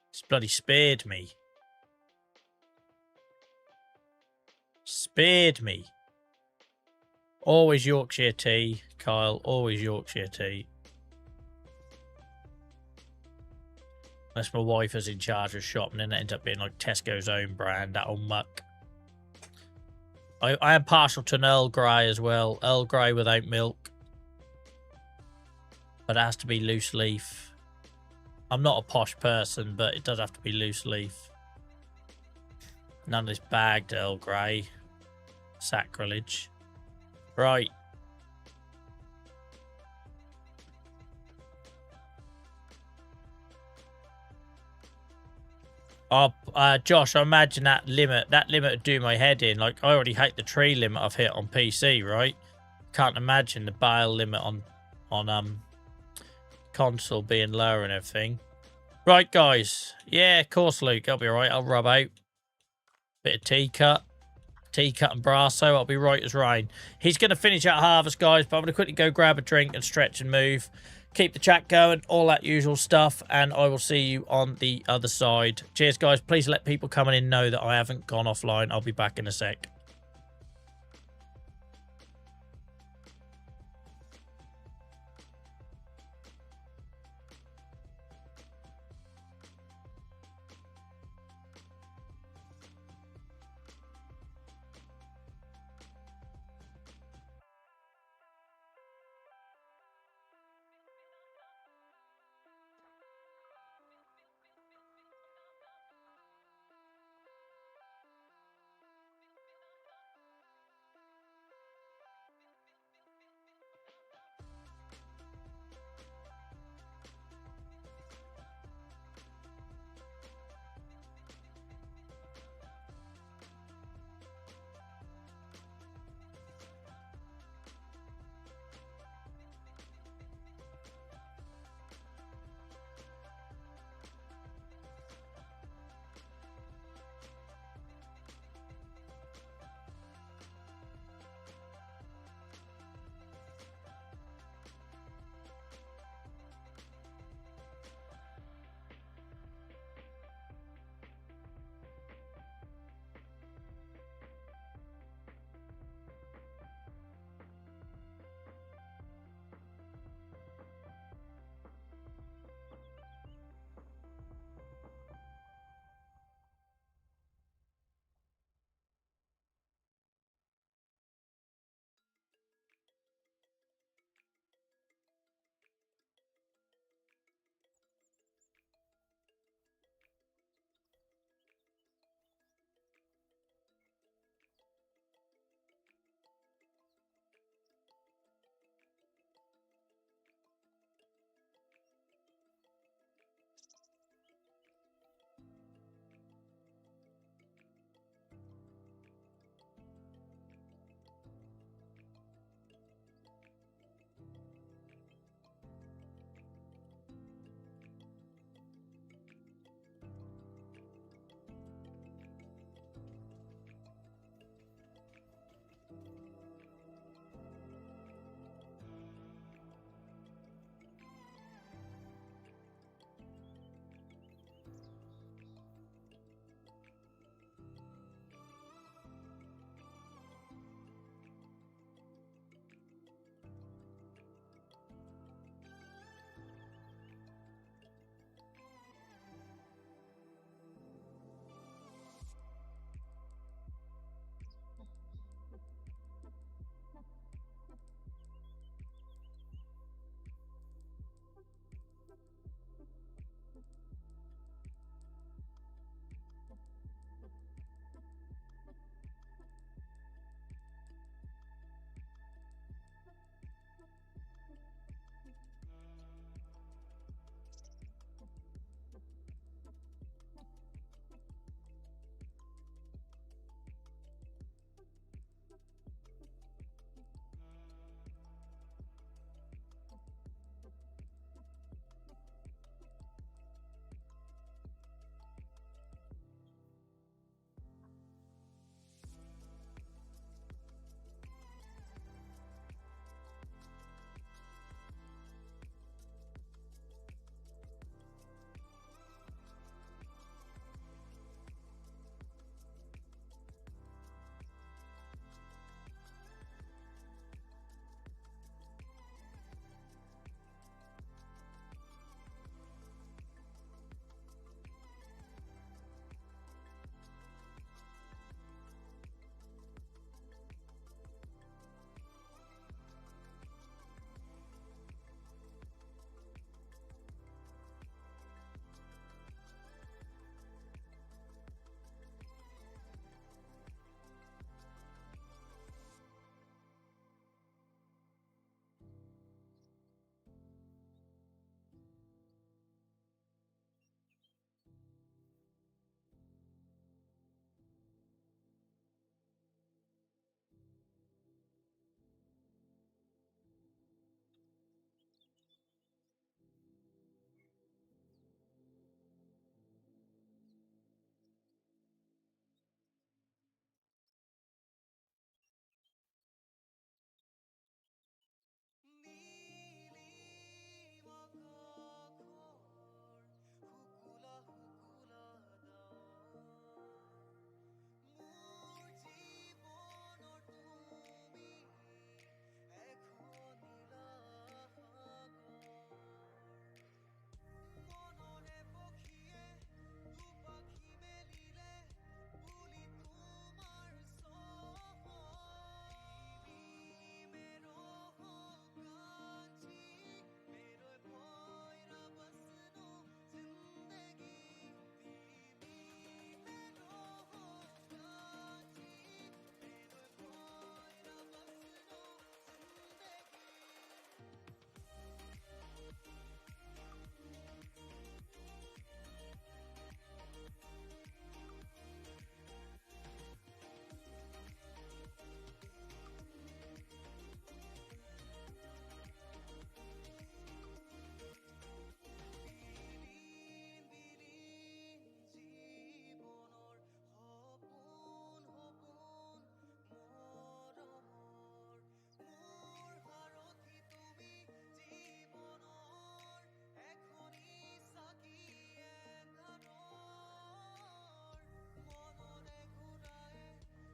It's bloody speared me. Beard me. Always Yorkshire tea, Kyle. Always Yorkshire tea. Unless my wife is in charge of shopping and it ends up being like Tesco's own brand, that old muck. I am partial to an Earl Grey as well. Earl Grey without milk. But it has to be loose leaf. I'm not a posh person, but it does have to be loose leaf. None of this bagged Earl Grey. Sacrilege. Right. Oh, Josh, I imagine that limit would do my head in. Like, I already hate the tree limit I've hit on PC, right? Can't imagine the bale limit on console being lower and everything. Right, guys. Yeah, of course, Luke. I'll be alright. I'll rub out. Bit of Tea-Cut and Brasso. I'll be right as rain. He's going to finish at harvest, guys, but I'm going to quickly go grab a drink and stretch and move. Keep the chat going, all that usual stuff, and I will see you on the other side. Cheers, guys. Please let people coming in know that I haven't gone offline. I'll be back in a sec.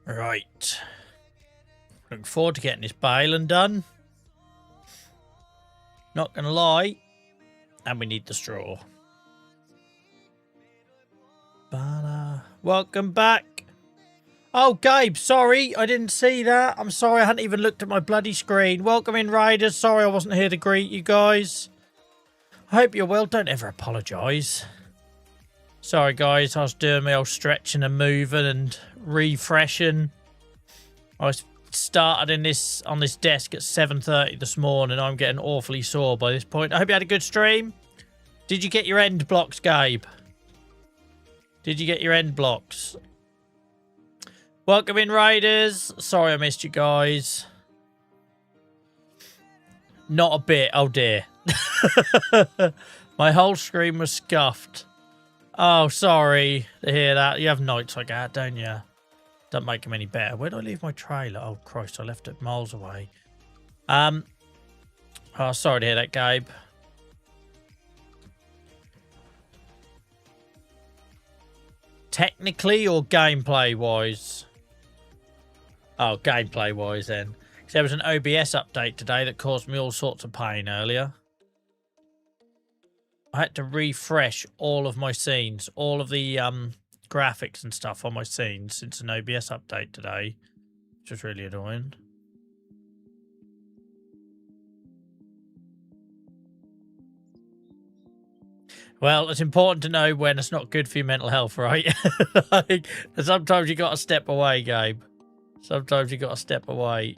Right. Looking forward to getting this baling done. Not going to lie. And we need the straw. Welcome back. Oh, Gabe, sorry. I didn't see that. I'm sorry. I hadn't even looked at my bloody screen. Welcome in, Raiders. Sorry I wasn't here to greet you guys. I hope you're well. Don't ever apologise. Sorry, guys. I was doing my old stretching and moving and refreshing. I started on this desk at 7:30 this morning. I'm getting awfully sore by this point. I hope you had a good stream. Did you get your end blocks, Gabe? Did you get your end blocks? Welcome in, Raiders. Sorry I missed you guys. Not a bit. Oh, dear. My whole screen was scuffed. Oh, sorry to hear that. You have nights like that, don't you? Don't make them any better. Where did I leave my trailer? Oh, Christ, I left it miles away. Oh, sorry to hear that, Gabe. Technically or gameplay-wise? Oh, gameplay-wise then. Because there was an OBS update today that caused me all sorts of pain earlier. I had to refresh all of my scenes, all of the graphics and stuff on my scenes since an OBS update today, which was really annoying. Well, it's important to know when it's not good for your mental health, right? Like, sometimes you got to step away, Gabe. Sometimes you got to step away.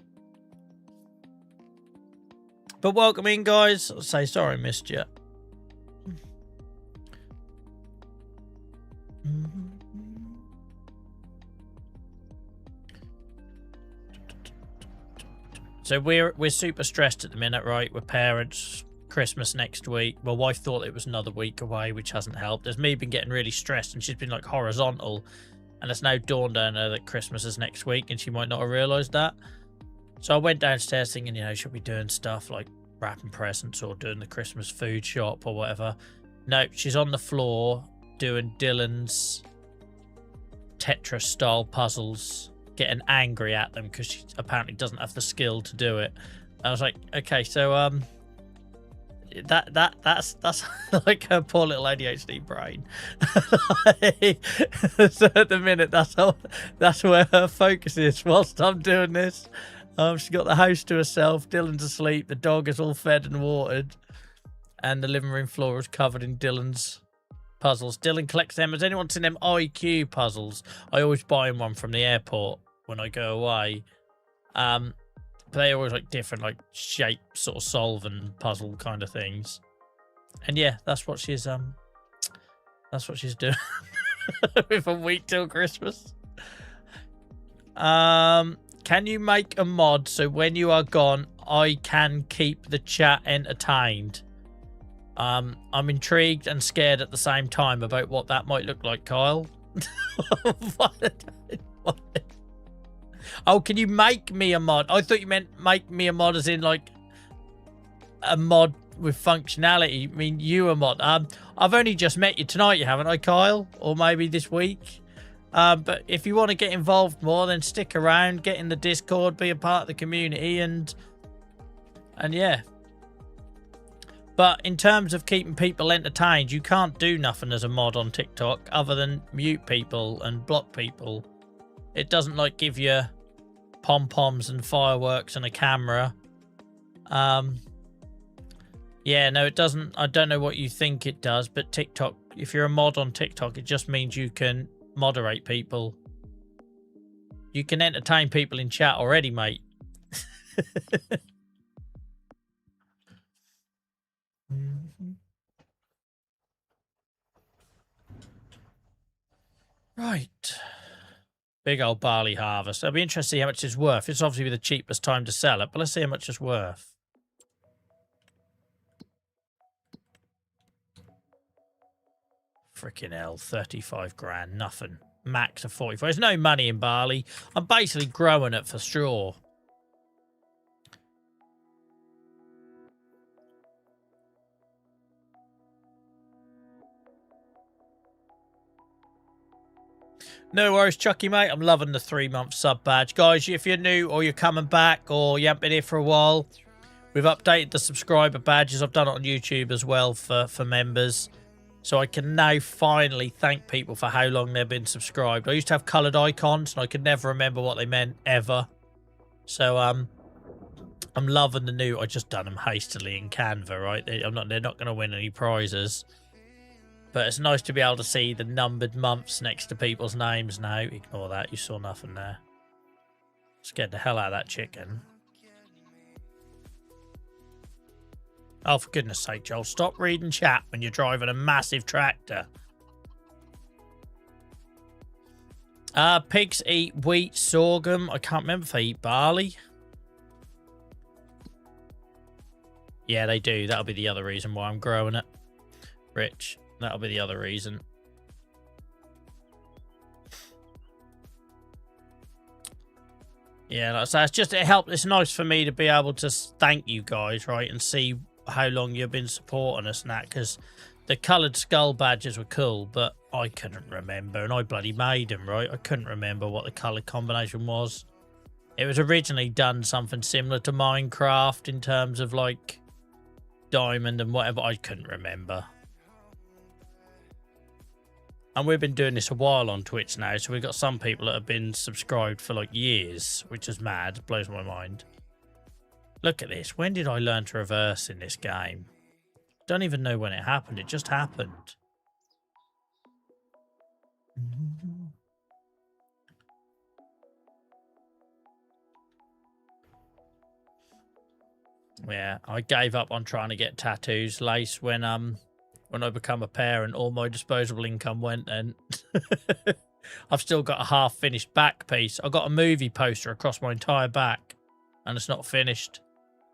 But welcome in, guys. I'll say sorry I missed you. So we're super stressed at the minute, right? We're parents. Christmas next week. My wife thought it was another week away, which hasn't helped. There's me been getting really stressed, and she's been like horizontal, and it's now dawned on her that Christmas is next week, and she might not have realised that. So I went downstairs thinking, you know, should we be doing stuff like wrapping presents or doing the Christmas food shop or whatever? No, she's on the floor doing Dylan's Tetris style puzzles, getting angry at them because she apparently doesn't have the skill to do it. I was like, okay, so that's like her poor little ADHD brain. So at the minute, that's where her focus is whilst I'm doing this. She's got the house to herself, Dylan's asleep, the dog is all fed and watered, and the living room floor is covered in Dylan's puzzles. Dylan collects them. Has anyone seen them IQ puzzles? I always buy him one from the airport when I go away. But they always like different, like shape, sort of solving puzzle kind of things. And yeah, that's what she's doing with a week till Christmas. Can you make a mod so when you are gone, I can keep the chat entertained? I'm intrigued and scared at the same time about what that might look like, Kyle. Oh, can you make me a mod? I thought you meant make me a mod as in like a mod with functionality. I mean, you a mod. I've only just met you tonight, you haven't I, Kyle? Or maybe this week. But if you want to get involved more, then stick around, get in the Discord, be a part of the community, and yeah. But in terms of keeping people entertained, you can't do nothing as a mod on TikTok other than mute people and block people. It doesn't like give you pom-poms and fireworks and a camera. Yeah, no, it doesn't. I don't know what you think it does, but TikTok, if you're a mod on TikTok, it just means you can moderate people. You can entertain people in chat already, mate. Right. Big old barley harvest. I'll be interested to see how much it's worth. It's obviously the cheapest time to sell it, but let's see how much it's worth. Freaking hell, 35 grand, nothing. Max of 45. There's no money in barley. I'm basically growing it for straw. No worries, Chucky, mate. I'm loving the 3-month sub badge. Guys, if you're new or you're coming back or you haven't been here for a while, we've updated the subscriber badges. I've done it on YouTube as well for members. So I can now finally thank people for how long they've been subscribed. I used to have coloured icons and I could never remember what they meant ever. So I'm loving the new. I just done them hastily in Canva, right? They're not going to win any prizes. But it's nice to be able to see the numbered months next to people's names now. Ignore that. You saw nothing there. Scared the hell out of that chicken. Oh, for goodness sake, Joel. Stop reading chat when you're driving a massive tractor. Pigs eat wheat, sorghum. I can't remember if they eat barley. Yeah, they do. That'll be the other reason why I'm growing it. Rich. That'll be the other reason. Yeah, like I say, it's just, it's nice for me to be able to thank you guys, right? And see how long you've been supporting us and that, because the coloured skull badges were cool, but I couldn't remember, and I bloody made them, right? I couldn't remember what the colour combination was. It was originally done something similar to Minecraft in terms of like diamond and whatever. I couldn't remember. And we've been doing this a while on Twitch now, so we've got some people that have been subscribed for like years, which is mad. Blows my mind. Look at this. When did I learn to reverse in this game? Don't even know when it happened. It just happened. Yeah, I gave up on trying to get tattoos, Lace, when I become a parent. All my disposable income went, and I've still got a half-finished back piece. I've got a movie poster across my entire back, and it's not finished.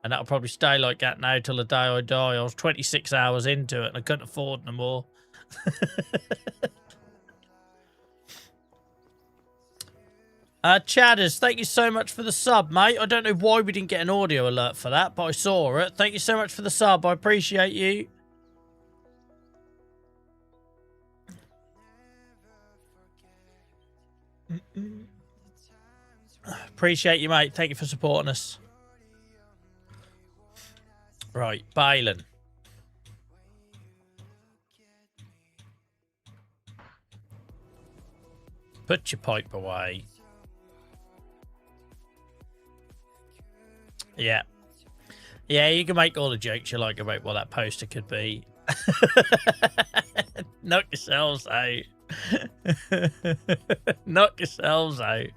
And that'll probably stay like that now till the day I die. I was 26 hours into it, and I couldn't afford no more. Chadders, thank you so much for the sub, mate. I don't know why we didn't get an audio alert for that, but I saw it. Thank you so much for the sub. I appreciate you. Appreciate you, mate. Thank you for supporting us. Right, baling. Put your pipe away. Yeah. Yeah, you can make all the jokes you like about what that poster could be. Knock yourselves out. Knock yourselves out.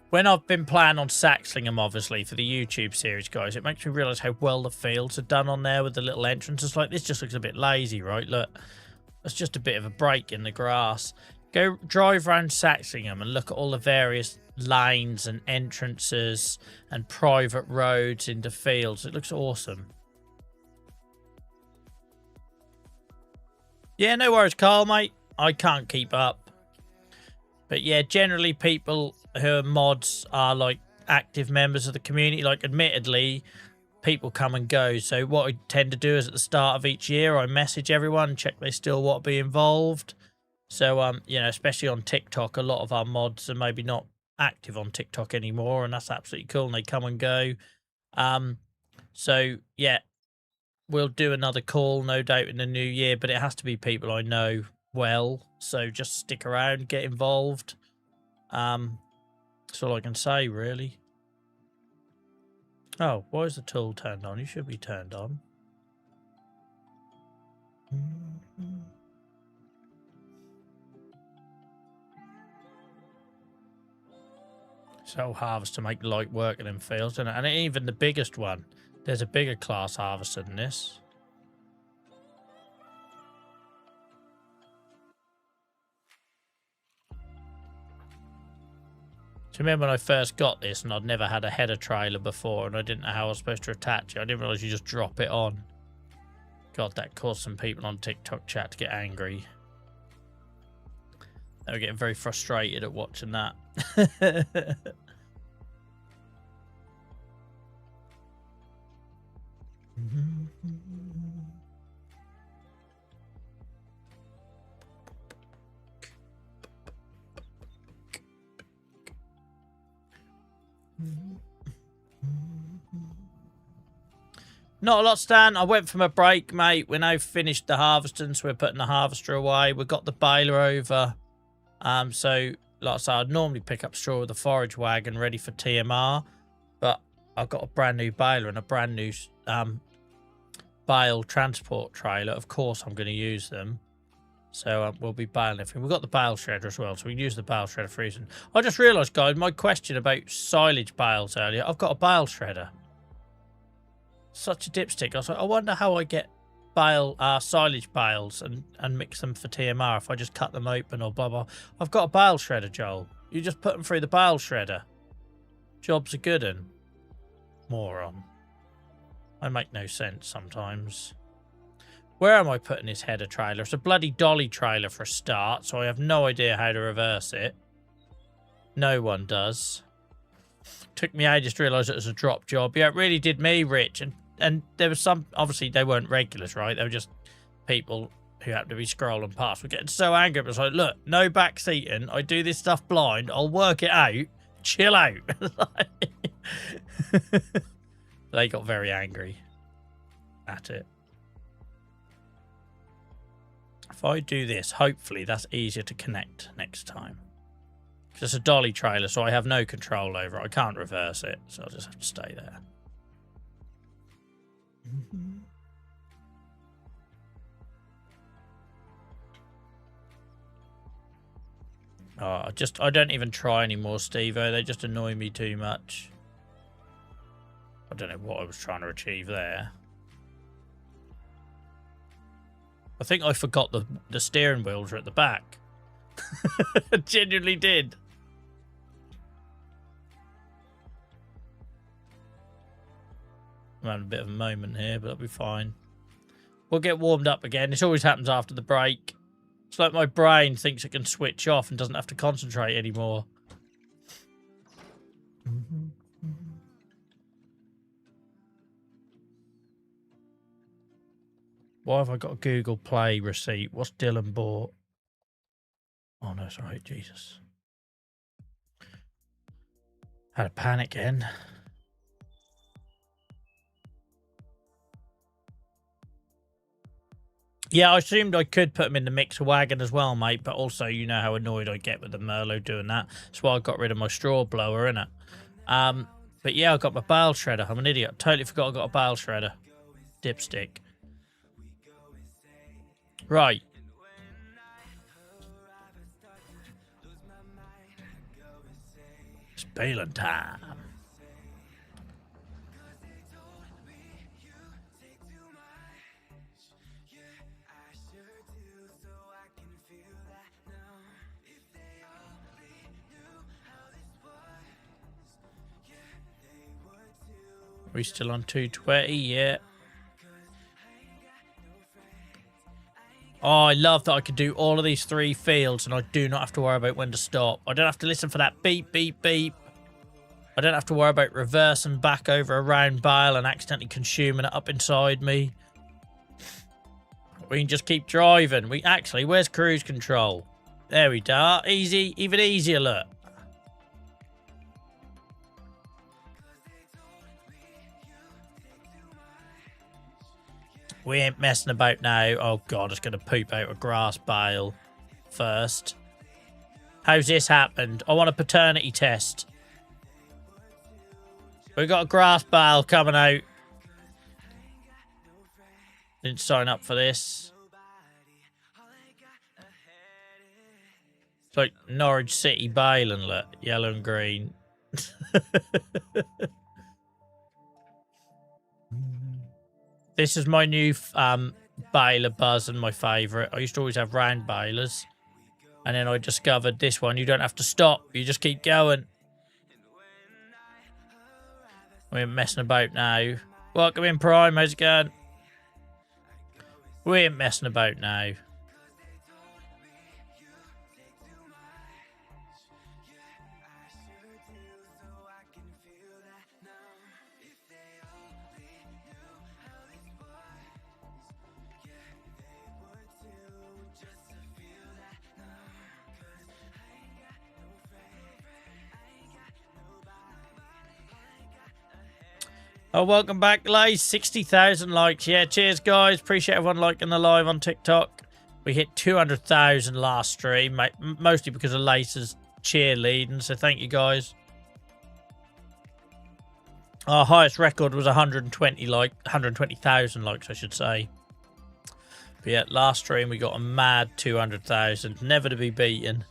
When I've been planning on saxling them, obviously, for the YouTube series, guys, it makes me realise how well the fields are done on there with the little entrances. Like, this just looks a bit lazy, right? Look, that's just a bit of a break in the grass. Go drive around Saxingham and look at all the various lanes and entrances and private roads into fields. It looks awesome. Yeah, no worries, Carl, mate. I can't keep up. But yeah, generally people who are mods are like active members of the community. Like, admittedly, people come and go. So what I tend to do is at the start of each year, I message everyone, check they still want to be involved. So, you know, especially on TikTok, a lot of our mods are maybe not active on TikTok anymore, and that's absolutely cool, and they come and go. So, yeah, we'll do another call, no doubt, in the new year, but it has to be people I know well, so just stick around, get involved. That's all I can say, really. Oh, why is the tool turned on? You should be turned on. So harvest to make light work in them fields, and even the biggest one. There's a bigger class harvester than this. Do you remember when I first got this and I'd never had a header trailer before and I didn't know how I was supposed to attach it? I didn't realise you just drop it on. God, that caused some people on TikTok chat to get angry. They were getting very frustrated at watching that. Not a lot, Stan. I went from a break, mate. We're now finished the harvesting, so we're putting the harvester away. We've got the baler over. So, like I said, I'd normally pick up straw with the forage wagon ready for TMR, but I've got a brand new baler and a brand new bale transport trailer. Of course, I'm going to use them. So we'll be baling everything. We've got the bale shredder as well, so we can use the bale shredder for reason. I just realised, guys, my question about silage bales earlier, I've got a bale shredder. Such a dipstick. I was like, I wonder how I get silage bales and mix them for TMR if I just cut them open or blah, blah. I've got a bale shredder, Joel. You just put them through the bale shredder. Job's a good un. Moron. I make no sense sometimes. Where am I putting this header trailer? It's a bloody dolly trailer for a start, so I have no idea how to reverse it. No one does. Took me ages to realise it was a drop job. Yeah, it really did me, Rich. And there was some, obviously they weren't regulars, right? They were just people who happened to be scrolling past. We're getting so angry. It was like, look, no back seating. I do this stuff blind. I'll work it out. Chill out. They got very angry at it. If I do this, hopefully that's easier to connect next time. It's a dolly trailer, so I have no control over it. I can't reverse it, so I'll just have to stay there. Oh, I don't even try anymore, Steve-O. They just annoy me too much. I don't know what I was trying to achieve there. I think I forgot the steering wheels are at the back. I genuinely did. I'm having a bit of a moment here, but it'll be fine. We'll get warmed up again. This always happens after the break. It's like my brain thinks it can switch off and doesn't have to concentrate anymore. Why have I got a Google Play receipt? What's Dylan bought? Oh, no, it's all right. Jesus. Had a panic then. Yeah, I assumed I could put them in the mixer wagon as well, mate, but also you know how annoyed I get with the Merlot doing that. That's why I got rid of my straw blower, innit? But yeah, I got my bale shredder. I'm an idiot. Totally forgot I got a bale shredder. Dipstick. Right. It's baling time. Are we still on 220? Yeah. Oh, I love that I can do all of these 3 fields and I do not have to worry about when to stop. I don't have to listen for that beep, beep, beep. I don't have to worry about reversing back over a round bale and accidentally consuming it up inside me. We can just keep driving. Where's cruise control? There we go. Easy, even easier, look. We ain't messing about now. Oh, God, it's going to poop out a grass bale first. How's this happened? I want a paternity test. We got a grass bale coming out. Didn't sign up for this. It's like Norwich City baling, look. Yellow and green. This is my new baler buzz and my favourite. I used to always have round balers. And then I discovered this one. You don't have to stop. You just keep going. We ain't messing about now. Welcome in, Prime. How's it going? We ain't messing about now. Oh, welcome back, Lace. 60,000 likes. Yeah, cheers, guys. Appreciate everyone liking the live on TikTok. We hit 200,000 last stream, mostly because of Lace's cheerleading, so thank you, guys. Our highest record was 120,000 likes, I should say. But yeah, last stream we got a mad 200,000, never to be beaten.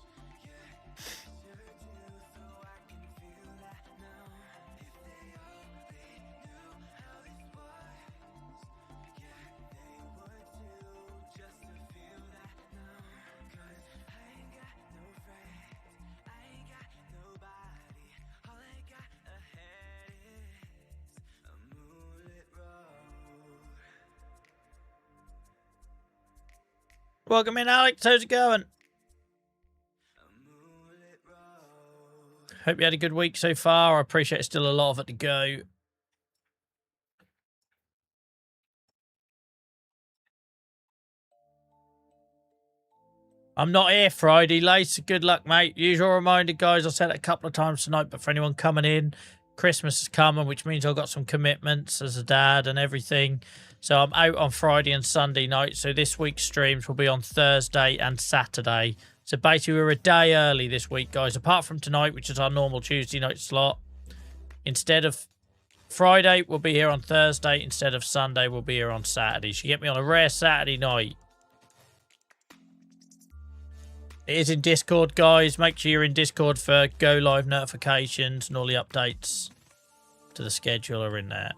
Welcome in, Alex. How's it going? Hope you had a good week so far. I appreciate it's still a lot of it to go. I'm not here Friday, Lace. Good luck, mate. Usual reminder, guys. I said it a couple of times tonight, but for anyone coming in, Christmas is coming, which means I've got some commitments as a dad and everything. So I'm out on Friday and Sunday night. So this week's streams will be on Thursday and Saturday. So basically we're a day early this week, guys. Apart from tonight, which is our normal Tuesday night slot. Instead of Friday, we'll be here on Thursday. Instead of Sunday, we'll be here on Saturday. So you get me on a rare Saturday night. It is in Discord, guys. Make sure you're in Discord for go live notifications and all the updates to the schedule are in there.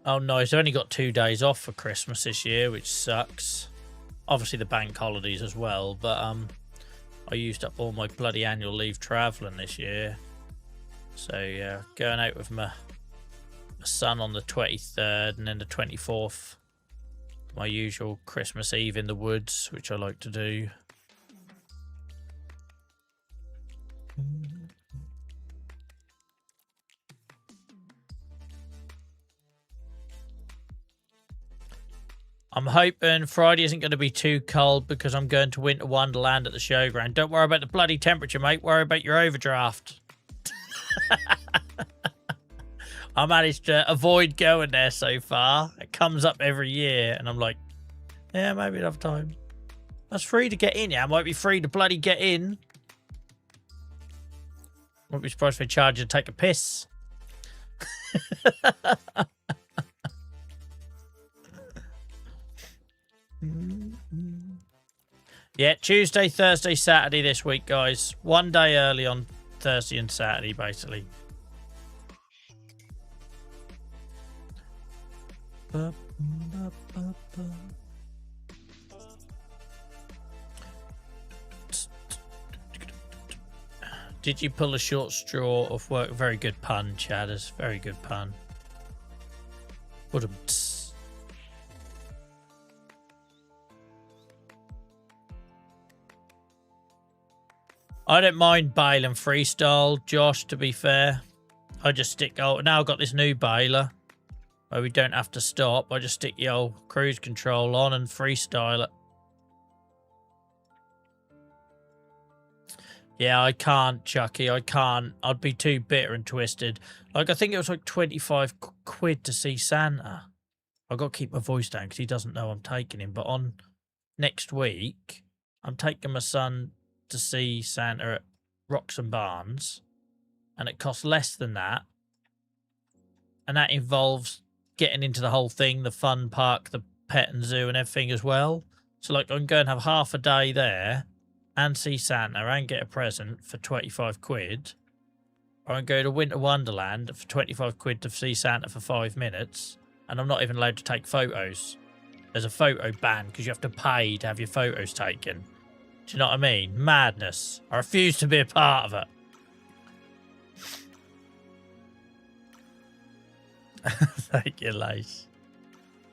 Oh, nice. I've only got 2 days off for Christmas this year, which sucks. Obviously, the bank holidays as well, but I used up all my bloody annual leave travelling this year. So, yeah, going out with my son on the 23rd and then the 24th. My usual Christmas Eve in the woods, which I like to do. I'm hoping Friday isn't going to be too cold because I'm going to Winter Wonderland at the showground. Don't worry about the bloody temperature, mate. Worry about your overdraft. I managed to avoid going there so far. It comes up every year, and I'm like, yeah, maybe enough time. That's free to get in, yeah. I might be free to bloody get in. Won't be surprised if they charge you to take a piss. Yeah, Tuesday, Thursday, Saturday this week, guys. 1 day early on Thursday and Saturday, basically. Did you pull a short straw off work? Very good pun, Chadders. Very good pun. I don't mind baling freestyle, Josh, to be fair. I just stick... Oh, now I've got this new baler where we don't have to stop. I just stick the old cruise control on and freestyle it. Yeah, I can't, Chucky. I can't. I'd be too bitter and twisted. Like, I think it was like 25 quid to see Santa. I've got to keep my voice down because he doesn't know I'm taking him. But on next week, I'm taking my son to see Santa at Rocks and Barns. And it costs less than that. And that involves getting into the whole thing, the fun park, the pet and zoo and everything as well. So, like, I'm going to have half a day there and see Santa and get a present for 25 quid. Or I can go to Winter Wonderland for 25 quid to see Santa for 5 minutes. And I'm not even allowed to take photos. There's a photo ban because you have to pay to have your photos taken. Do you know what I mean? Madness. I refuse to be a part of it. Thank you, Lace.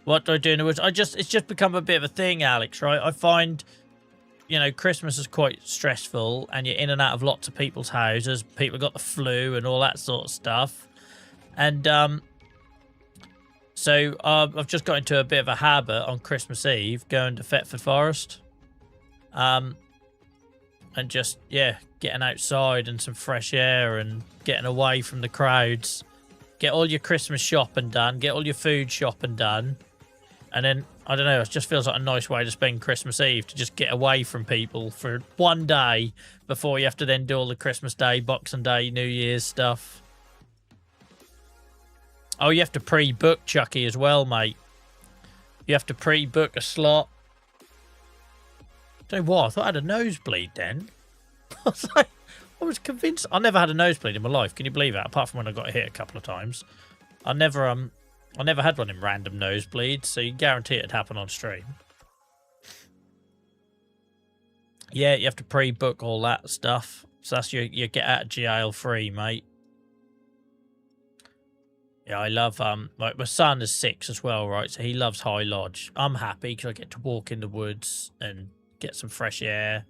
What do I do in the woods? It's just become a bit of a thing, Alex, right? I find, you know, Christmas is quite stressful and you're in and out of lots of people's houses. People got the flu and all that sort of stuff. And so I've just got into a bit of a habit on Christmas Eve going to Thetford Forest. and just, yeah, getting outside and some fresh air and getting away from the crowds. Get all your Christmas shopping done, get all your food shopping done, and then, I don't know, it just feels like a nice way to spend Christmas Eve, to just get away from people for one day before you have to then do all the Christmas Day, Boxing Day, New Year's stuff. Oh, you have to pre-book, Chucky, as well, mate. You have to pre-book a slot. Don't know what, I thought I had a nosebleed then. I was convinced. I never had a nosebleed in my life. Can you believe that? Apart from when I got hit a couple of times. I never had one in random nosebleeds, so you can guarantee it'd happen on stream. Yeah, you have to pre-book all that stuff. So that's your get out of jail free, mate. Yeah, I love like my son is 6 as well, right? So he loves High Lodge. I'm happy because I get to walk in the woods and get some fresh air.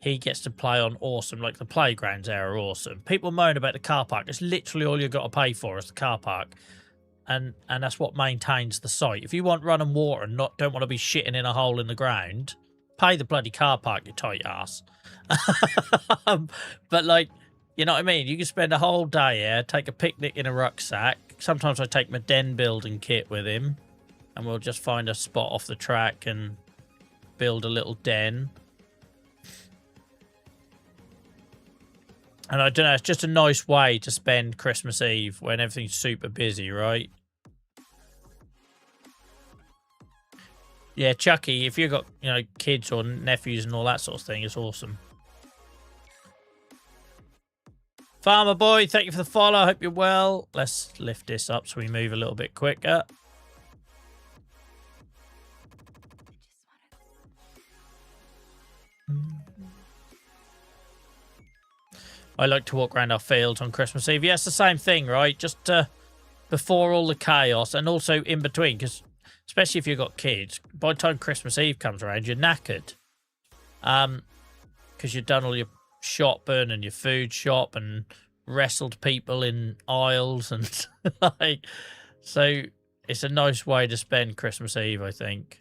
He gets to play on awesome, like the playgrounds there are awesome. People moan about the car park. It's literally all you've got to pay for is the car park. And that's what maintains the site. If you want running water and don't want to be shitting in a hole in the ground, pay the bloody car park, you tight ass. But like, you know what I mean? You can spend a whole day here, take a picnic in a rucksack. Sometimes I take my den building kit with him, and we'll just find a spot off the track and build a little den. And I don't know, it's just a nice way to spend Christmas Eve when everything's super busy, right? Yeah, Chucky, if you've got, you know, kids or nephews and all that sort of thing, it's awesome. Farmer Boy, thank you for the follow. I hope you're well. Let's lift this up so we move a little bit quicker. I like to walk around our fields on Christmas Eve. Yeah, it's the same thing, right? Just before all the chaos and also in between, because especially if you've got kids, by the time Christmas Eve comes around, you're knackered. Because you've done all your shopping and your food shop and wrestled people in aisles and like, so it's a nice way to spend Christmas Eve, I think.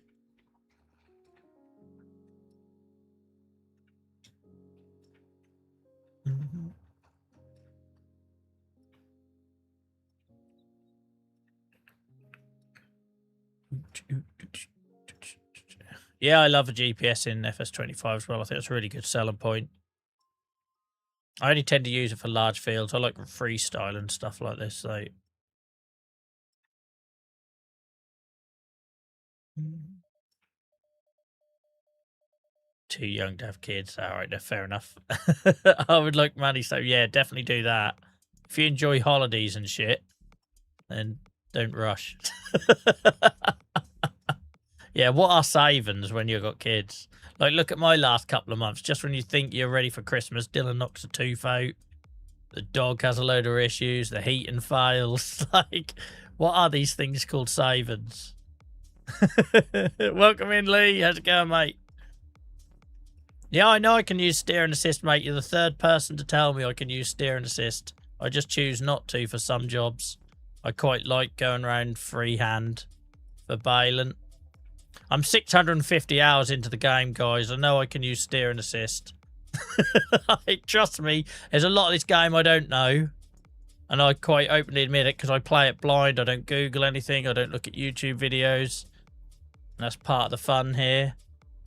Yeah, I love a GPS in FS25 as well. I think it's a really good selling point. I only tend to use it for large fields. I like freestyle and stuff like this. So. Too young to have kids. All right, fair enough. I would like money, so yeah, definitely do that. If you enjoy holidays and shit, then don't rush. Yeah, what are savings when you've got kids? Like, look at my last couple of months. Just when you think you're ready for Christmas, Dylan knocks a tooth out. The dog has a load of issues. The heating fails. Like, what are these things called savings? Welcome in, Lee. How's it going, mate? Yeah, I know I can use steer and assist, mate. You're the third person to tell me I can use steer and assist. I just choose not to for some jobs. I quite like going around freehand for baling. I'm 650 hours into the game, guys. I know I can use steer and assist. Trust me, there's a lot of this game I don't know. And I quite openly admit it because I play it blind. I don't Google anything. I don't look at YouTube videos. And that's part of the fun here.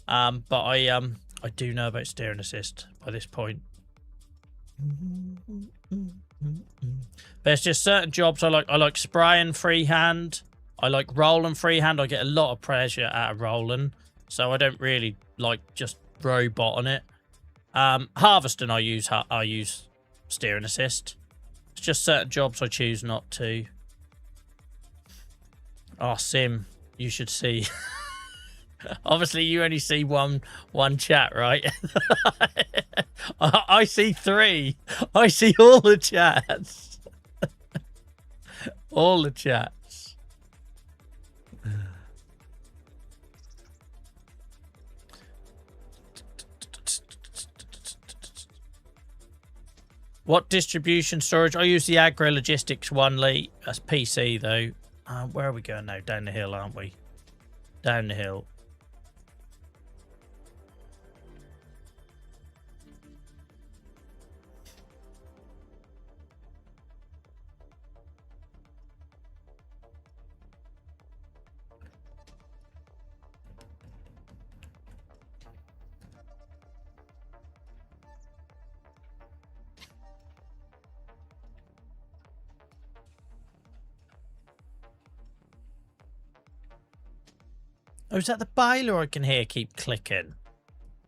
But I do know about steer and assist by this point. There's just certain jobs I like. I like spraying freehand. I like rolling freehand. I get a lot of pleasure out of rolling. So I don't really like just robot on it. Harvesting I use steer and assist. It's just certain jobs I choose not to. Oh, Sim, you should see. Obviously, you only see one chat, right? I see 3. I see all the chats. All the chats. What distribution storage? I use the Agro Logistics one, Lee. That's PC, though. Where are we going now? Down the hill, aren't we? Down the hill. Oh, is that the baler I can hear keep clicking?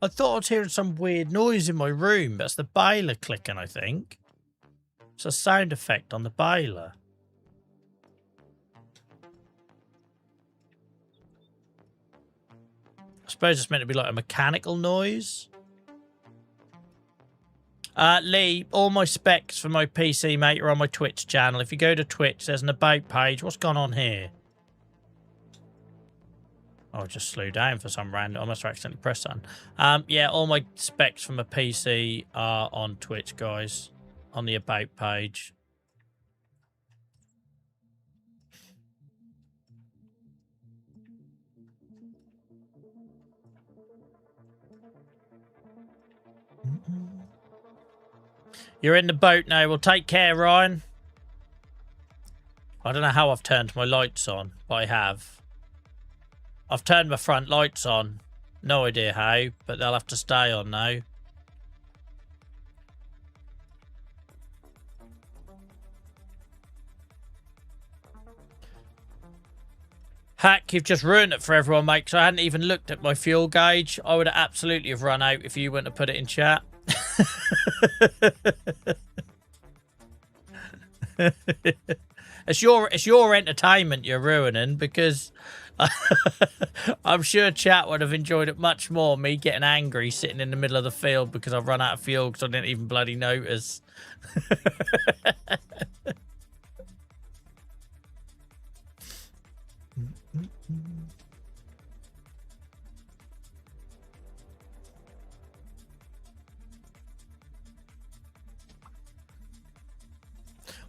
I thought I was hearing some weird noise in my room. That's the baler clicking, I think. It's a sound effect on the baler. I suppose it's meant to be like a mechanical noise. Lee, all my specs for my PC, mate, are on my Twitch channel. If you go to Twitch, there's an about page. What's gone on here? Oh, I just slew down for some random. I must have accidentally pressed something. Yeah, all my specs from a PC are on Twitch, guys. On the about page. You're in the boat now. Well, take care, Ryan. I don't know how I've turned my lights on, but I have. I've turned my front lights on. No idea how, but they'll have to stay on now. Hack, you've just ruined it for everyone, mate, because I hadn't even looked at my fuel gauge. I would have absolutely have run out if you wouldn't have put it in chat. It's your entertainment you're ruining, because I'm sure chat would have enjoyed it much more, me getting angry sitting in the middle of the field because I've run out of fuel because I didn't even bloody notice.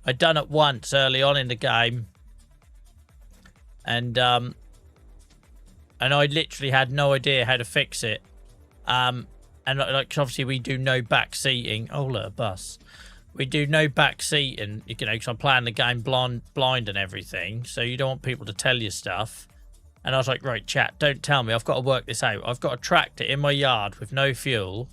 I'd done it once early on in the game, and I literally had no idea how to fix it. And like obviously we do no back seating. Oh look, a bus. We do no back seating, you know, because I'm playing the game blind and everything. So you don't want people to tell you stuff. And I was like, right, chat, don't tell me. I've got to work this out. I've got a tractor in my yard with no fuel,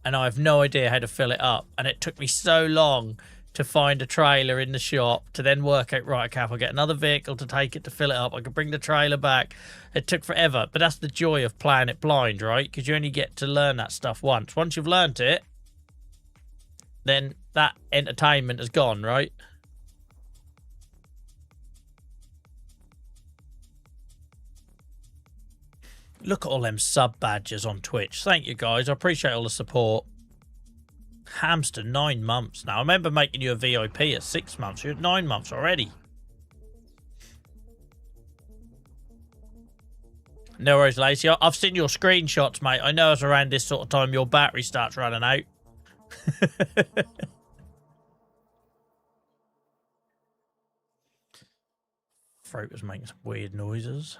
and I have no idea how to fill it up. And it took me so long to find a trailer in the shop to then work out, right, okay, I'll get another vehicle to take it to fill it up. I could bring the trailer back. It took forever, but that's the joy of playing it blind, right? Because you only get to learn that stuff once. Once you've learnt it, then that entertainment is gone, right? Look at all them sub badges on Twitch. Thank you, guys. I appreciate all the support. Hamster, 9 months now. I remember making you a VIP at 6 months. You're at 9 months already. No worries, Lacey. I've seen your screenshots, mate. I know it's around this sort of time your battery starts running out. Throat was making some weird noises.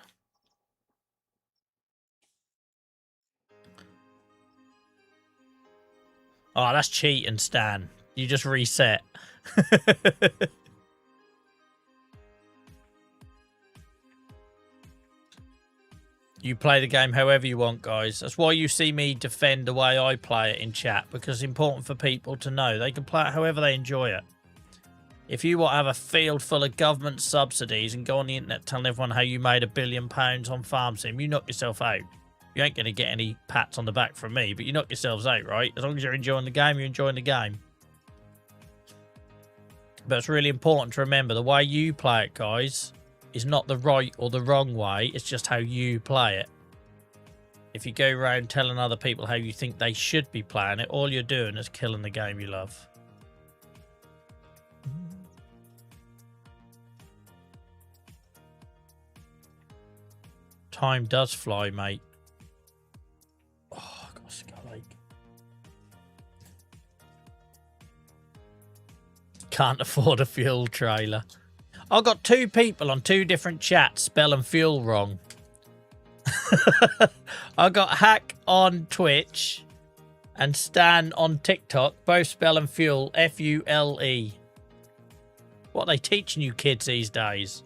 Oh, that's cheating, Stan. You just reset. You play the game however you want, guys. That's why you see me defend the way I play it in chat, because it's important for people to know. They can play it however they enjoy it. If you want to have a field full of government subsidies and go on the internet telling everyone how you made £1 billion on Farm Sim, you knock yourself out. You ain't going to get any pats on the back from me, but you knock yourselves out, right? As long as you're enjoying the game, you're enjoying the game. But it's really important to remember the way you play it, guys, is not the right or the wrong way. It's just how you play it. If you go around telling other people how you think they should be playing it, all you're doing is killing the game you love. Time does fly, mate. Oh, I've got a skull ache. Can't afford a fuel trailer. I've got 2 people on 2 different chats spelling fuel wrong. I got Hack on Twitch and Stan on TikTok, both spelling fuel F-U-L-E. What are they teaching you kids these days?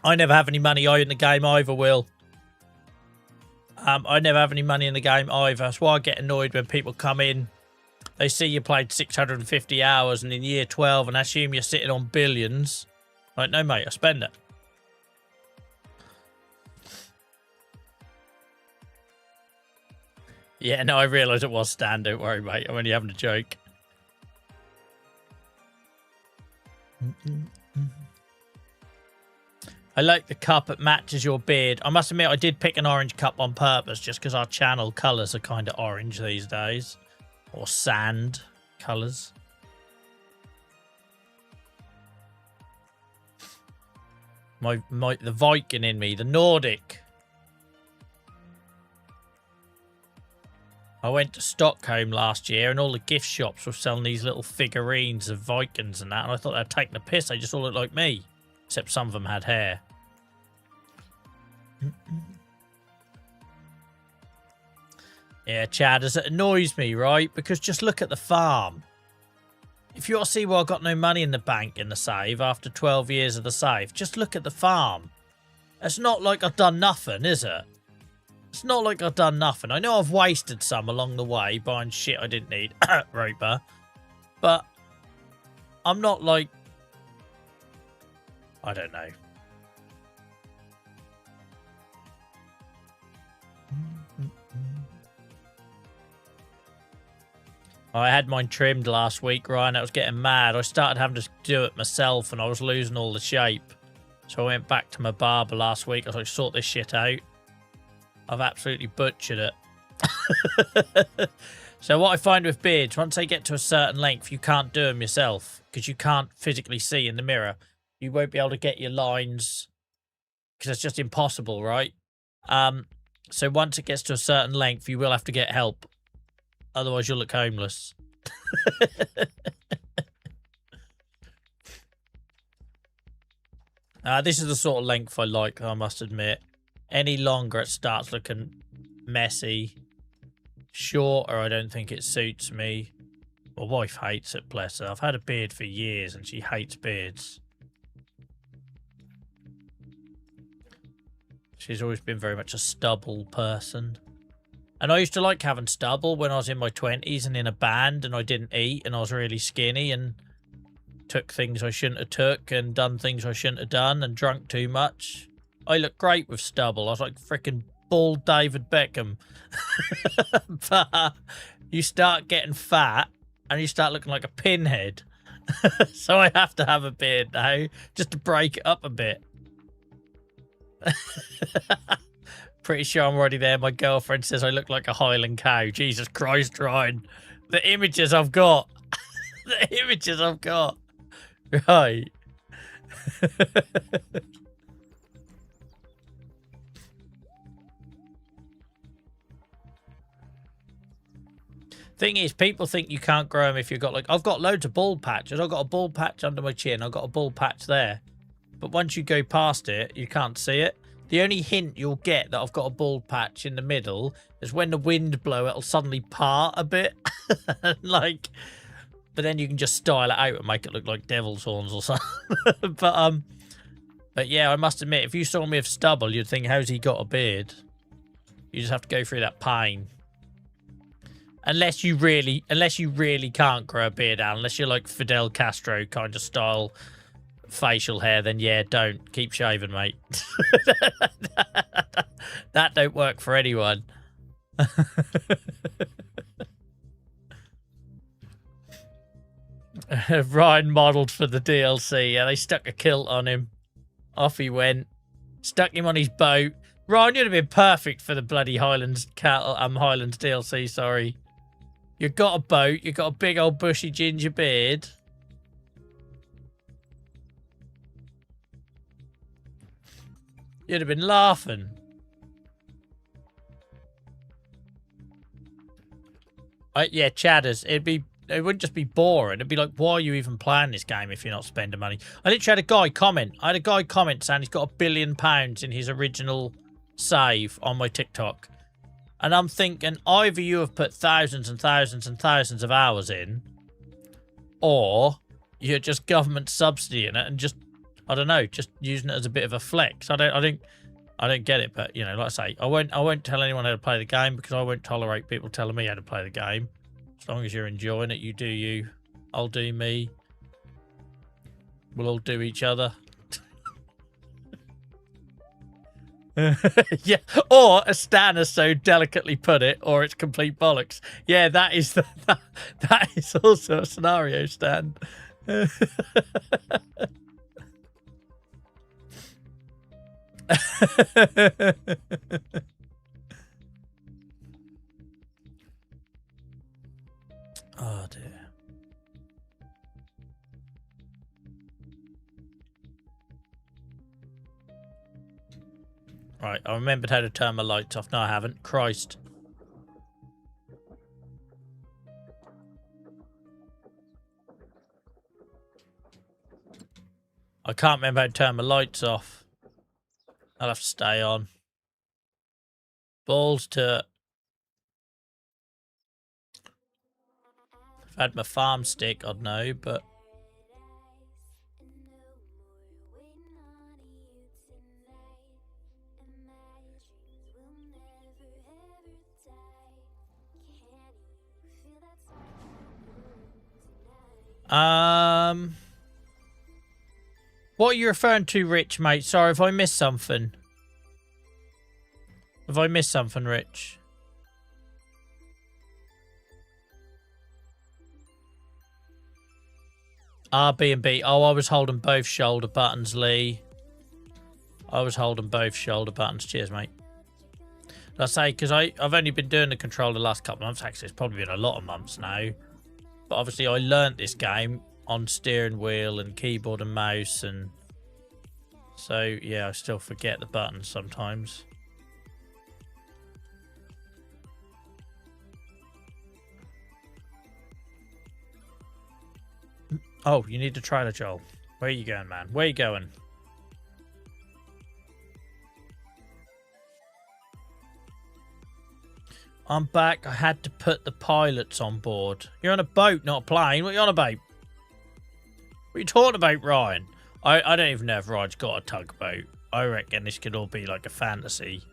I never have any money in the game either, Will. I never have any money in the game either. That's why I get annoyed when people come in. They see you played 650 hours and in year 12 and assume you're sitting on billions. Like, no, mate, I spend it. Yeah, no, I realise it was Stan. Don't worry, mate. I'm only having a joke. I like the cup. It matches your beard. I must admit, I did pick an orange cup on purpose just because our channel colours are kind of orange these days. Or sand colours. The Viking in me, the Nordic. I went to Stockholm last year and all the gift shops were selling these little figurines of Vikings and that, and I thought they'd taken the piss. They just all looked like me, except some of them had hair. Yeah, Chad, as it annoys me, right? Because just look at the farm. If you want to see why I've got no money in the bank in the save after 12 years of the save, just look at the farm. It's not like I've done nothing, is it? It's not like I've done nothing. I know I've wasted some along the way buying shit I didn't need. Roper. But I'm not like... I don't know. I had mine trimmed last week, Ryan. I was getting mad. I started having to do it myself and I was losing all the shape. So I went back to my barber last week. I was like, sort this shit out. I've absolutely butchered it. So what I find with beards, once they get to a certain length, you can't do them yourself because you can't physically see in the mirror. You won't be able to get your lines because it's just impossible, right? So once it gets to a certain length, you will have to get help. Otherwise, you'll look homeless. This is the sort of length I like, I must admit. Any longer, it starts looking messy. Shorter, I don't think it suits me. My wife hates it, bless her. I've had a beard for years, and she hates beards. She's always been very much a stubble person. And I used to like having stubble when I was in my 20s and in a band and I didn't eat and I was really skinny and took things I shouldn't have took and done things I shouldn't have done and drunk too much. I looked great with stubble. I was like freaking bald David Beckham. But you start getting fat and you start looking like a pinhead. So I have to have a beard now just to break it up a bit. Pretty sure I'm already there. My girlfriend says I look like a Highland cow. Jesus Christ, Ryan. The images I've got. The images I've got. Right. Thing is, people think you can't grow them if you've got like... I've got loads of bald patches. I've got a bald patch under my chin. I've got a bald patch there. But once you go past it, you can't see it. The only hint you'll get that I've got a bald patch in the middle is when the wind blows, it'll suddenly part a bit. Like, but then you can just style it out and make it look like devil's horns or something. But yeah, I must admit, if you saw me with stubble, you'd think, how's he got a beard? You just have to go through that pain. Unless you really can't grow a beard out, unless you're like Fidel Castro kind of style facial hair, then yeah, don't. Keep shaving, mate. That don't work for anyone. Ryan modelled for the DLC. Yeah, they stuck a kilt on him. Off he went. Stuck him on his boat. Ryan, you'd have been perfect for the bloody Highlands DLC, sorry. You got a boat, you got a big old bushy ginger beard. You'd have been laughing. Yeah, Chadders. It wouldn't just be boring. It'd be like, why are you even playing this game if you're not spending money? I literally had a guy comment. I had a guy comment saying he's got £1 billion in his original save on my TikTok. And I'm thinking, either you have put thousands and thousands and thousands of hours in, or you're just government subsidying it and just, I don't know, just using it as a bit of a flex. I don't, I don't get it, but, you know, like I say, I won't tell anyone how to play the game because I won't tolerate people telling me how to play the game. As long as you're enjoying it, you do you. I'll do me. We'll all do each other. Yeah, or as Stan has so delicately put it, or it's complete bollocks. Yeah, that is that is also a scenario, Stan. Oh dear. Right, I remembered how to turn my lights off. No, I haven't. Christ. I can't remember how to turn my lights off. I'll have to stay on. Balls to it. If I had my farm stick, I'd know, but... What are you referring to, Rich, mate? Sorry if I missed something. Have I missed something, Rich? R, B and B. Oh, I was holding both shoulder buttons, Lee. I was holding both shoulder buttons. Cheers, mate. I say, because I've only been doing the control the last couple of months. Actually, it's probably been a lot of months now. But obviously, I learnt this game on steering wheel and keyboard and mouse. And so, yeah, I still forget the buttons sometimes. Oh, you need a trailer, Joel. Where are you going, man? Where are you going? I'm back. I had to put the pilots on board. You're on a boat, not a plane. What are you on about? What are you talking about, Ryan? I don't even know if Ryan's got a tugboat. I reckon this could all be like a fantasy.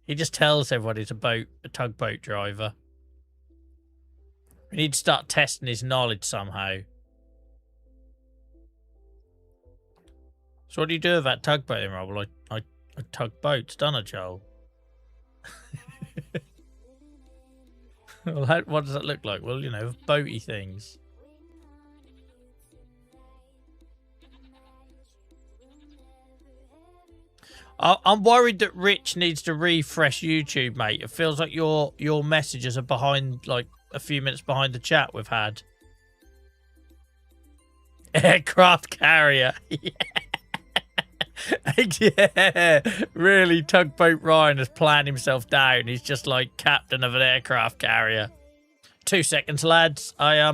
He just tells everybody he's a tugboat driver. We need to start testing his knowledge somehow. So what do you do with that tugboat then, Rob? Well, I tug boats, don't I, Joel? Well, what does that look like? Well, you know, boaty things. I'm worried that Rich needs to refresh YouTube, mate. It feels like your messages are behind, like, a few minutes behind the chat we've had. Aircraft carrier. Yeah, really, Tugboat Ryan has planned himself down. He's just like captain of an aircraft carrier. 2 seconds, lads. I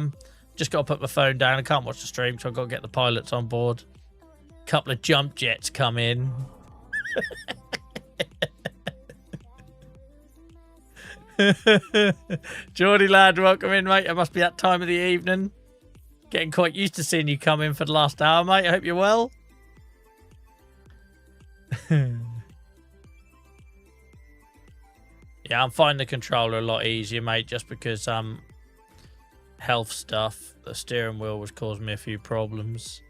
just got to put my phone down. I can't watch the stream, so I've got to get the pilots on board. Couple of jump jets come in. Geordie lad, welcome in, mate. It must be that time of the evening. Getting quite used to seeing you come in for the last hour, mate. I hope you're well. Yeah, I'm finding the controller a lot easier, mate, just because health stuff. The steering wheel was causing me a few problems.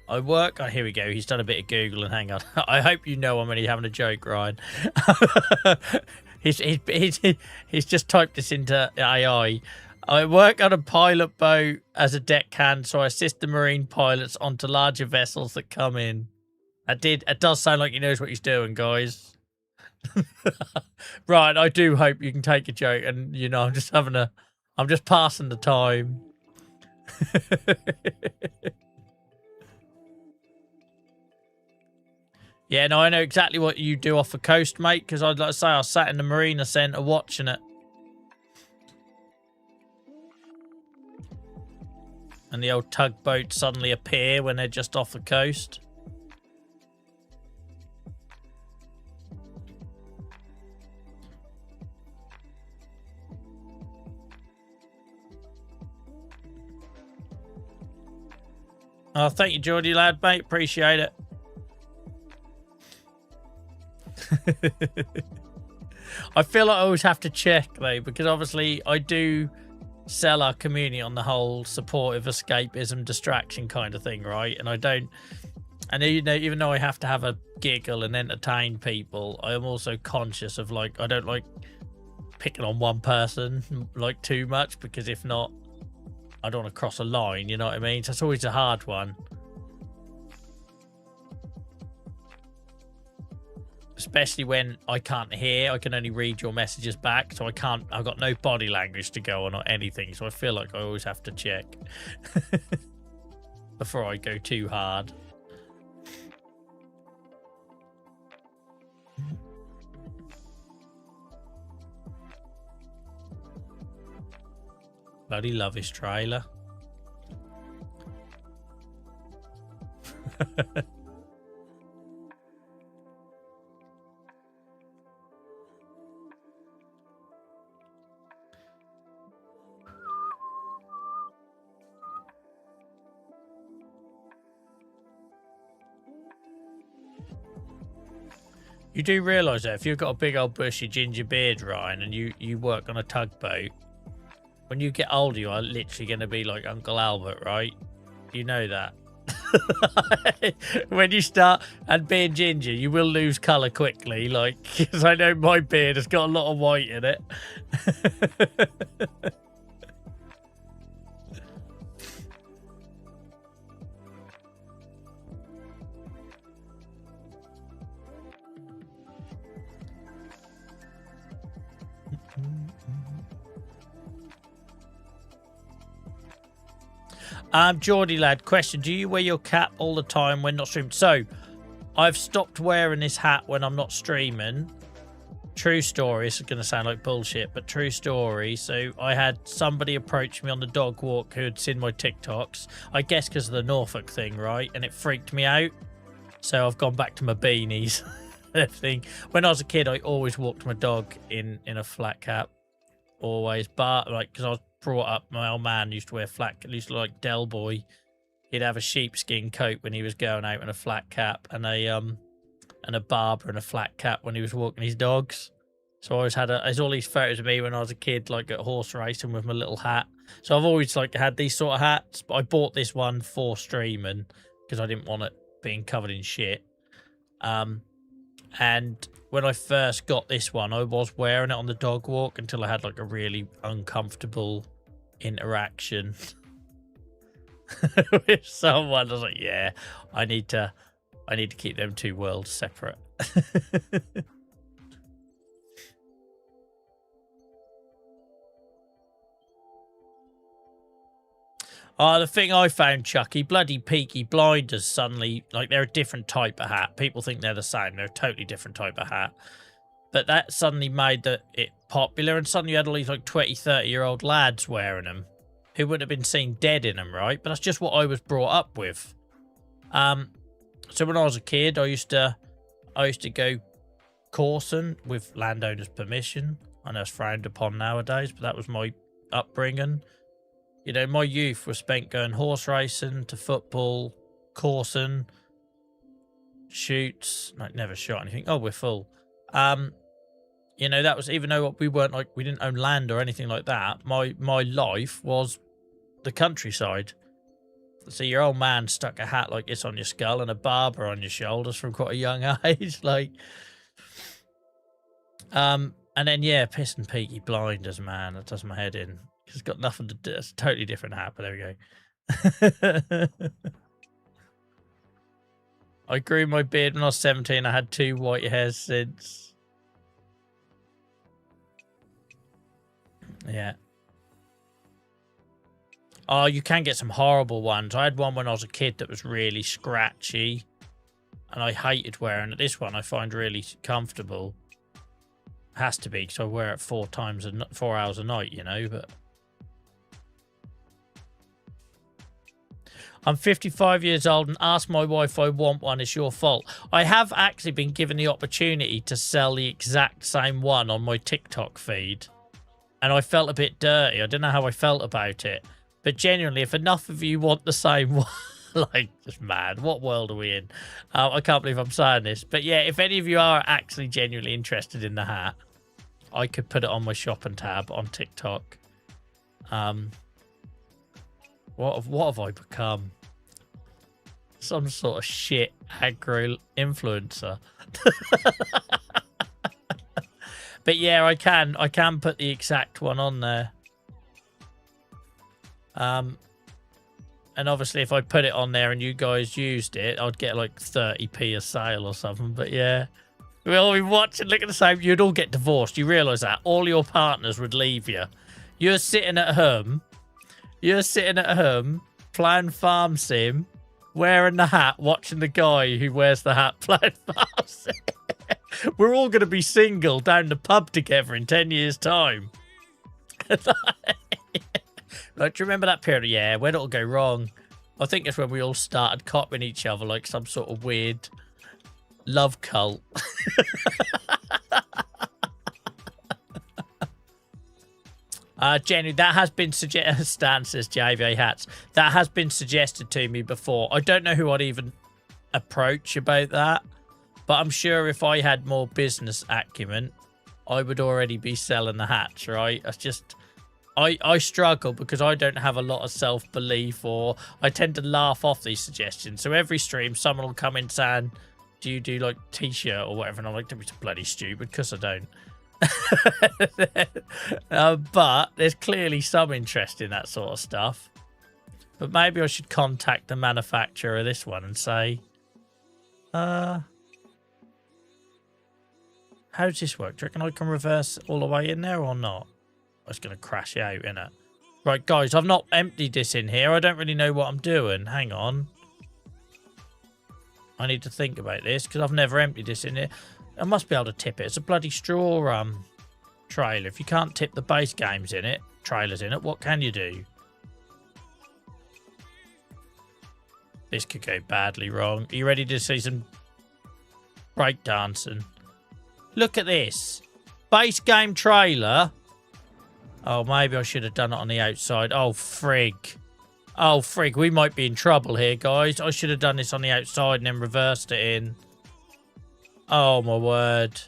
I work. Oh, here we go. He's done a bit of Googling. Hang on. I hope you know I'm only having a joke, Ryan. He's just typed this into AI. I work on a pilot boat as a deckhand, so I assist the marine pilots onto larger vessels that come in. It does sound like he knows what he's doing, guys. Right, I do hope you can take a joke, and you know, I'm just passing the time. Yeah, no, I know exactly what you do off the coast, mate, because I'd like to say I sat in the marina centre watching it. And the old tugboats suddenly appear when they're just off the coast. Oh, thank you, Geordie lad, mate. Appreciate it. I feel like I always have to check though, because obviously I do sell our community on the whole supportive escapism distraction kind of thing, right? And I don't, and you know, even though I have to have a giggle and entertain people, I am also conscious of like, I don't like picking on one person like too much, because if not, I don't want to cross a line, you know what I mean? So it's always a hard one. Especially when I can't hear, I can only read your messages back, so I've got no body language to go on or anything, so I feel like I always have to check before I go too hard. Bloody love his trailer. You do realise that if you've got a big old bushy ginger beard, Ryan, and you work on a tugboat, when you get older, you are literally going to be like Uncle Albert, right? You know that. When you start and being ginger, you will lose colour quickly, like, because I know my beard has got a lot of white in it. Geordie lad, question: do you wear your cap all the time when not streaming? So, I've stopped wearing this hat when I'm not streaming. True story. This is going to sound like bullshit, but true story. So, I had somebody approach me on the dog walk who had seen my TikToks. I guess because of the Norfolk thing, right? And it freaked me out. So, I've gone back to my beanies. Everything. When I was a kid, I always walked my dog in a flat cap. Always. But, like, because I was brought up, my old man used to wear flat, used to like Del Boy. He'd have a sheepskin coat when he was going out and a flat cap, and a barber and a flat cap when he was walking his dogs. So I always had there's all these photos of me when I was a kid, like at horse racing with my little hat. So I've always like had these sort of hats, but I bought this one for streaming because I didn't want it being covered in shit. And when I first got this one, I was wearing it on the dog walk until I had like a really uncomfortable interaction with someone. I was like, yeah, I need to keep them two worlds separate. The thing I found, Chucky, bloody Peaky Blinders suddenly, like, they're a different type of hat. People think they're the same. They're a totally different type of hat. But that suddenly made it popular, and suddenly you had all these, like, 20, 30-year-old lads wearing them who wouldn't have been seen dead in them, right? But that's just what I was brought up with. So when I was a kid, I used to go coursing with landowners' permission. I know it's frowned upon nowadays, but that was my upbringing. You know, my youth was spent going horse racing, to football, coursing, shoots. Like, never shot anything. Oh, we're full. You know, that was, even though we weren't like, we didn't own land or anything like that. My life was the countryside. So your old man stuck a hat like this on your skull and a barber on your shoulders from quite a young age, like. And then yeah, Piss and Peaky Blinders, man, that does my head in. It's got nothing to do. It's a totally different hat, but there we go. I grew my beard when I was 17. I had 2 white hairs since. Yeah. Oh, you can get some horrible ones. I had one when I was a kid that was really scratchy, and I hated wearing it. This one I find really comfortable. Has to be, because I wear it 4 hours a night, you know, but. I'm 55 years old and asked my wife I want one. It's your fault. I have actually been given the opportunity to sell the exact same one on my TikTok feed. And I felt a bit dirty. I don't know how I felt about it. But genuinely, if enough of you want the same one, Like, just mad. What world are we in? I can't believe I'm saying this. But yeah, if any of you are actually genuinely interested in the hat, I could put it on my shopping tab on TikTok. What have I become? Some sort of shit aggro influencer. But yeah, I can put the exact one on there. And obviously if I put it on there and you guys used it, I'd get like 30p a sale or something. But yeah, we'll be watching, look at the same. You'd all get divorced. You realise that? All your partners would leave you. You're sitting at home. Playing Farm Sim, wearing the hat, watching the guy who wears the hat playing Farm Sim. We're all going to be single down the pub together in 10 years' time. Like, do you remember that period? Yeah, where did it all go wrong? I think it's when we all started copying each other like some sort of weird love cult. Jenny, that has been suggested. Stan says JVA hats. That has been suggested to me before. I don't know who I'd even approach about that, but I'm sure if I had more business acumen, I would already be selling the hats, right? It's just, I struggle because I don't have a lot of self-belief, or I tend to laugh off these suggestions. So every stream, someone will come in saying, do you do like t-shirt or whatever? And I'm like, don't be so bloody stupid, because I don't. But there's clearly some interest in that sort of stuff. But maybe I should contact the manufacturer of this one and say, how does this work? Do you reckon I can reverse all the way in there or not? It's going to crash out, innit? Right, guys, I've not emptied this in here. I don't really know what I'm doing. Hang on. I need to think about this because I've never emptied this in here. I must be able to tip it. It's a bloody straw trailer. If you can't tip the base games in it, trailers in it, what can you do? This could go badly wrong. Are you ready to see some breakdancing? Look at this. Base game trailer. Oh, maybe I should have done it on the outside. Oh, frig. Oh, frig. We might be in trouble here, guys. I should have done this on the outside and then reversed it in. Oh, my word.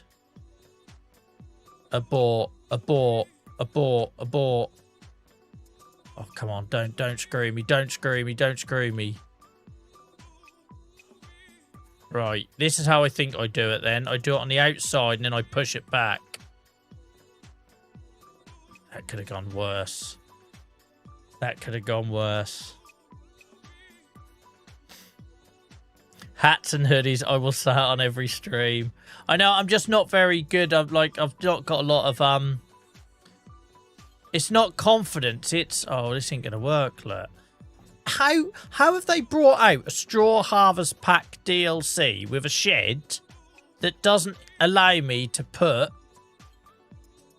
Abort. Abort. Abort. Abort. Oh, come on. Don't screw me. Don't screw me. Don't screw me. Right. This is how I think I do it then. I do it on the outside and then I push it back. That could have gone worse. That could have gone worse. Hats and hoodies, I will say it on every stream. I know I'm just not very good. I've not got a lot of it's not confidence. It's, oh, this ain't gonna work. Look, how have they brought out a Straw Harvest Pack DLC with a shed that doesn't allow me to put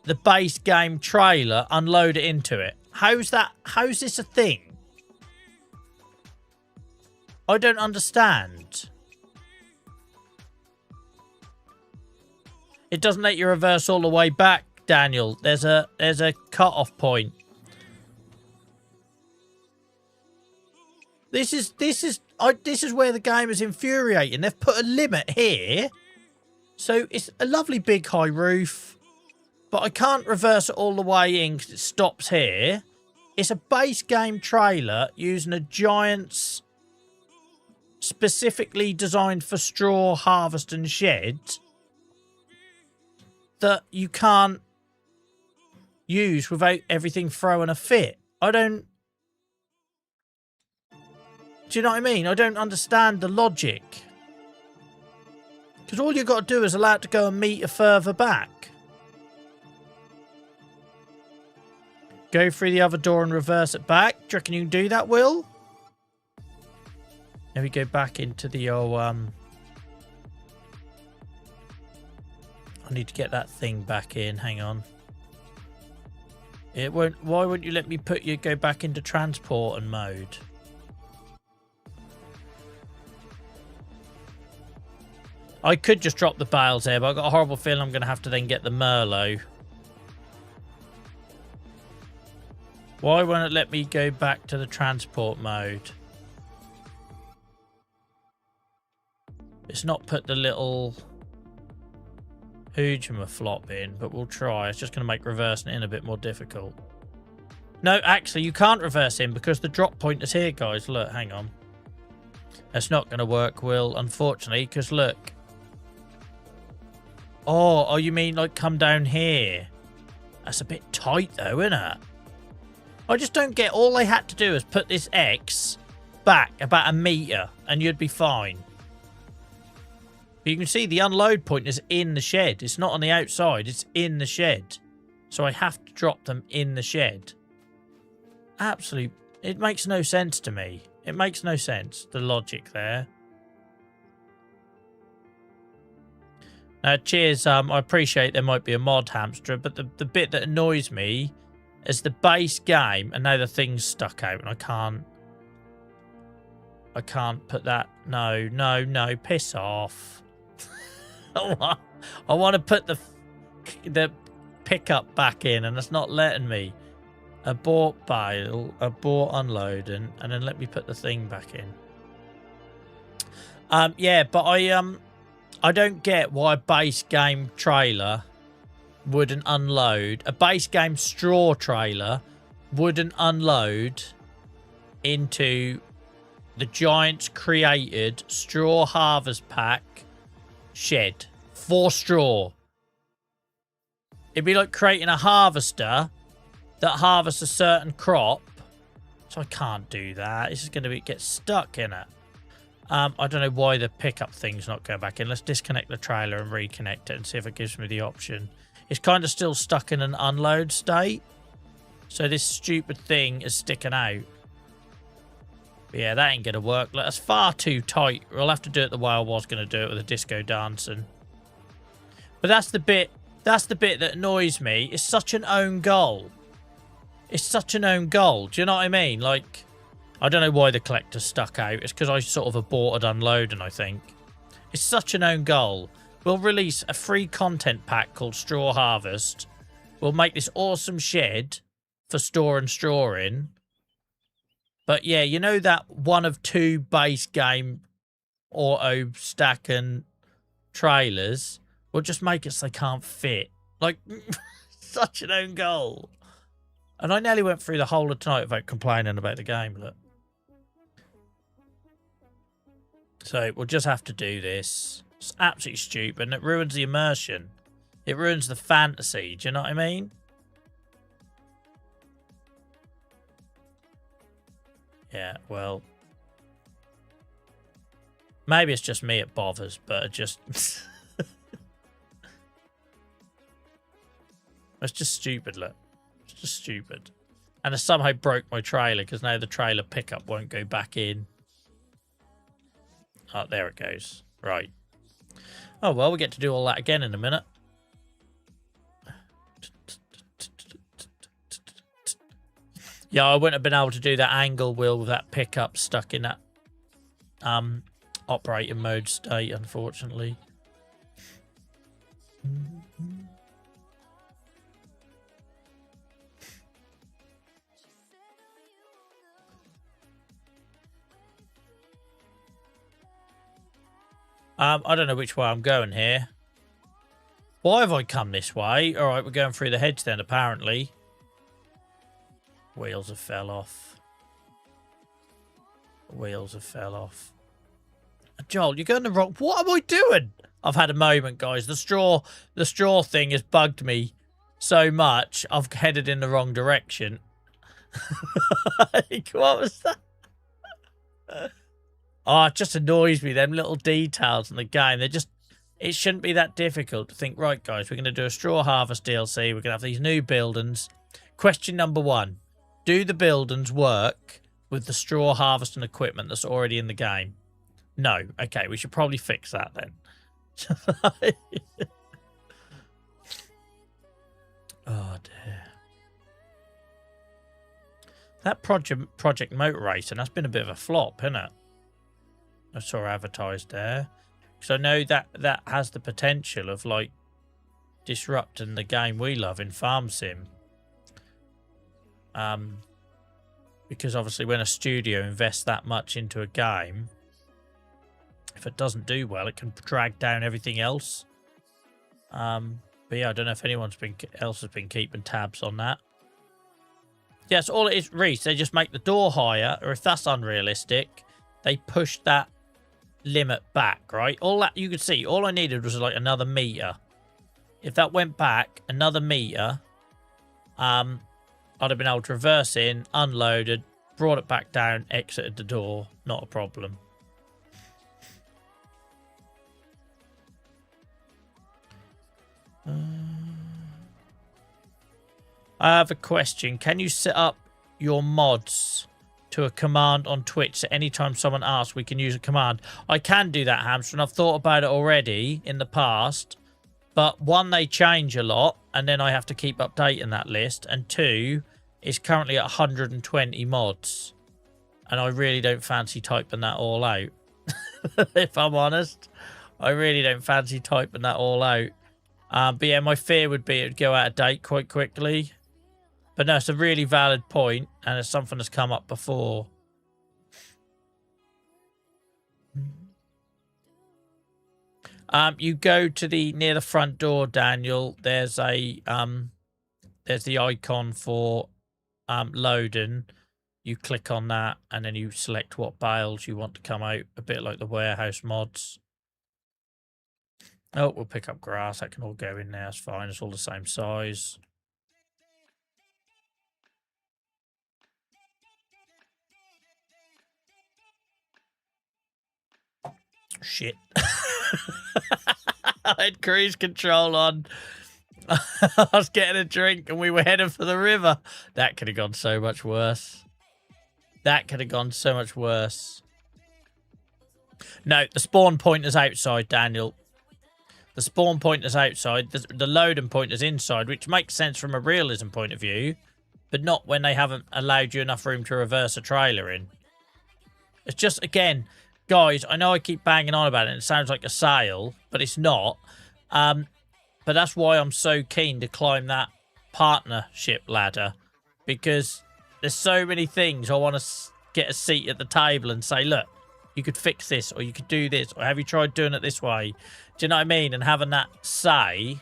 the base game trailer, unload it into it? How's this a thing? I don't understand. It doesn't let you reverse all the way back, Daniel. There's a cut-off point. This is where the game is infuriating. They've put a limit here. So it's a lovely big high roof, but I can't reverse it all the way in because it stops here. It's a base game trailer using a Giants specifically designed for straw harvest and shed that you can't use without everything throwing a fit. I don't... Do you know what I mean? I don't understand the logic. Because all you've got to do is allow it to go a metre further back. Go through the other door and reverse it back. Do you reckon you can do that, Will? Then we go back into the old... I need to get that thing back in. Hang on. It won't... Why won't you let me go back into transport and mode? I could just drop the bales there, but I've got a horrible feeling I'm going to have to then get the Merlot. Why won't it let me go back to the transport mode? It's not put the little humour flop in, but we'll try. It's just going to make reversing it in a bit more difficult. No, actually, you can't reverse in because the drop point is here, guys. Look, hang on. That's not going to work, Will, unfortunately, because look. Oh, you mean like come down here? That's a bit tight, though, isn't it? I just don't get. All they had to do is put this X back about 1 metre, and you'd be fine. You can see the unload point is in the shed. It's not on the outside. It's in the shed. So I have to drop them in the shed. Absolutely. It makes no sense to me. It makes no sense, the logic there. Cheers. I appreciate there might be a mod hamster, but the bit that annoys me is the base game, and now the thing's stuck out, and I can't put that. No, piss off. I want to put the pickup back in, and it's not letting me. Abort bale, abort unload, and then let me put the thing back in. Yeah, but I don't get why a base game trailer wouldn't unload. A base game straw trailer wouldn't unload into the Giants created straw harvest pack shed for straw. It'd be like creating a harvester that harvests a certain crop. So I can't do that. It's just going to get stuck in it. I don't know why the pickup thing's not going back in. Let's disconnect the trailer and reconnect it and see if it gives me the option. It's kind of still stuck in an unload state. So this stupid thing is sticking out. But yeah, that ain't going to work. That's far too tight. We'll have to do it the way I was going to do it with a disco dancing. But that's the bit that annoys me. It's such an own goal. It's such an own goal. Do you know what I mean? Like, I don't know why the collector's stuck out. It's because I sort of aborted unloading, I think. It's such an own goal. We'll release a free content pack called Straw Harvest. We'll make this awesome shed for storing straw in. But yeah, you know that one of 2 base game auto stacking trailers? We'll just make it so they can't fit. Like, such an own goal. And I nearly went through the whole of tonight without complaining about the game, look. So we'll just have to do this. It's absolutely stupid, and it ruins the immersion. It ruins the fantasy, do you know what I mean? Yeah, well. Maybe it's just me it bothers, but it just... It's just stupid, look. Just stupid. And I somehow broke my trailer because now the trailer pickup won't go back in. Oh, there it goes. Right. Oh, well, we get to do all that again in a minute. Yeah, I wouldn't have been able to do that angle wheel with that pickup stuck in that operating mode state, unfortunately. I don't know which way I'm going here. Why have I come this way? All right, we're going through the hedge then, apparently. Wheels have fell off. Wheels have fell off. Joel, you're going the wrong... What am I doing? I've had a moment, guys. The straw thing has bugged me so much. I've headed in the wrong direction. Like, what was that? Oh, it just annoys me, them little details in the game. It shouldn't be that difficult to think, right, guys, we're going to do a Straw Harvest DLC. We're going to have these new buildings. Question number 1. Do the buildings work with the straw harvesting equipment that's already in the game? No. Okay, we should probably fix that then. Oh, dear. That Project Motor Racing, that's been a bit of a flop, hasn't it? I saw advertised there. Because I know that has the potential of, like, disrupting the game we love in Farm Sim. Because obviously when a studio invests that much into a game, if it doesn't do well, it can drag down everything else. But yeah, I don't know if anyone else has been keeping tabs on that. Yes, all it is, Reese, they just make the door higher, or if that's unrealistic, they push that limit back, right? All that you could see, all I needed was like another meter. If that went back another meter, I'd have been able to reverse in, unloaded, brought it back down, exited the door. Not a problem. I have a question. Can you set up your mods to a command on Twitch so anytime someone asks, we can use a command? I can do that, Hamster, and I've thought about it already in the past. But one, they change a lot, and then I have to keep updating that list. And two, it's currently at 120 mods. And I really don't fancy typing that all out. If I'm honest. I really don't fancy typing that all out. But yeah, my fear would be it would go out of date quite quickly. But no, it's a really valid point, and it's something that's come up before. You go to the near the front door, Daniel. There's a there's the icon for loading. You click on that, and then you select what bales you want to come out. A bit like the warehouse mods. Oh, we'll pick up grass. That can all go in there. It's fine. It's all the same size. Shit. I had cruise control on. I was getting a drink and we were heading for the river. That could have gone so much worse. That could have gone so much worse. No, the spawn point is outside, Daniel. The spawn point is outside. The loading point is inside, which makes sense from a realism point of view, but not when they haven't allowed you enough room to reverse a trailer in. It's just, again, guys, I know I keep banging on about it, and it sounds like a sale, but it's not. But that's why I'm so keen to climb that partnership ladder, because there's so many things I want to get a seat at the table and say, look, you could fix this, or you could do this, or have you tried doing it this way? Do you know what I mean? And having that say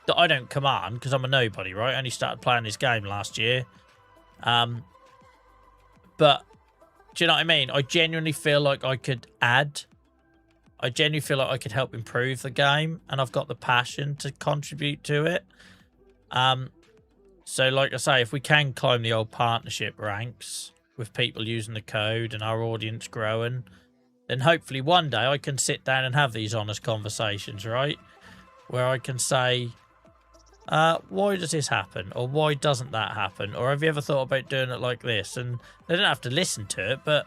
that I don't command, because I'm a nobody, right? I only started playing this game last year. But do you know what I mean? I genuinely feel like I could add. I genuinely feel like I could help improve the game, and I've got the passion to contribute to it. So like I say, if we can climb the old partnership ranks with people using the code and our audience growing, then hopefully one day I can sit down and have these honest conversations, right? Where I can say, why does this happen? Or why doesn't that happen? Or have you ever thought about doing it like this? And they don't have to listen to it, but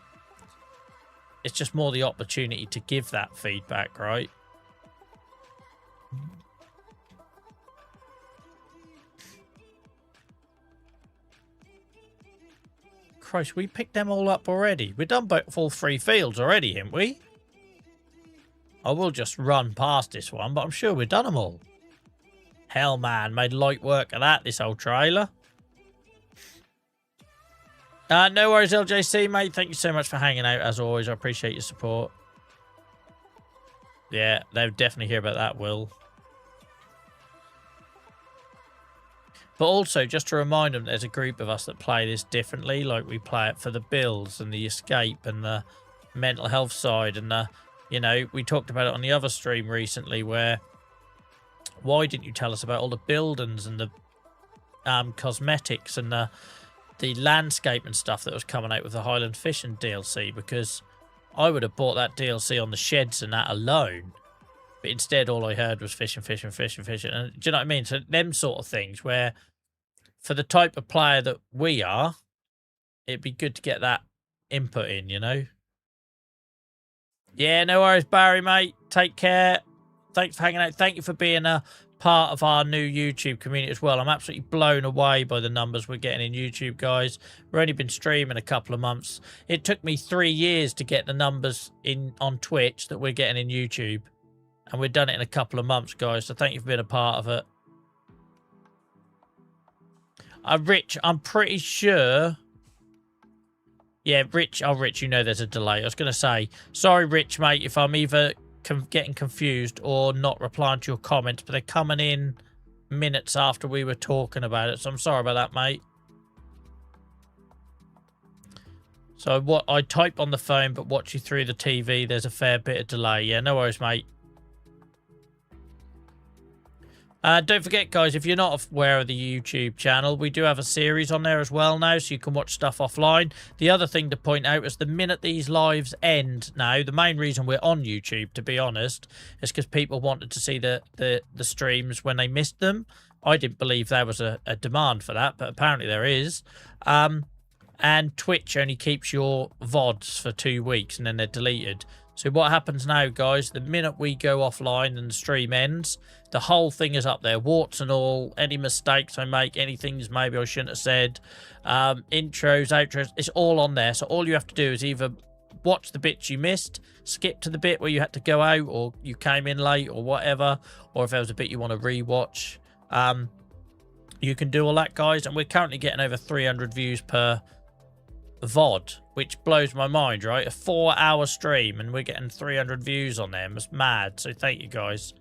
it's just more the opportunity to give that feedback, right? Christ, we picked them all up already. We've done both all 3 fields already, haven't we? I will just run past this one, but I'm sure we've done them all. Hell, man, made light work of that, this old trailer. No worries, LJC, mate. Thank you so much for hanging out, as always. I appreciate your support. Yeah, they'll definitely hear about that, Will. But also, just to remind them, there's a group of us that play this differently. Like, we play it for the builds and the escape and the mental health side. And, you know, we talked about it on the other stream recently where, why didn't you tell us about all the buildings and the cosmetics and the landscape and stuff that was coming out with the Highland Fishing DLC? Because I would have bought that DLC on the sheds and that alone. But instead, all I heard was fishing, fishing, fishing, fishing. And do you know what I mean? So them sort of things where, for the type of player that we are, it'd be good to get that input in, you know? Yeah, no worries, Barry, mate. Take care. Thanks for hanging out. Thank you for being a part of our new YouTube community as well. I'm absolutely blown away by the numbers we're getting in YouTube, guys. We've only been streaming a couple of months. It took me 3 years to get the numbers in on Twitch that we're getting in YouTube. And we've done it in a couple of months, guys. So thank you for being a part of it. Rich, I'm pretty sure Yeah, Rich. Oh, Rich, you know there's a delay. I was going to say, sorry, Rich, mate, if I'm either getting confused or not replying to your comments, but they're coming in minutes after we were talking about it, so I'm sorry about that, mate. So what I type on the phone but watch you through the TV, there's a fair bit of delay. Yeah, no worries, mate. Don't forget, guys, if you're not aware of the YouTube channel, we do have a series on there as well now, so you can watch stuff offline. The other thing to point out is the minute these lives end now, the main reason we're on YouTube, to be honest, is because people wanted to see the streams when they missed them. I didn't believe there was a demand for that, but apparently there is. And Twitch only keeps your VODs for 2 weeks and then they're deleted. So what happens now, guys, the minute we go offline and the stream ends, the whole thing is up there, warts and all, any mistakes I make, any things maybe I shouldn't have said, intros, outros, it's all on there. So all you have to do is either watch the bits you missed, skip to the bit where you had to go out or you came in late or whatever, or if there was a bit you want to rewatch, you can do all that, guys. And we're currently getting over 300 views per VOD, which blows my mind, right? A 4-hour stream and we're getting 300 views on them. It's mad. So thank you, guys.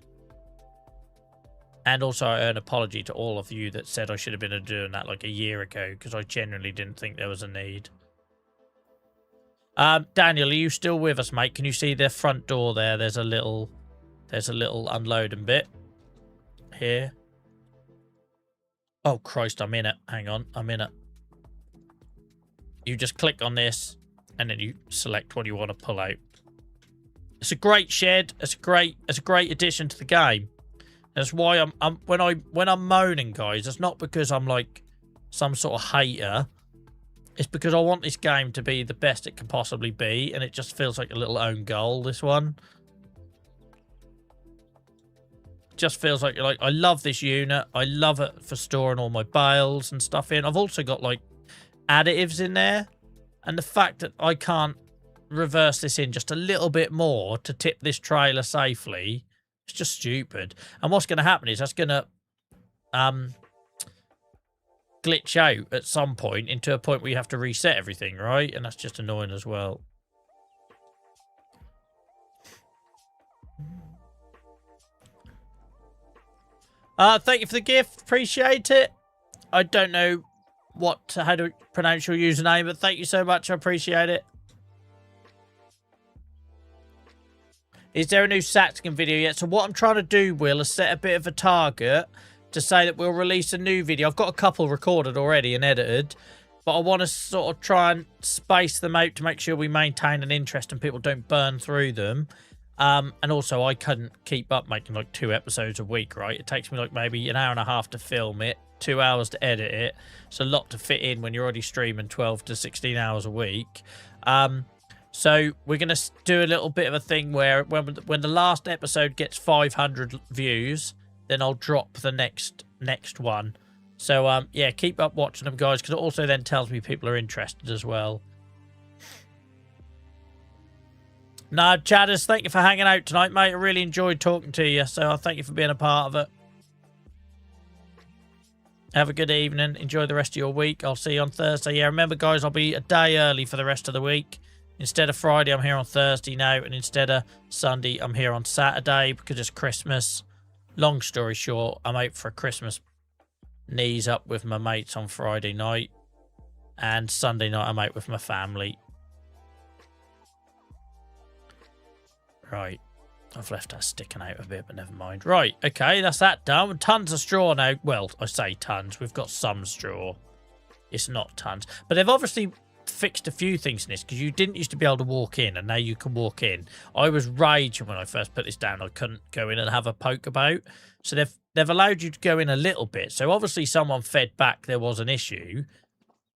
And also I owe an apology to all of you that said I should have been doing that like a year ago, because I genuinely didn't think there was a need. Daniel, are you still with us, mate? Can you see the front door there? There's a little unloading bit here. Oh Christ, I'm in it. Hang on, I'm in it. You just click on this and then you select what you want to pull out. It's a great shed. It's a great addition to the game. That's why when I'm moaning, guys, it's not because I'm like some sort of hater. It's because I want this game to be the best it can possibly be, and it just feels like a little own goal, this one. Just feels like I love this unit. I love it for storing all my bales and stuff in. I've also got like additives in there, and the fact that I can't reverse this in just a little bit more to tip this trailer safely, it's just stupid. And what's going to happen is that's going to glitch out at some point into a point where you have to reset everything, right? And that's just annoying as well. Thank you for the gift, appreciate it. I don't know how to pronounce your username, but thank you so much, I appreciate it. Is there a new Saxon video yet? So what I'm trying to do, Will, is set a bit of a target to say that we'll release a new video. I've got a couple recorded already and edited, but I want to sort of try and space them out to make sure we maintain an interest and people don't burn through them. And also, I couldn't keep up making like 2 episodes a week, right? It takes me like maybe an hour and a half to film it, 2 hours to edit it. It's a lot to fit in when you're already streaming 12 to 16 hours a week. So we're going to do a little bit of a thing where when the last episode gets 500 views, then I'll drop the next one. So, yeah, keep up watching them, guys, because it also then tells me people are interested as well. No, Chadders, thank you for hanging out tonight, mate. I really enjoyed talking to you, so I thank you for being a part of it. Have a good evening. Enjoy the rest of your week. I'll see you on Thursday. Yeah, remember, guys, I'll be a day early for the rest of the week. Instead of Friday, I'm here on Thursday now, and instead of Sunday, I'm here on Saturday because it's Christmas. Long story short, I'm out for a Christmas knees up with my mates on Friday night, and Sunday night I'm out with my family. Right, I've left that sticking out a bit, but never mind. Right, okay, that's that done. Tons of straw now. Well, I say tons. We've got some straw. It's not tons. But they've obviously fixed a few things in this, because you didn't used to be able to walk in, and now you can walk in. I was raging when I first put this down. I couldn't go in and have a poke about. So they've allowed you to go in a little bit. So obviously someone fed back there was an issue.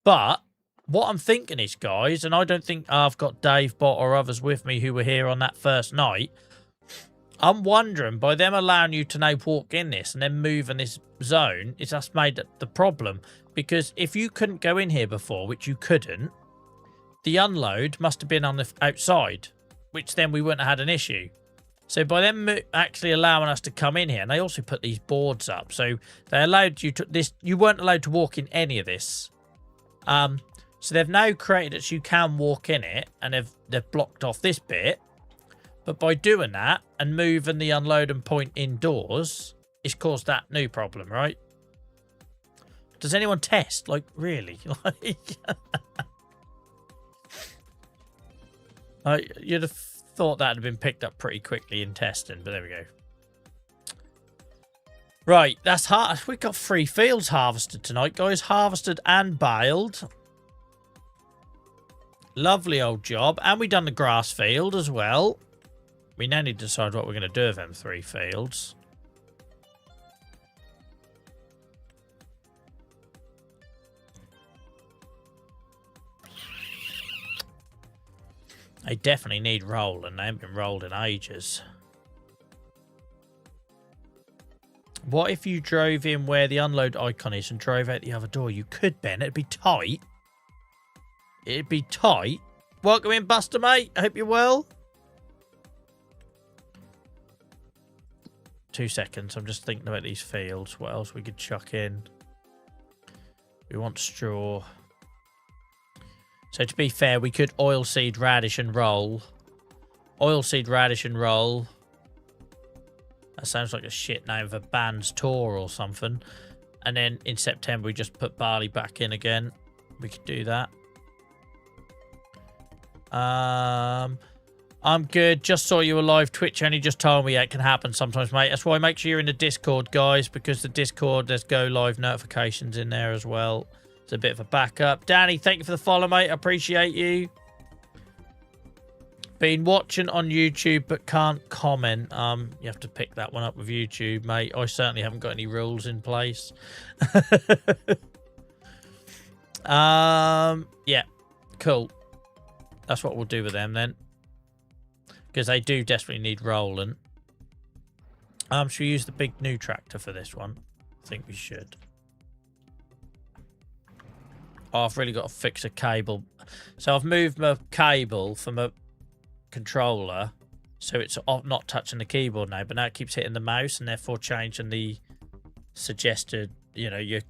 But what I'm thinking is, guys, and I don't think I've got Dave Bot or others with me who were here on that first night, I'm wondering, by them allowing you to now walk in this and then move in this zone, it's just made the problem. Because if you couldn't go in here before, which you couldn't, the unload must have been on the outside, which then we wouldn't have had an issue. So by them actually allowing us to come in here, and they also put these boards up, so they allowed you to you weren't allowed to walk in any of this. So they've now created it so you can walk in it, and they've blocked off this bit. But by doing that and moving the unloading point indoors, it's caused that new problem, right? Does anyone test? Like, really? You'd have thought that had been picked up pretty quickly in testing, but there we go. Right, that's hard. We've got 3 fields harvested tonight, guys. Harvested and baled. Lovely old job. And we done the grass field as well. We now need to decide what we're going to do with them 3 fields. They definitely need rolling. They haven't been rolled in ages. What if you drove in where the unload icon is and drove out the other door? You could, Ben. It'd be tight. It'd be tight. Welcome in, Buster, mate. I hope you're well. 2 seconds. I'm just thinking about these fields. What else we could chuck in? We want straw. So to be fair, we could oilseed, radish and roll. Oilseed, radish and roll. That sounds like a shit name of a band's tour or something. And then in September, we just put barley back in again. We could do that. I'm good. Just saw you were live. Twitch only just told me it can happen sometimes, mate. That's why make sure you're in the Discord, guys, because the Discord, there's go live notifications in there as well. It's a bit of a backup. Danny, thank you for the follow, mate. I appreciate you. Been watching on YouTube but can't comment. You have to pick that one up with YouTube, mate. I certainly haven't got any rules in place. Yeah, cool. That's what we'll do with them then. Because they do desperately need rolling. Should we use the big new tractor for this one? I think we should. Oh, I've really got to fix a cable. So I've moved my cable from a controller so it's not touching the keyboard now, but now it keeps hitting the mouse and therefore changing the suggested, you know, your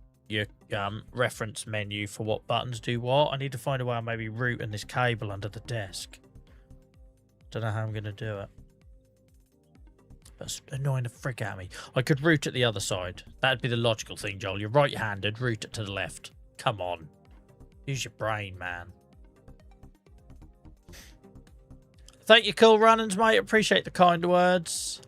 reference menu for what buttons do what. I need to find a way of maybe routing this cable under the desk. Don't know how I'm going to do it. That's annoying the frick out of me. I could route it the other side. That'd be the logical thing, Joel. You're right-handed, route it to the left. Come on. Use your brain, man. Thank you, Cool Runnings, mate. Appreciate the kind words.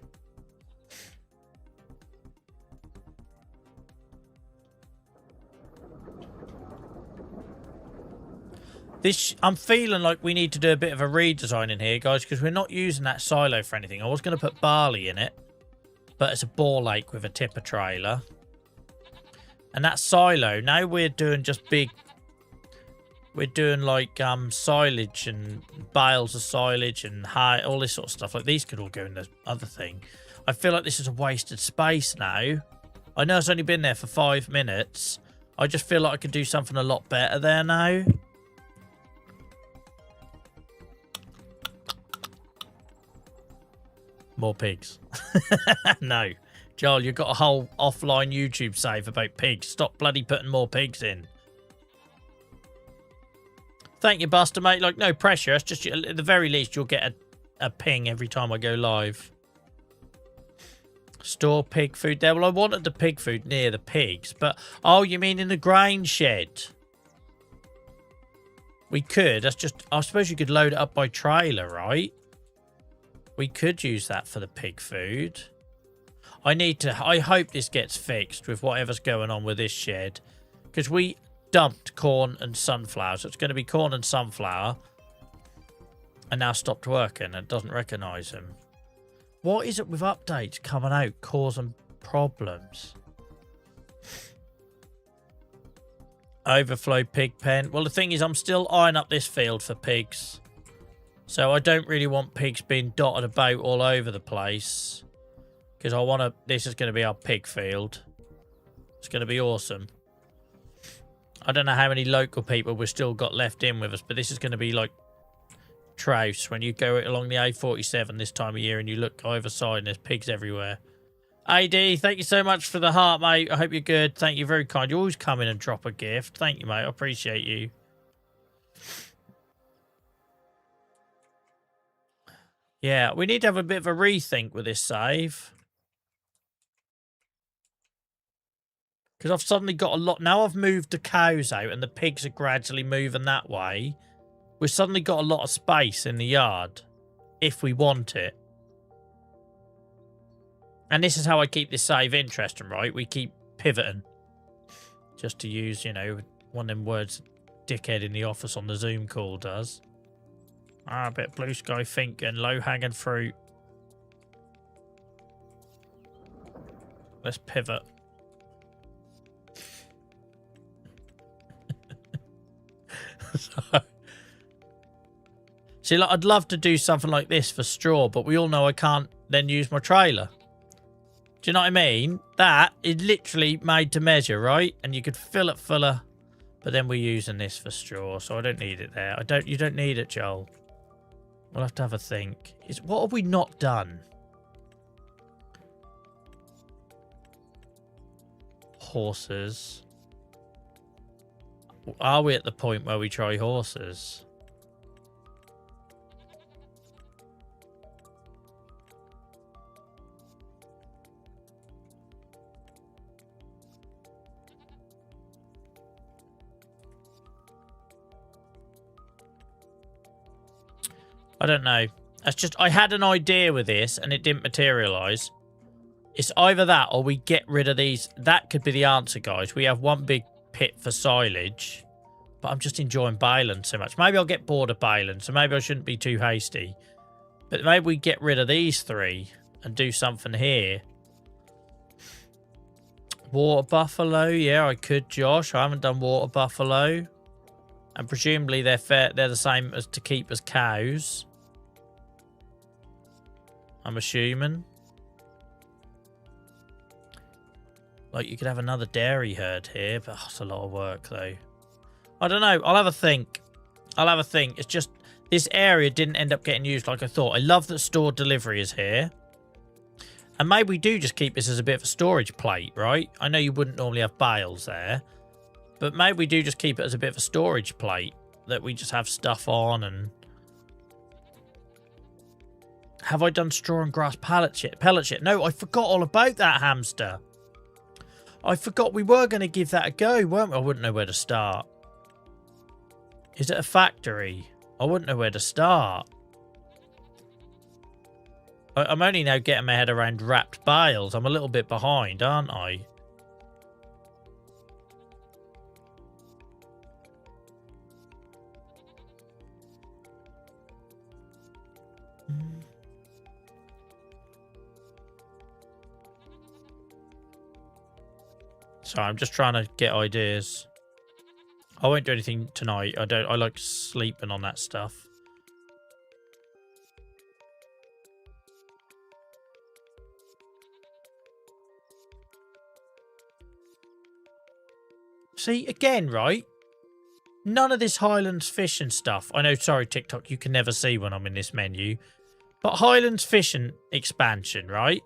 I'm feeling like we need to do a bit of a redesign in here, guys, because we're not using that silo for anything. I was going to put barley in it, but it's a bore lake with a tipper trailer. And that silo, now we're doing just big... We're doing like silage and bales of silage and hay, all this sort of stuff. Like these could all go in the other thing. I feel like this is a wasted space now. I know it's only been there for 5 minutes. I just feel like I could do something a lot better there now. More pigs. No. Joel, you've got a whole offline YouTube save about pigs. Stop bloody putting more pigs in. Thank you, Buster, mate. Like, no pressure. It's just, at the very least, you'll get a ping every time I go live. Store pig food there. Well, I wanted the pig food near the pigs, but... Oh, you mean in the grain shed? We could. That's just... I suppose you could load it up by trailer, right? We could use that for the pig food. I hope this gets fixed with whatever's going on with this shed. Because we dumped corn and sunflower. So it's going to be corn and sunflower. And now stopped working and it doesn't recognise them. What is it with updates coming out causing problems? Overflow pig pen. Well, the thing is, I'm still eyeing up this field for pigs. So I don't really want pigs being dotted about all over the place. Because I want to... This is going to be our pig field. It's going to be awesome. I don't know how many local people we've still got left in with us, but this is going to be like Trouse when you go along the A47 this time of year and you look either side and there's pigs everywhere. AD, thank you so much for the heart, mate. I hope you're good. Thank you, very kind. You always come in and drop a gift. Thank you, mate. I appreciate you. Yeah, we need to have a bit of a rethink with this save. Because I've suddenly got a lot... Now I've moved the cows out and the pigs are gradually moving that way. We've suddenly got a lot of space in the yard. If we want it. And this is how I keep this save interesting, right? We keep pivoting. Just to use, you know, one of them words dickhead in the office on the Zoom call does. A bit blue sky thinking, low-hanging fruit. Let's pivot. See, like, I'd love to do something like this for straw, but we all know I can't then use my trailer. Do you know what I mean? That is literally made to measure, right? And you could fill it fuller, but then we're using this for straw, so I don't need it there. You don't need it, Joel. We'll have to have a think. What have we not done? Horses. Are we at the point where we try horses? I don't know. That's just... I had an idea with this and it didn't materialise. It's either that or we get rid of these. That could be the answer, guys. We have one big pit for silage. But I'm just enjoying baling so much. Maybe I'll get bored of baling, so maybe I shouldn't be too hasty. But maybe we get rid of these three and do something here. Water buffalo. Yeah, I could, Josh. I haven't done water buffalo. And presumably they're the same as to keep as cows. I'm assuming. Like, you could have another dairy herd here, but that's a lot of work, though. I don't know. I'll have a think. I'll have a think. It's just, this area didn't end up getting used like I thought. I love that stored delivery is here. And maybe we do just keep this as a bit of a storage plate, right? I know you wouldn't normally have bales there. But maybe we do just keep it as a bit of a storage plate. That we just have stuff on and... Have I done straw and grass pellets yet? No, I forgot all about that hamster. I forgot we were going to give that a go, weren't we? I wouldn't know where to start. Is it a factory? I wouldn't know where to start. I'm only now getting my head around wrapped bales. I'm a little bit behind, aren't I? So I'm just trying to get ideas. I won't do anything tonight. I like sleeping on that stuff. See, again, right? None of this Highlands fishing stuff. I know, sorry, TikTok, you can never see when I'm in this menu. But Highlands fishing expansion, right?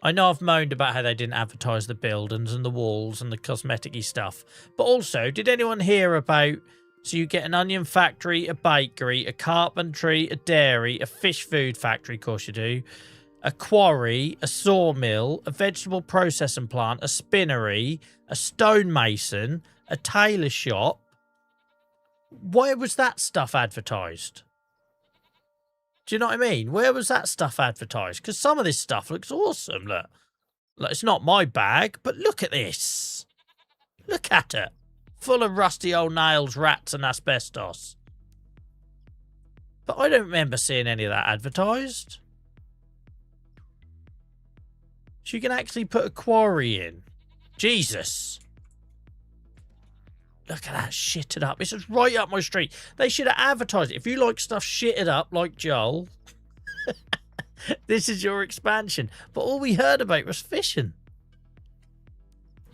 I know I've moaned about how they didn't advertise the buildings and the walls and the cosmetic-y stuff. But also, did anyone hear about... So you get an onion factory, a bakery, a carpentry, a dairy, a fish food factory, of course you do, a quarry, a sawmill, a vegetable processing plant, a spinnery, a stonemason, a tailor shop. Where was that stuff advertised? Do you know what I mean? Where was that stuff advertised? Because some of this stuff looks awesome. Look, it's not my bag, but look at this. Look at it. Full of rusty old nails, rats, and asbestos. But I don't remember seeing any of that advertised. So you can actually put a quarry in. Jesus. Look at that, shitted up. This is right up my street. They should have advertised it. If you like stuff shitted up like Joel, this is your expansion. But all we heard about was fishing.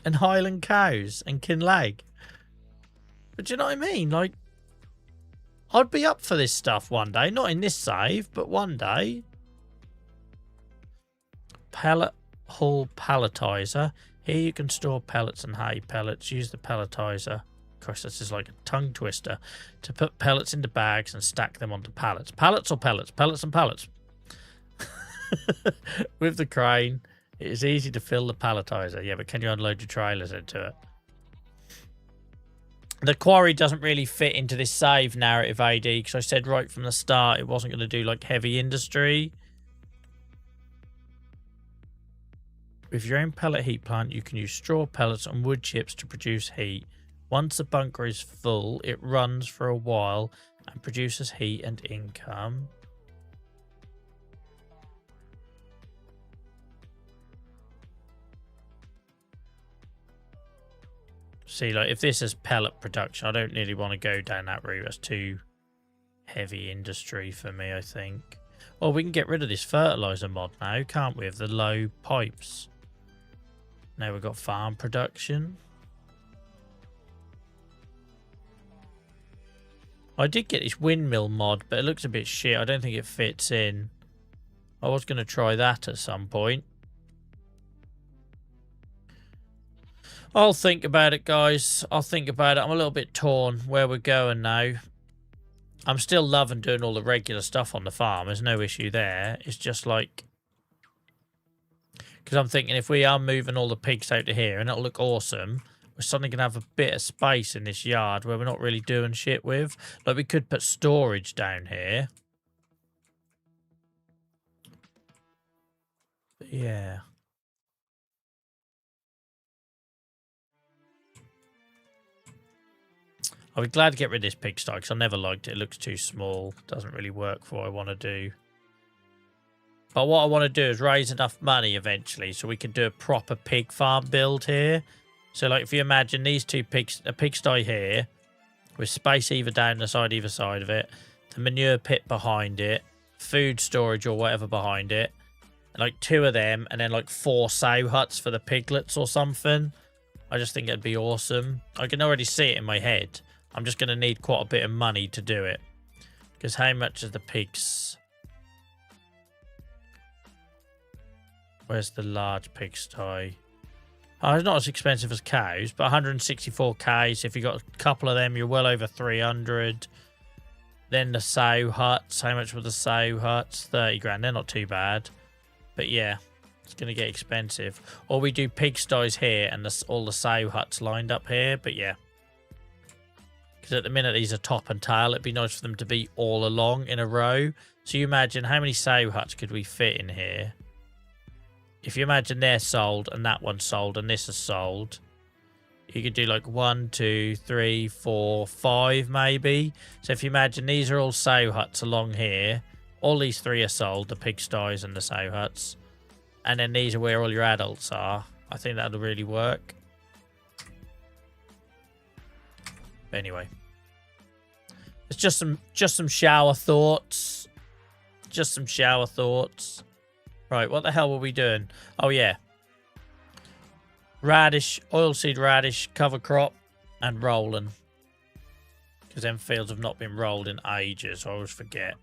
And Highland cows and Kinlag. But do you know what I mean? Like, I'd be up for this stuff one day. Not in this save, but one day. Pellet Hall Pelletizer. Here you can store pellets and hay pellets. Use the pelletizer. Gosh, this is like a tongue twister. To put pellets into bags and stack them onto pallets. Pallets or pellets? Pellets and pallets. With the crane, it is easy to fill the palletizer. Yeah, but can you unload your trailers into it? The quarry doesn't really fit into this save narrative, AD, because I said right from the start it wasn't going to do like heavy industry. With your own pellet heat plant, you can use straw pellets and wood chips to produce heat. Once the bunker is full, it runs for a while and produces heat and income. See, like, if this is pellet production, I don't really want to go down that route. That's too heavy industry for me, I think. Well, we can get rid of this fertilizer mod now, can't we, of the low pipes. Now we've got farm production. I did get this windmill mod, but it looks a bit shit. I don't think it fits in. I was going to try that at some point. I'll think about it, guys. I'll think about it. I'm a little bit torn where we're going now. I'm still loving doing all the regular stuff on the farm. There's no issue there. It's just like... Because I'm thinking if we are moving all the pigs out to here, and it'll look awesome, we're suddenly going to have a bit of space in this yard where we're not really doing shit with. Like, we could put storage down here. But yeah. I'll be glad to get rid of this pigsty because I never liked it. It looks too small. Doesn't really work for what I want to do. But what I want to do is raise enough money eventually so we can do a proper pig farm build here. So, like, if you imagine these two pigs, a pigsty here, with space either down the side, either side of it, the manure pit behind it, food storage or whatever behind it, and like 2 of them, and then like 4 sow huts for the piglets or something. I just think it'd be awesome. I can already see it in my head. I'm just going to need quite a bit of money to do it. Because how much is the pigs? Where's the large pigsty? Oh, it's not as expensive as cows, but 164k. So if you got a couple of them, you're well over 300. Then the sow huts. How much were the sow huts? 30 grand. They're not too bad. But yeah, it's going to get expensive. Or we do pigsties here and all the sow huts lined up here. But yeah. Because at the minute these are top and tail, it'd be nice for them to be all along in a row. So you imagine how many sow huts could we fit in here? If you imagine they're sold and that one's sold and this is sold, you could do like 1, 2, 3, 4, 5 maybe. So if you imagine these are all sow huts along here, all these 3 are sold, the pigsties and the sow huts. And then these are where all your adults are. I think that'll really work. But anyway, it's just some shower thoughts. Just some shower thoughts. Right, what the hell were we doing? Oh yeah, radish, oilseed radish, cover crop, and rolling. Because them fields have not been rolled in ages. I always forget.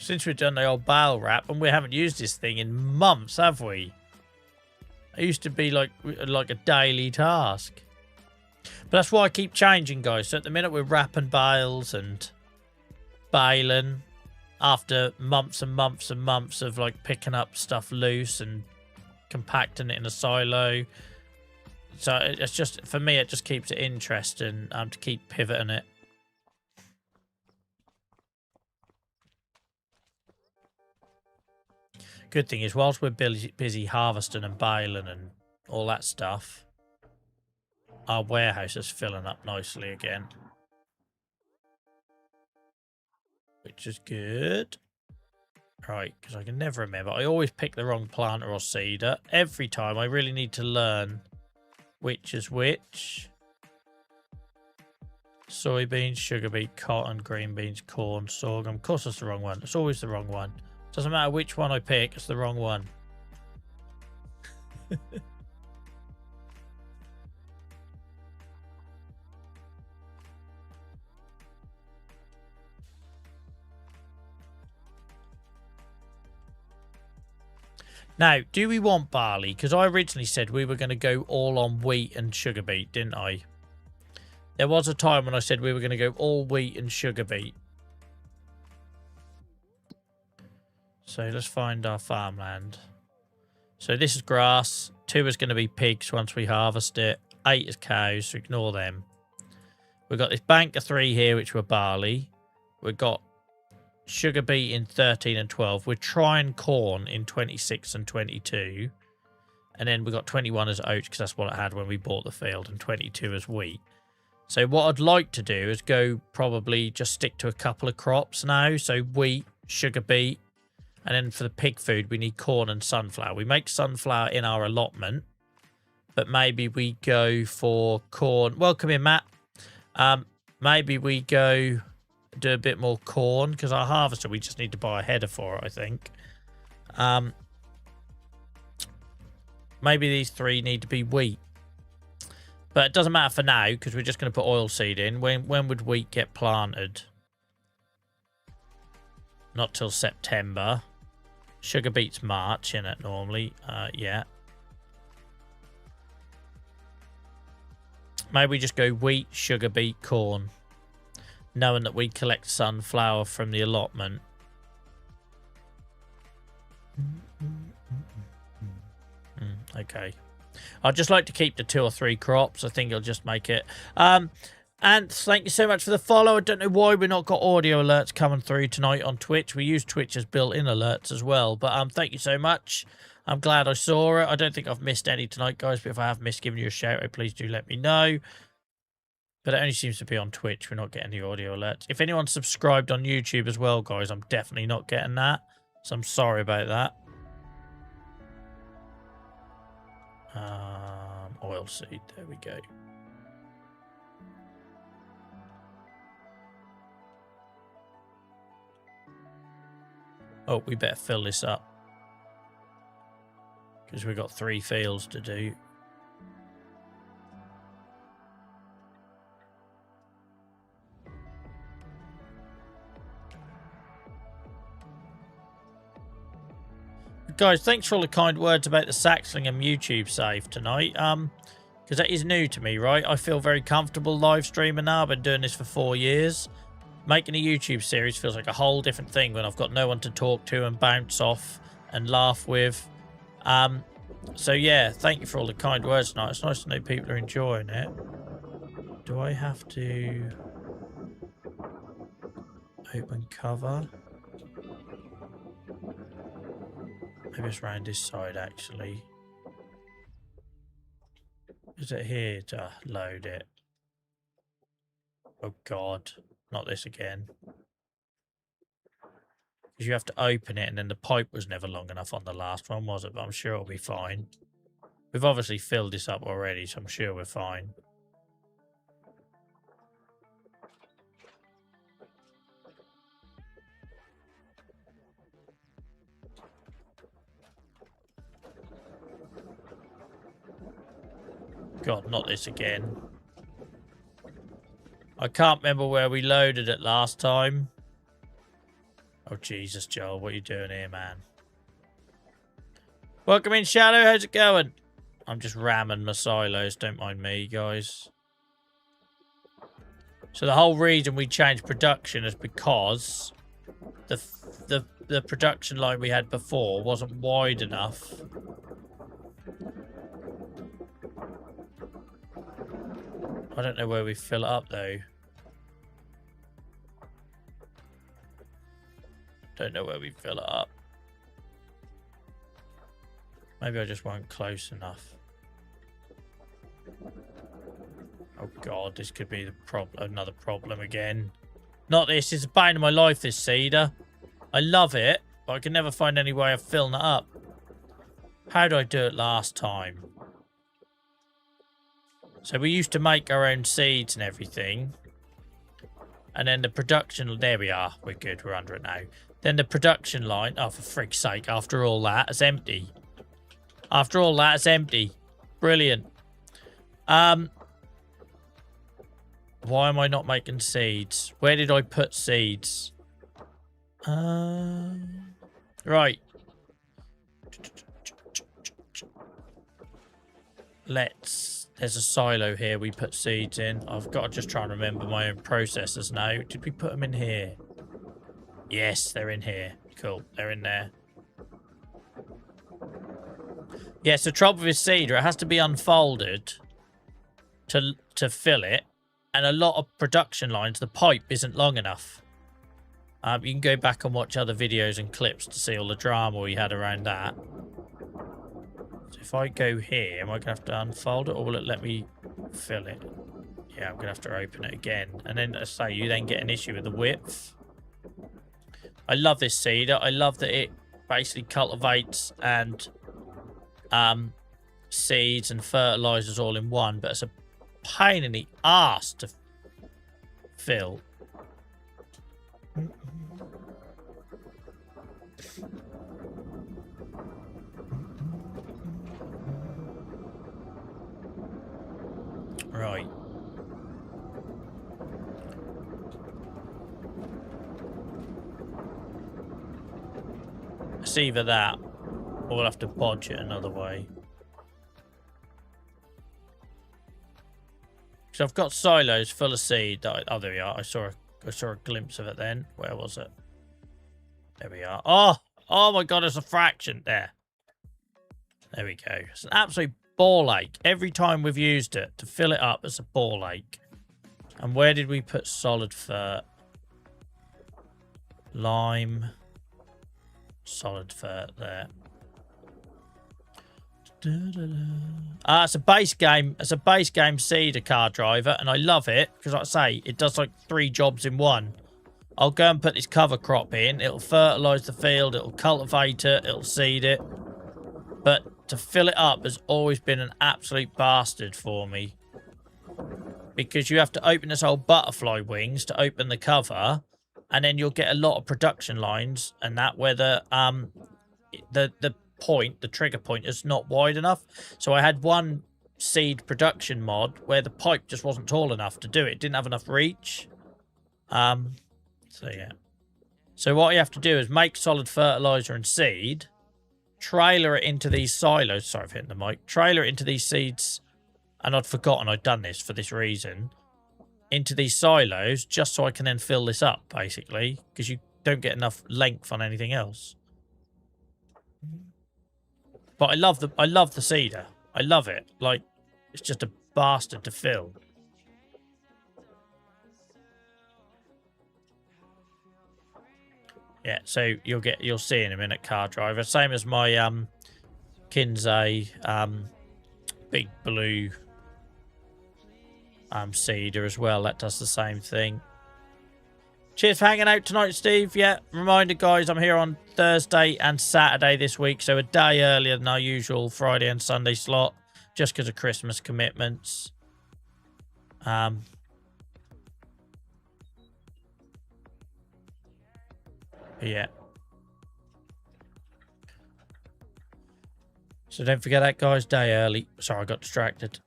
Since we've done the old bale wrap, and we haven't used this thing in months, have we? It used to be like a daily task. But that's why I keep changing, guys. So at the minute we're wrapping bales and baling after months and months and months of like picking up stuff loose and compacting it in a silo. So it's just, for me, it just keeps it interesting to keep pivoting it. Good thing is, whilst we're busy harvesting and baling and all that stuff, our warehouse is filling up nicely again. Which is good. Right, because I can never remember. I always pick the wrong planter or seeder. Every time I really need to learn which is which. Soybeans, sugar beet, cotton, green beans, corn, sorghum. Of course, that's the wrong one. It's always the wrong one. Doesn't matter which one I pick, it's the wrong one. Now, do we want barley? Because I originally said we were going to go all on wheat and sugar beet, didn't I? There was a time when I said we were going to go all wheat and sugar beet. So let's find our farmland. So this is grass. 2 is going to be pigs once we harvest it. 8 is cows, so ignore them. We've got this bank of 3 here, which were barley. We've got sugar beet in 13 and 12. We're trying corn in 26 and 22. And then we've got 21 as oats, because that's what it had when we bought the field, and 22 as wheat. So what I'd like to do is go probably just stick to a couple of crops now. So wheat, sugar beet. And then for the pig food, we need corn and sunflower. We make sunflower in our allotment, but maybe we go for corn. Welcome in, Matt. Maybe we go do a bit more corn, because our harvester, we just need to buy a header for it, I think. Maybe these 3 need to be wheat. But it doesn't matter for now, because we're just going to put oilseed in. When would wheat get planted? Not till September. Sugar beet's March, in it normally. Yeah. Maybe we just go wheat, sugar beet, corn. Knowing that we collect sunflower from the allotment. Okay. I'd just like to keep the 2 or 3 crops. I think it'll just make it. And thank you so much for the follow. I don't know why we've not got audio alerts coming through tonight on Twitch. We use Twitch as built-in alerts as well. But thank you so much. I'm glad I saw it. I don't think I've missed any tonight, guys. But if I have missed giving you a shout out, please do let me know. But it only seems to be on Twitch. We're not getting the audio alerts. If anyone's subscribed on YouTube as well, guys, I'm definitely not getting that. So I'm sorry about that. Oilseed. There we go. Oh, we better fill this up. Because we've got 3 fields to do. Guys, thanks for all the kind words about the Saxlingham YouTube save tonight. Because that is new to me, right? I feel very comfortable live streaming now. I've been doing this for 4 years. Making a YouTube series feels like a whole different thing when I've got no one to talk to and bounce off and laugh with. So yeah, thank you for all the kind words tonight. It's nice to know people are enjoying it. Do I have to open cover? Maybe it's around this side actually. Is it here to load it? Oh god. Not this again. Because you have to open it, and then the pipe was never long enough on the last one, was it? But I'm sure it'll be fine. We've obviously filled this up already, so I'm sure we're fine. God, not this again. I can't remember where we loaded it last time. Oh, Jesus, Joel. What are you doing here, man? Welcome in, Shadow. How's it going? I'm just ramming my silos. Don't mind me, guys. So the whole reason we changed production is because the production line we had before wasn't wide enough. I don't know where we fill it up, though. Don't know where we fill it up. Maybe I just weren't close enough. Oh god, this could be the another problem again. Not this. It's a bane of my life, this cedar. I love it, but I can never find any way of filling it up. How did I do it last time? So we used to make our own seeds and everything. And then the production... There we are. We're good. We're under it now. Then the production line... Oh, for frig's sake. After all that, it's empty. After all that, it's empty. Brilliant. Why am I not making seeds? Where did I put seeds? Right. there's a silo here we put seeds in. I've got to just try and remember my own processors now. Did we put them in here? Yes, they're in here. Cool, they're in there. Yeah, so trouble with seeder, it has to be unfolded to fill it. And a lot of production lines, the pipe isn't long enough. You can go back and watch other videos and clips to see all the drama we had around that. So if I go here, am I going to have to unfold it or will it let me fill it? Yeah, I'm going to have to open it again. And then, as I say, you then get an issue with the width. I love this seeder. I love that it basically cultivates and seeds and fertilizers all in one, but it's a pain in the arse to fill. Right. It's either that or we'll have to bodge it another way. So I've got silos full of seed. Oh, there we are. I saw a glimpse of it then. Where was it? There we are. Oh my god, it's a fraction there. There we go. It's an absolute ball ache. Every time we've used it to fill it up, it's a ball ache. And where did we put solid fert? Lime. Solid fert there. It's a base game. It's a base game seeder car driver, and I love it because, like I say, it does like 3 jobs in one. I'll go and put this cover crop in. It'll fertilize the field. It'll cultivate it. It'll seed it. But to fill it up has always been an absolute bastard for me, because you have to open this old butterfly wings to open the cover, and then you'll get a lot of production lines, and that where the trigger point is not wide enough. So I had one seed production mod where the pipe just wasn't tall enough to do it. It didn't have enough reach. So yeah. So what you have to do is make solid fertilizer and seed, trailer it into these silos. Sorry, I've hit the mic. Trailer it into these seeds, and I'd forgotten I'd done this for this reason, into these silos, just so I can then fill this up, basically, because you don't get enough length on anything else. But I love the seeder. I love it. Like, it's just a bastard to fill. Yeah, so you'll see in a minute, car driver. Same as my Kinsey big blue seeder as well. That does the same thing. Cheers for hanging out tonight, Steve. Yeah, reminder, guys, I'm here on Thursday and Saturday this week, so a day earlier than our usual Friday and Sunday slot, just because of Christmas commitments. Yeah. So don't forget that, guys, day early. Sorry, I got distracted.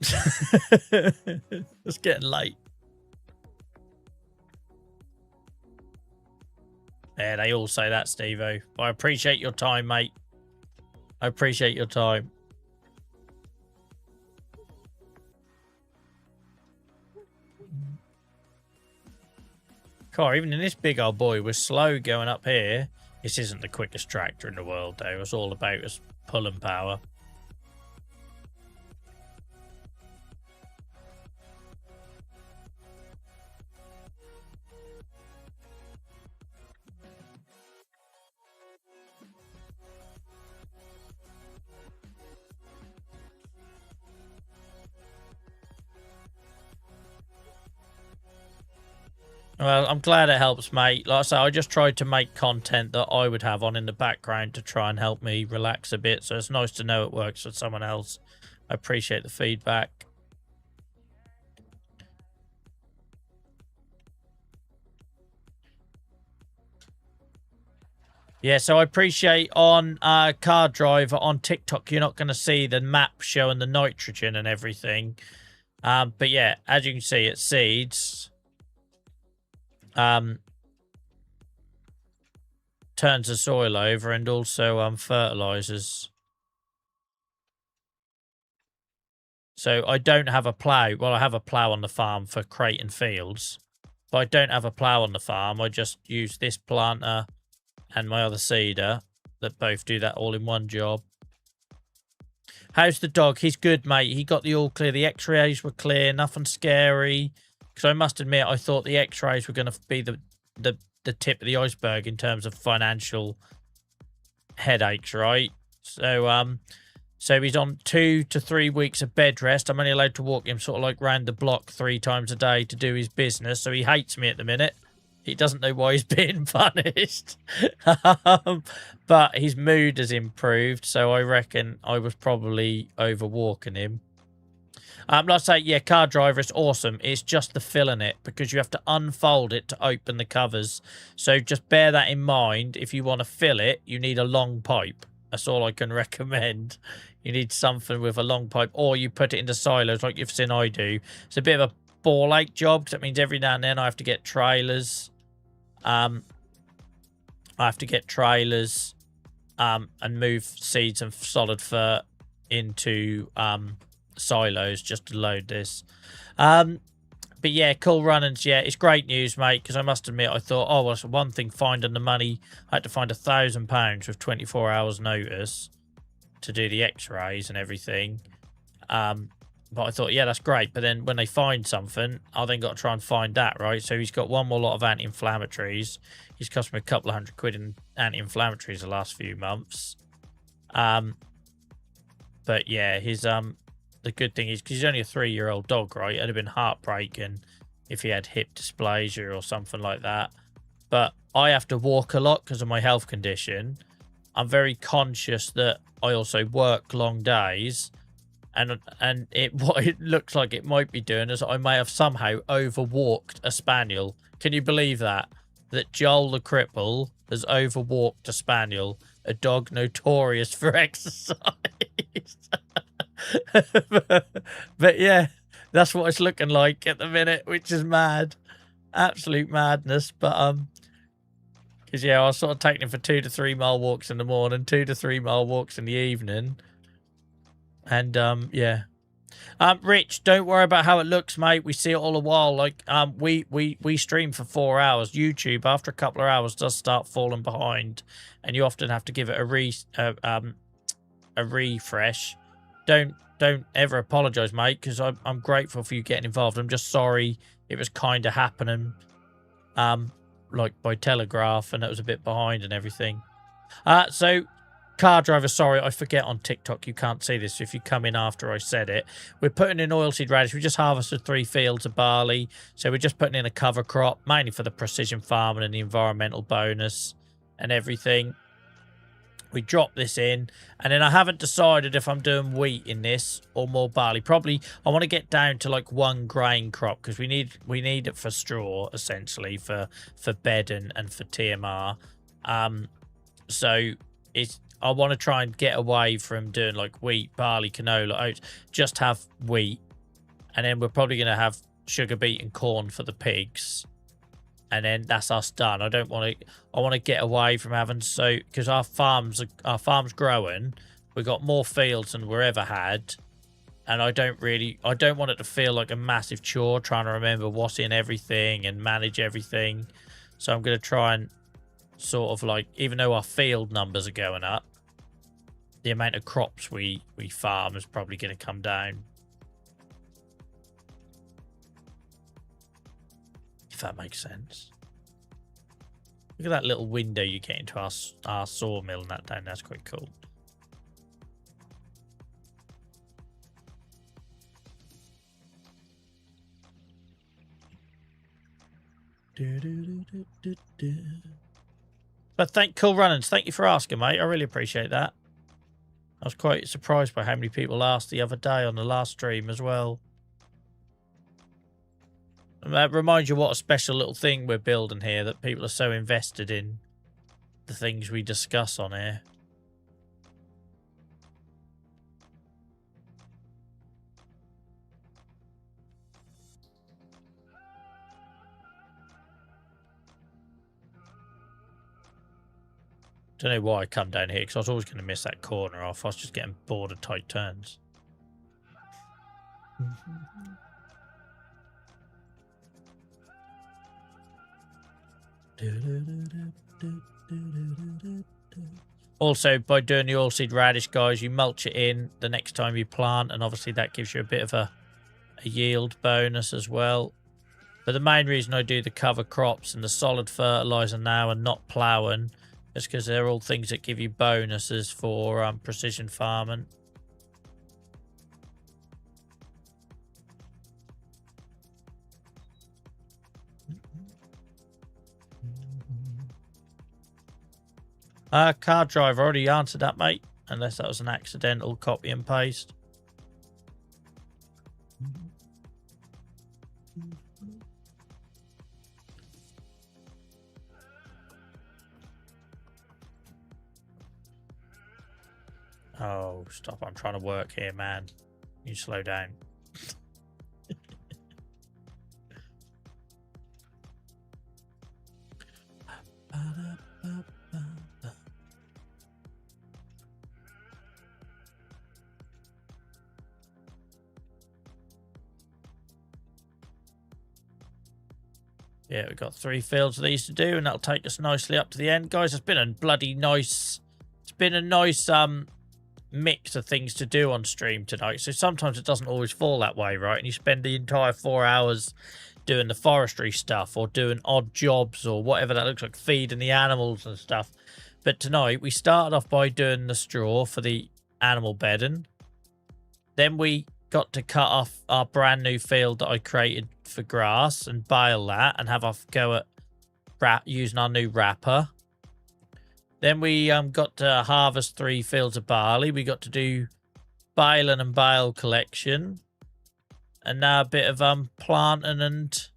It's getting late. Yeah, they all say that, Steve-O. I appreciate your time, mate. I appreciate your time. God, even in this big old boy, we're slow going up here. This isn't the quickest tractor in the world, though. It's all about us pulling power. Well, I'm glad it helps, mate. Like I say, I just tried to make content that I would have on in the background to try and help me relax a bit. So it's nice to know it works for someone else. I appreciate the feedback. Yeah, so I appreciate on Car Driver on TikTok, you're not going to see the map showing the nitrogen and everything. But yeah, as you can see, it seeds. Turns the soil over and also fertilizers. So I don't have a plough. Well, I have a plough on the farm for creating fields. But I don't have a plough on the farm. I just use this planter and my other seeder that both do that all in one job. How's the dog? He's good, mate. He got the all clear. The x-rays were clear. Nothing scary. Because I must admit, I thought the x-rays were going to be the tip of the iceberg in terms of financial headaches, right? So he's on 2 to 3 weeks of bed rest. I'm only allowed to walk him sort of like round the block 3 times a day to do his business. So he hates me at the minute. He doesn't know why he's being punished. But his mood has improved. So I reckon I was probably overwalking him. Like I say, yeah, car driver is awesome. It's just the filling it because you have to unfold it to open the covers. So just bear that in mind. If you want to fill it, you need a long pipe. That's all I can recommend. You need something with a long pipe, or you put it into silos like you've seen I do. It's a bit of a ball ache job because it means every now and then I have to get trailers. I have to get trailers and move seeds and solid fur into silos just to load this. But yeah, cool runnings. Yeah, it's great news, mate, because I must admit I thought, oh, well, it's one thing finding the money. I had to find £1,000 with 24 hours notice to do the x-rays and everything. But I thought, yeah, that's great. But then when they find something, I then got to try and find that, right? So he's got one more lot of anti-inflammatories. He's cost me a couple of £100 in anti-inflammatories the last few months. But yeah, his the good thing is, because he's only a 3-year-old dog, right? It'd have been heartbreaking if he had hip dysplasia or something like that. But I have to walk a lot because of my health condition. I'm very conscious that I also work long days. And what it looks like it might be doing is I may have somehow overwalked a spaniel. Can you believe that? That Joel the cripple has overwalked a spaniel, a dog notorious for exercise. but yeah, that's what it's looking like at the minute, which is mad. Absolute madness. But because yeah, I was sort of taking him for 2 to 3 mile walks in the morning, 2 to 3 mile walks in the evening. And yeah. Rich, don't worry about how it looks, mate. We see it all a while. Like we stream for 4 hours. YouTube after a couple of hours does start falling behind, and you often have to give it a refresh. Don't ever apologize, mate, because I'm grateful for you getting involved. I'm just sorry it was kind of happening like by telegraph, and it was a bit behind and everything. So car driver, sorry, I forget on TikTok you can't see this if you come in after I said it. We're putting in oilseed radish. We just harvested 3 fields of barley, so we're just putting in a cover crop, mainly for the precision farming and the environmental bonus and everything. We drop this in, and then I haven't decided if I'm doing wheat in this or more barley. Probably I want to get down to like 1 grain crop because we need it for straw, essentially, for bedding and for TMR. So I want to try and get away from doing like wheat, barley, canola, oats. Just have wheat, and then we're probably going to have sugar beet and corn for the pigs. And then that's us done. I want to get away from having because our farm's growing. We've got more fields than we've ever had. And I don't want it to feel like a massive chore trying to remember what's in everything and manage everything. So I'm going to try and sort of like, even though our field numbers are going up, the amount of crops we farm is probably going to come down. If that makes sense. Look at that little window you get into our sawmill and that down. That's quite cool. But cool runnings. Thank you for asking, mate. I really appreciate that. I was quite surprised by how many people asked the other day on the last stream as well. And that reminds you what a special little thing we're building here, that people are so invested in the things we discuss on here. Don't know why I come down here, because I was always going to miss that corner off. I was just getting bored of tight turns. Also, by doing the oilseed radish, guys, you mulch it in the next time you plant, and obviously that gives you a bit of a yield bonus as well. But the main reason I do the cover crops and the solid fertilizer now and not ploughing is because they're all things that give you bonuses for precision farming. Car driver, already answered that, mate. Unless that was an accidental copy and paste. Oh, stop. I'm trying to work here, man. You slow down. Yeah, we've got 3 fields of these to do, and that'll take us nicely up to the end. Guys, it's been a bloody nice... It's been a nice mix of things to do on stream tonight. So sometimes it doesn't always fall that way, right? And you spend the entire 4 hours doing the forestry stuff or doing odd jobs or whatever that looks like, feeding the animals and stuff. But tonight, we started off by doing the straw for the animal bedding. Then we got to cut off our brand new field that I created for grass and bale that and have a go at using our new wrapper. Then we got to harvest 3 fields of barley. We got to do baling and bale collection, and now a bit of planting, and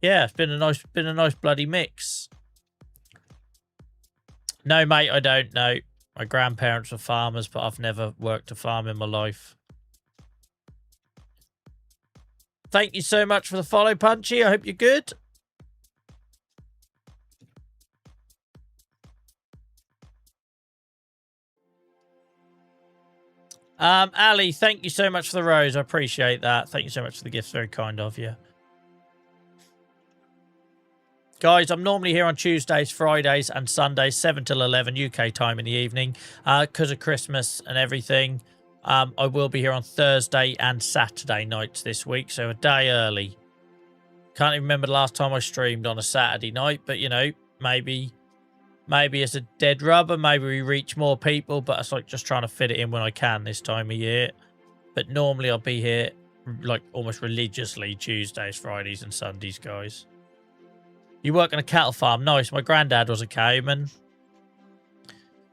yeah, it's been a nice bloody mix. No, mate, I don't know. My grandparents were farmers, but I've never worked a farm in my life. Thank you so much for the follow, Punchy. I hope you're good. Ali, thank you so much for the rose. I appreciate that. Thank you so much for the gifts. Very kind of you. Guys, I'm normally here on Tuesdays, Fridays and Sundays, 7 till 11 UK time in the evening. Because of Christmas and everything, I will be here on Thursday and Saturday nights this week, so a day early. Can't even remember the last time I streamed on a Saturday night, but, you know, maybe it's a dead rubber, maybe we reach more people, but it's like just trying to fit it in when I can this time of year. But normally I'll be here like almost religiously Tuesdays, Fridays and Sundays, guys. You work on a cattle farm. Nice. My granddad was a cowman.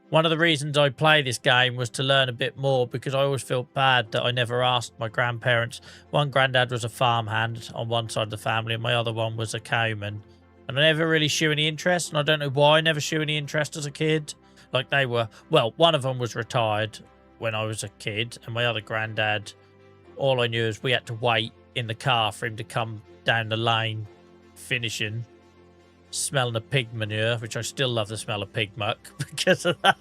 One of the reasons I play this game was to learn a bit more, because I always feel bad that I never asked my grandparents. One granddad was a farmhand on one side of the family, and my other one was a cowman. And I never really showed any interest, and I don't know why I never showed any interest as a kid. Like they were, well, one of them was retired when I was a kid, and my other granddad, all I knew is we had to wait in the car for him to come down the lane, finishing, smelling of pig manure, which I still love the smell of pig muck because of that.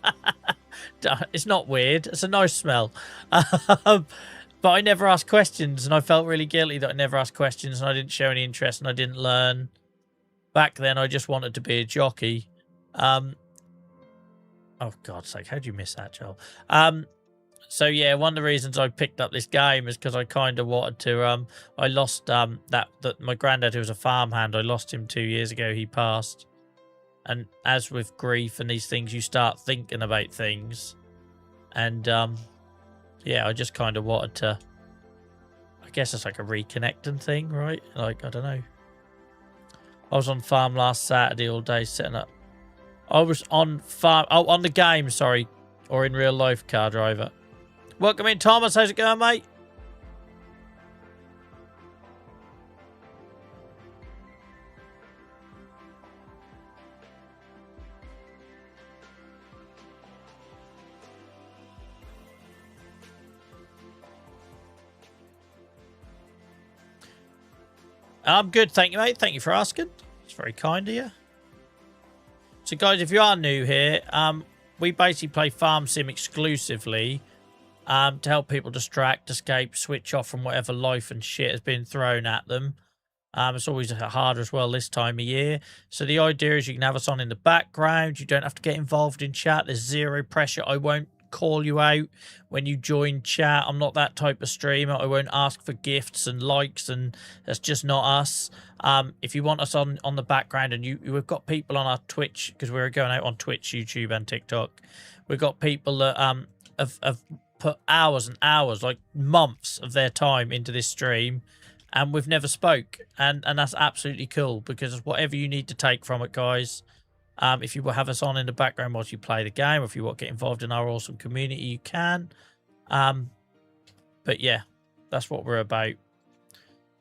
It's not weird. It's a nice smell. But I never asked questions, and I felt really guilty that I never asked questions, and I didn't show any interest, and I didn't learn. Back then, I just wanted to be a jockey. Oh, God's sake. How'd you miss that, Joel? So, yeah, one of the reasons I picked up this game is because I kind of wanted to... I lost that my granddad, who was a farmhand, I lost him 2 years ago. He passed. And as with grief and these things, you start thinking about things. And, yeah, I just kind of wanted to... I guess it's like a reconnecting thing, right? Like, I don't know. I was on farm last Saturday all day setting up. I was on farm... Oh, on the game, sorry. Or in real life, car driver. Welcome in, Thomas. How's it going, mate? I'm good, thank you, mate. Thank you for asking. It's very kind of you. So, guys, if you are new here, we basically play Farm Sim exclusively. to help people distract, escape, switch off from whatever life and shit has been thrown at them. It's always harder as well this time of year. So the idea is you can have us on in the background. You don't have to get involved in chat. There's zero pressure. I won't call you out when you join chat. I'm not that type of streamer. I won't ask for gifts and likes, and that's just not us. If you want us on the background, and we've got people on our Twitch, because we're going out on Twitch, YouTube, and TikTok. We've got people that have put hours and hours, like months of their time into this stream, and we've never spoke, and that's absolutely cool, because whatever you need to take from it, guys, if you will have us on in the background whilst you play the game, or if you want to get involved in our awesome community, you can. But yeah, that's what we're about.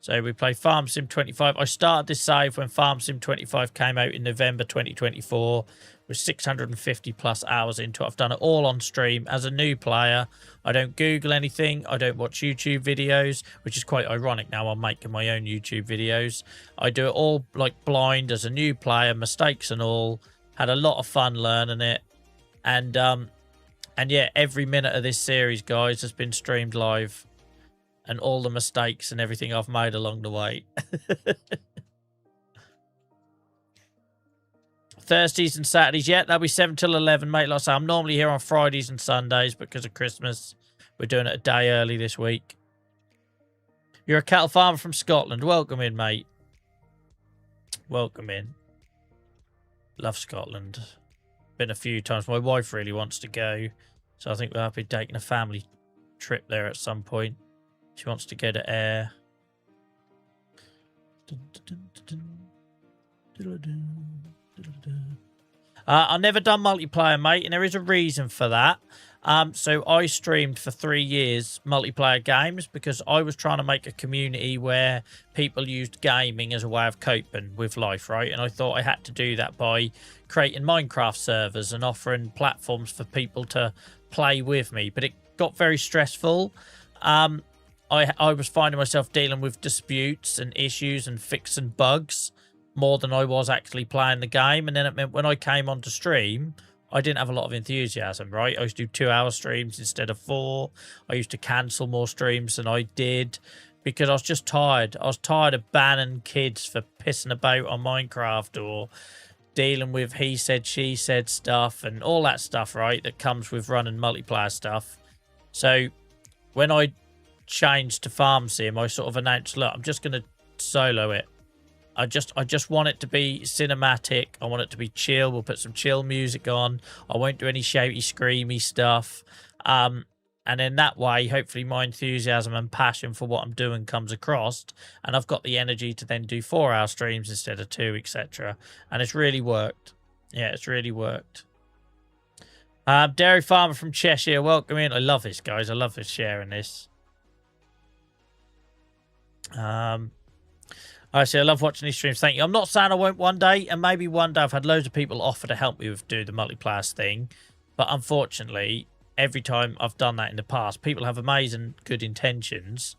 So we play Farm Sim 25. I started this save when Farm Sim 25 came out in November 2024. With 650 plus hours into it. I've done it all on stream as a new player. I don't Google anything. I don't watch YouTube videos, which is quite ironic now. I'm making my own YouTube videos. I do it all like blind as a new player, mistakes and all. Had a lot of fun learning it. And yeah, every minute of this series, guys, has been streamed live. And all the mistakes and everything I've made along the way. Thursdays and Saturdays, yeah, that'll be 7 till 11, mate. Like I say, I'm normally here on Fridays and Sundays, but because of Christmas, we're doing it a day early this week. You're a cattle farmer from Scotland. Welcome in, mate. Welcome in. Love Scotland. Been a few times. My wife really wants to go, so I think we'll have to be taking a family trip there at some point. She wants to go to Ayr. I've never done multiplayer, mate, and there is a reason for that. So I streamed for 3 years multiplayer games because I was trying to make a community where people used gaming as a way of coping with life, right? And I thought I had to do that by creating Minecraft servers and offering platforms for people to play with me. But it got very stressful. I was finding myself dealing with disputes and issues and fixing bugs more than I was actually playing the game. And then it meant when I came onto stream, I didn't have a lot of enthusiasm, right? I used to do 2-hour streams instead of 4. I used to cancel more streams than I did because I was just tired. I was tired of banning kids for pissing about on Minecraft or dealing with he said, she said stuff and all that stuff, right? That comes with running multiplayer stuff. So when I changed to Farm Sim, I sort of announced, look, I'm just going to solo it. I just want it to be cinematic. I want it to be chill. We'll put some chill music on. I won't do any shouty, screamy stuff. And in that way, hopefully my enthusiasm and passion for what I'm doing comes across. And I've got the energy to then do 4-hour streams instead of 2, etc. And it's really worked. Yeah, it's really worked. Dairy Farmer from Cheshire, welcome in. I love this, guys. I love this sharing this. I say I love watching these streams. Thank you. I'm not saying I won't one day, and maybe one day. I've had loads of people offer to help me with do the multiplayer thing, but unfortunately, every time I've done that in the past, people have amazing good intentions,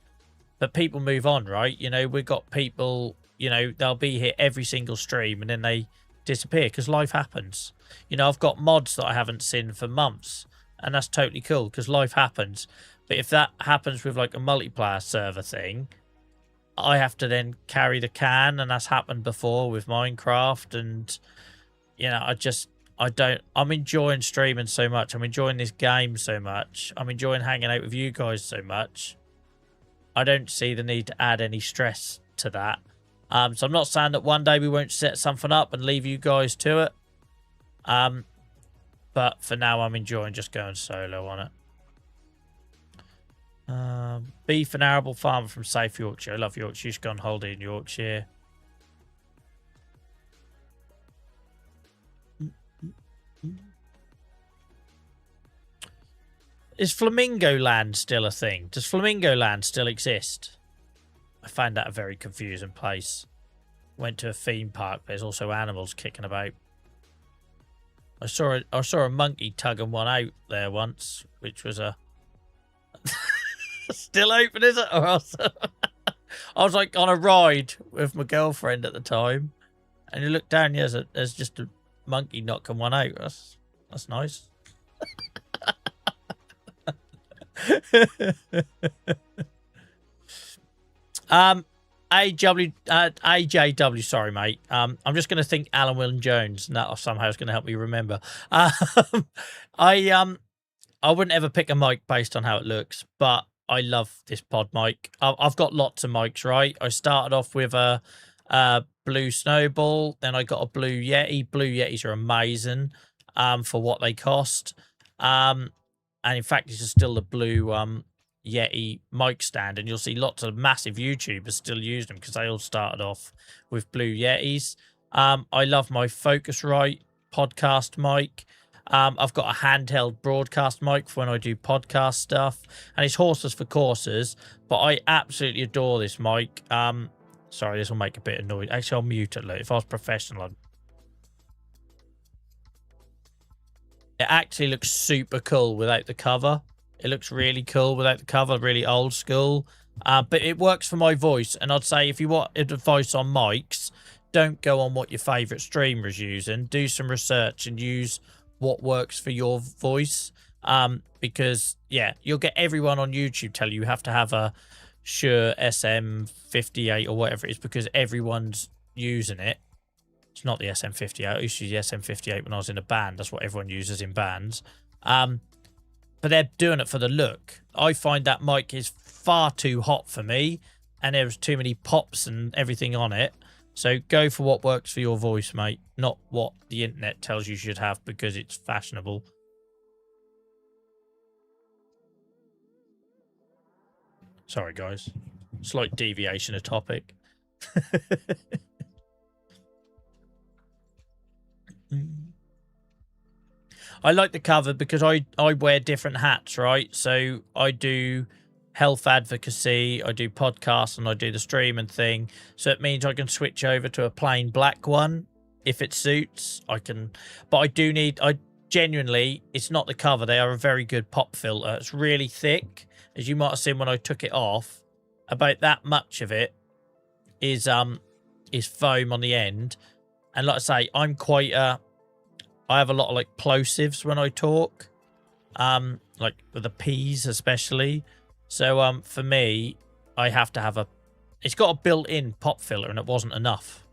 but people move on, right? You know, we've got people, you know, they'll be here every single stream and then they disappear because life happens. You know, I've got mods that I haven't seen for months, and that's totally cool because life happens. But if that happens with like a multiplayer server thing, I have to then carry the can, and that's happened before with Minecraft. And you know, I'm enjoying streaming so much. I'm enjoying this game so much. I'm enjoying hanging out with you guys so much. I don't see the need to add any stress to that. So I'm not saying that one day we won't set something up and leave you guys to it. But for now, I'm enjoying just going solo on it. Beef and arable farmer from safe Yorkshire. I love Yorkshire. You should go on holiday in Yorkshire. Is Flamingo Land still a thing? Does Flamingo Land still exist? I find that a very confusing place. Went to a theme park. There's also animals kicking about. I saw a monkey tugging one out there once, which was a still open, is it? Or else I was like on a ride with my girlfriend at the time, and you look down, there's just a monkey knocking one out. That's nice. AJW, sorry, mate. I'm just going to think Alan William Jones, and that somehow is going to help me remember. I wouldn't ever pick a mic based on how it looks, but I love this pod mic. I've got lots of mics, right? I started off with a blue Snowball, then I got a blue Yeti. Blue Yetis are amazing for what they cost. And in fact, this is still the blue Yeti mic stand, and you'll see lots of massive YouTubers still use them because they all started off with blue Yetis. I love my Focusrite podcast mic. I've got a handheld broadcast mic for when I do podcast stuff, and it's horses for courses, but I absolutely adore this mic. Sorry, this will make a bit of noise. Actually, I'll mute it. If I was professional, it actually looks super cool without the cover. It looks really cool without the cover, really old school. But it works for my voice, and I'd say if you want advice on mics, don't go on what your favourite streamer is using. Do some research and use what works for your voice, because yeah, you'll get everyone on YouTube tell you have to have a Shure SM58 or whatever it is because everyone's using it. It's not the SM58. I used to use the SM58 when I was in a band. That's what everyone uses in bands. But they're doing it for the look. I find that mic is far too hot for me, and there's too many pops and everything on it. So go for what works for your voice, mate, not what the internet tells you should have because it's fashionable. Sorry, guys. Slight deviation of topic. I like the cover because I wear different hats, right? So I do health advocacy, I do podcasts, and I do the streaming thing. So it means I can switch over to a plain black one if it suits. I can, but I genuinely, it's not the cover. They are a very good pop filter. It's really thick, as you might have seen when I took it off. About that much of it is foam on the end, and like I say, I'm quite I have a lot of like plosives when I talk, like with the P's especially. So for me, I have to have it's got a built-in pop filter, and it wasn't enough,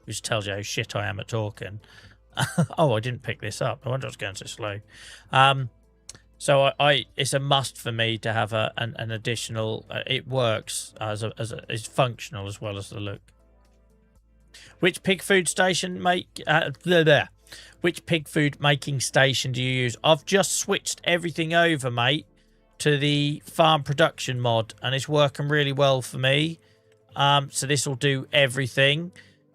which tells you how shit I am at talking. Oh, I didn't pick this up. I wonder I was going so slow. So it's a must for me to have an additional. It works it's functional as well as the look. Which pig food station Which pig food making station do you use? I've just switched everything over, mate, to the farm production mod, and it's working really well for me. So this will do everything.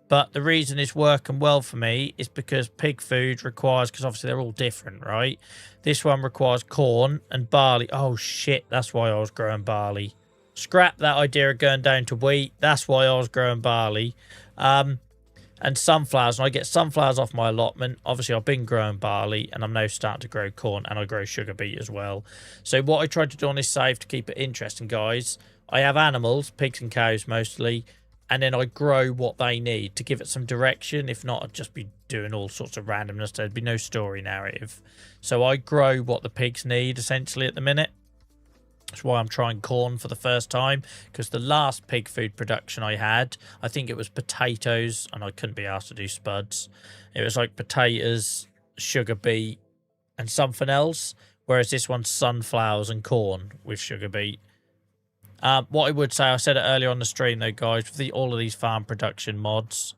But the reason it's working well for me is because pig food requires, because obviously they're all different, right? This one requires corn and barley. Oh, shit. That's why I was growing barley. Scrap that idea of going down to wheat. That's why I was growing barley. And sunflowers. And I get sunflowers off my allotment. Obviously, I've been growing barley, and I'm now starting to grow corn, and I grow sugar beet as well. So what I tried to do on this save to keep it interesting, guys, I have animals, pigs and cows mostly, and then I grow what they need to give it some direction. If not, I'd just be doing all sorts of randomness. There'd be no story narrative. So I grow what the pigs need, essentially, at the minute. That's why I'm trying corn for the first time, because the last pig food production I had, I think it was potatoes, and I couldn't be asked to do spuds. It was like potatoes, sugar beet, and something else, whereas this one's sunflowers and corn with sugar beet. What I would say, I said it earlier on the stream though, guys, with all of these farm production mods,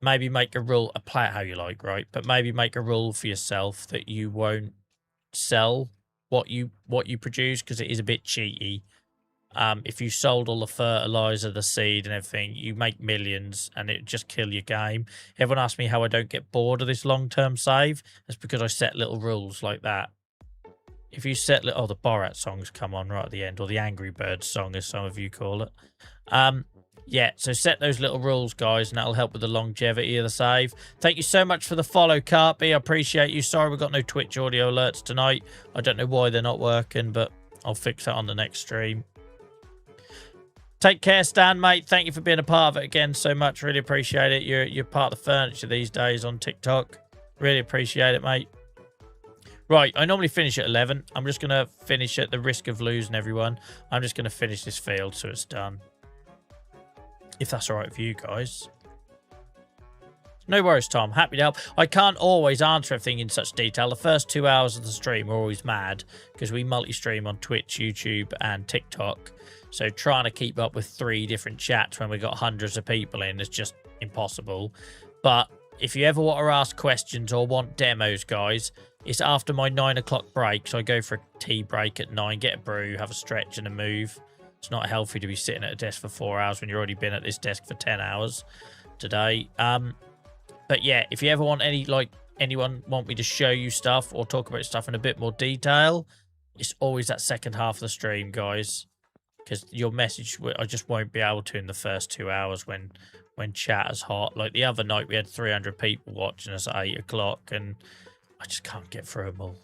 maybe make a rule, play it how you like, right? But maybe make a rule for yourself that you won't sell what you produce, because it is a bit cheaty. If you sold all the fertilizer, the seed and everything, you make millions, and it just kill your game. Everyone asks me how I don't get bored of this long-term save. That's because I set little rules like that. If you set the Borat songs come on right at the end, or the Angry Birds song, as some of you call it. Yeah, so set those little rules, guys, and that'll help with the longevity of the save. Thank you so much for the follow, Carpy. I appreciate you. Sorry we've got no Twitch audio alerts tonight. I don't know why they're not working, but I'll fix that on the next stream. Take care, Stan, mate. Thank you for being a part of it again so much. Really appreciate it. You're part of the furniture these days on TikTok. Really appreciate it, mate. Right, I normally finish at 11. I'm just going to finish at the risk of losing everyone. I'm just going to finish this field so it's done. If that's all right with you guys. No worries, Tom. Happy to help. I can't always answer everything in such detail. The first 2 hours of the stream are always mad because we multi-stream on Twitch, YouTube, and TikTok. So trying to keep up with 3 different chats when we've got hundreds of people in is just impossible. But if you ever want to ask questions or want demos, guys, it's after my 9 o'clock break. So I go for a tea break at 9, get a brew, have a stretch and a move. It's not healthy to be sitting at a desk for 4 hours when you've already been at this desk for 10 hours today. But yeah, if you ever want anyone want me to show you stuff or talk about stuff in a bit more detail, it's always that second half of the stream, guys. Because your message, I just won't be able to in the first 2 hours when chat is hot. Like the other night, we had 300 people watching us at 8 o'clock, and I just can't get through them all.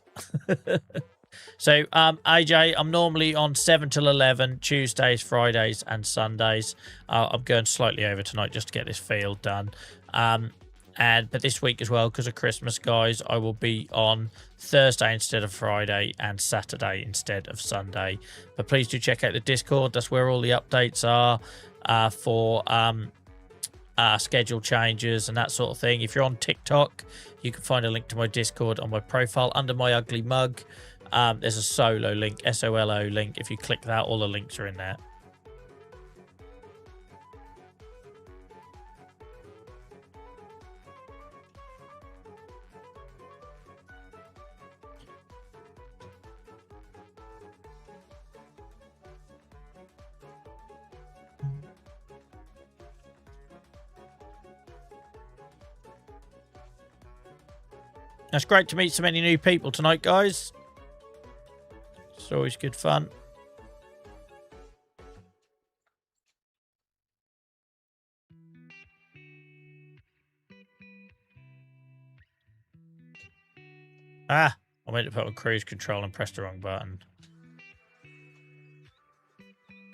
So, AJ, I'm normally on 7 till 11, Tuesdays, Fridays, and Sundays. I'm going slightly over tonight just to get this field done. But this week as well, because of Christmas, guys, I will be on Thursday instead of Friday and Saturday instead of Sunday. But please do check out the Discord. That's where all the updates are for schedule changes and that sort of thing. If you're on TikTok, you can find a link to my Discord on my profile under my ugly mug. There's a solo link, SOLO link. If you click that, all the links are in there. It's great to meet so many new people tonight, guys. It's always good fun. I meant to put on cruise control and press the wrong button.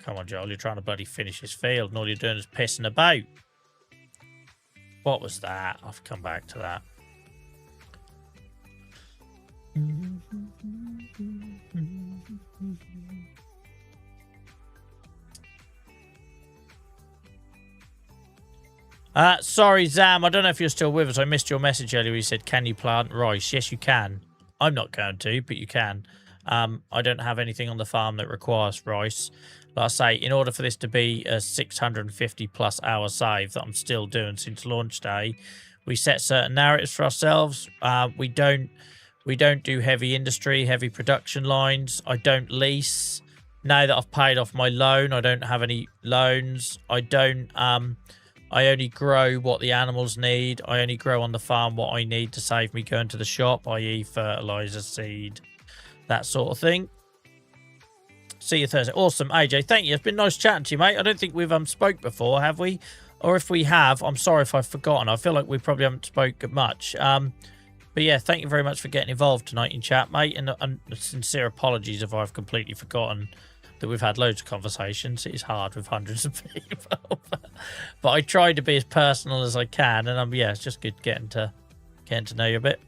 Come on, Joel, you're trying to bloody finish this field and all you're doing is pissing about. What was that? I'll come back to that. Sorry, Zam, I don't know if you're still with us. I missed your message earlier. You said, can you plant rice? Yes, you can. I'm not going to, but you can. I don't have anything on the farm that requires rice. Like I say, in order for this to be a 650 plus hour save that I'm still doing since launch day, we set certain narratives for ourselves. We don't do heavy industry, heavy production lines. I don't lease. Now that I've paid off my loan, I don't have any loans. I only grow what the animals need. I only grow on the farm what I need to save me going to the shop, i.e. fertilizer, seed, that sort of thing. See you Thursday. Awesome, AJ. Thank you. It's been nice chatting to you, mate. I don't think we've spoke before, have we? Or if we have, I'm sorry if I've forgotten. I feel like we probably haven't spoke much. But yeah, thank you very much for getting involved tonight in chat, mate. And sincere apologies if I've completely forgotten that we've had loads of conversations. It is hard with hundreds of people. But I try to be as personal as I can. And yeah, it's just good getting to know you a bit.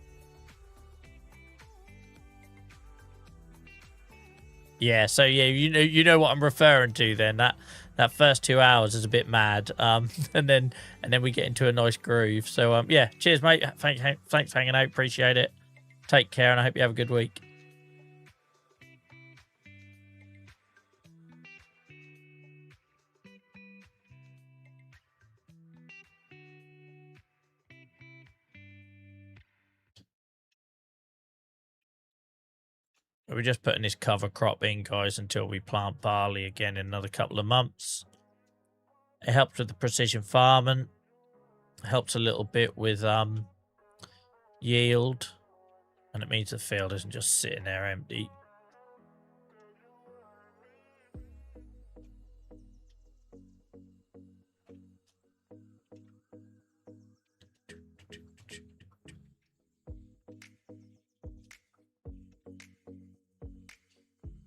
Yeah, so yeah, you know what I'm referring to then. That first 2 hours is a bit mad, and then we get into a nice groove. So yeah, cheers, mate. Thanks for hanging out. Appreciate it. Take care, and I hope you have a good week. We're just putting this cover crop in, guys, until we plant barley again in another couple of months. It helps with the precision farming. It helps a little bit with yield. And it means the field isn't just sitting there empty.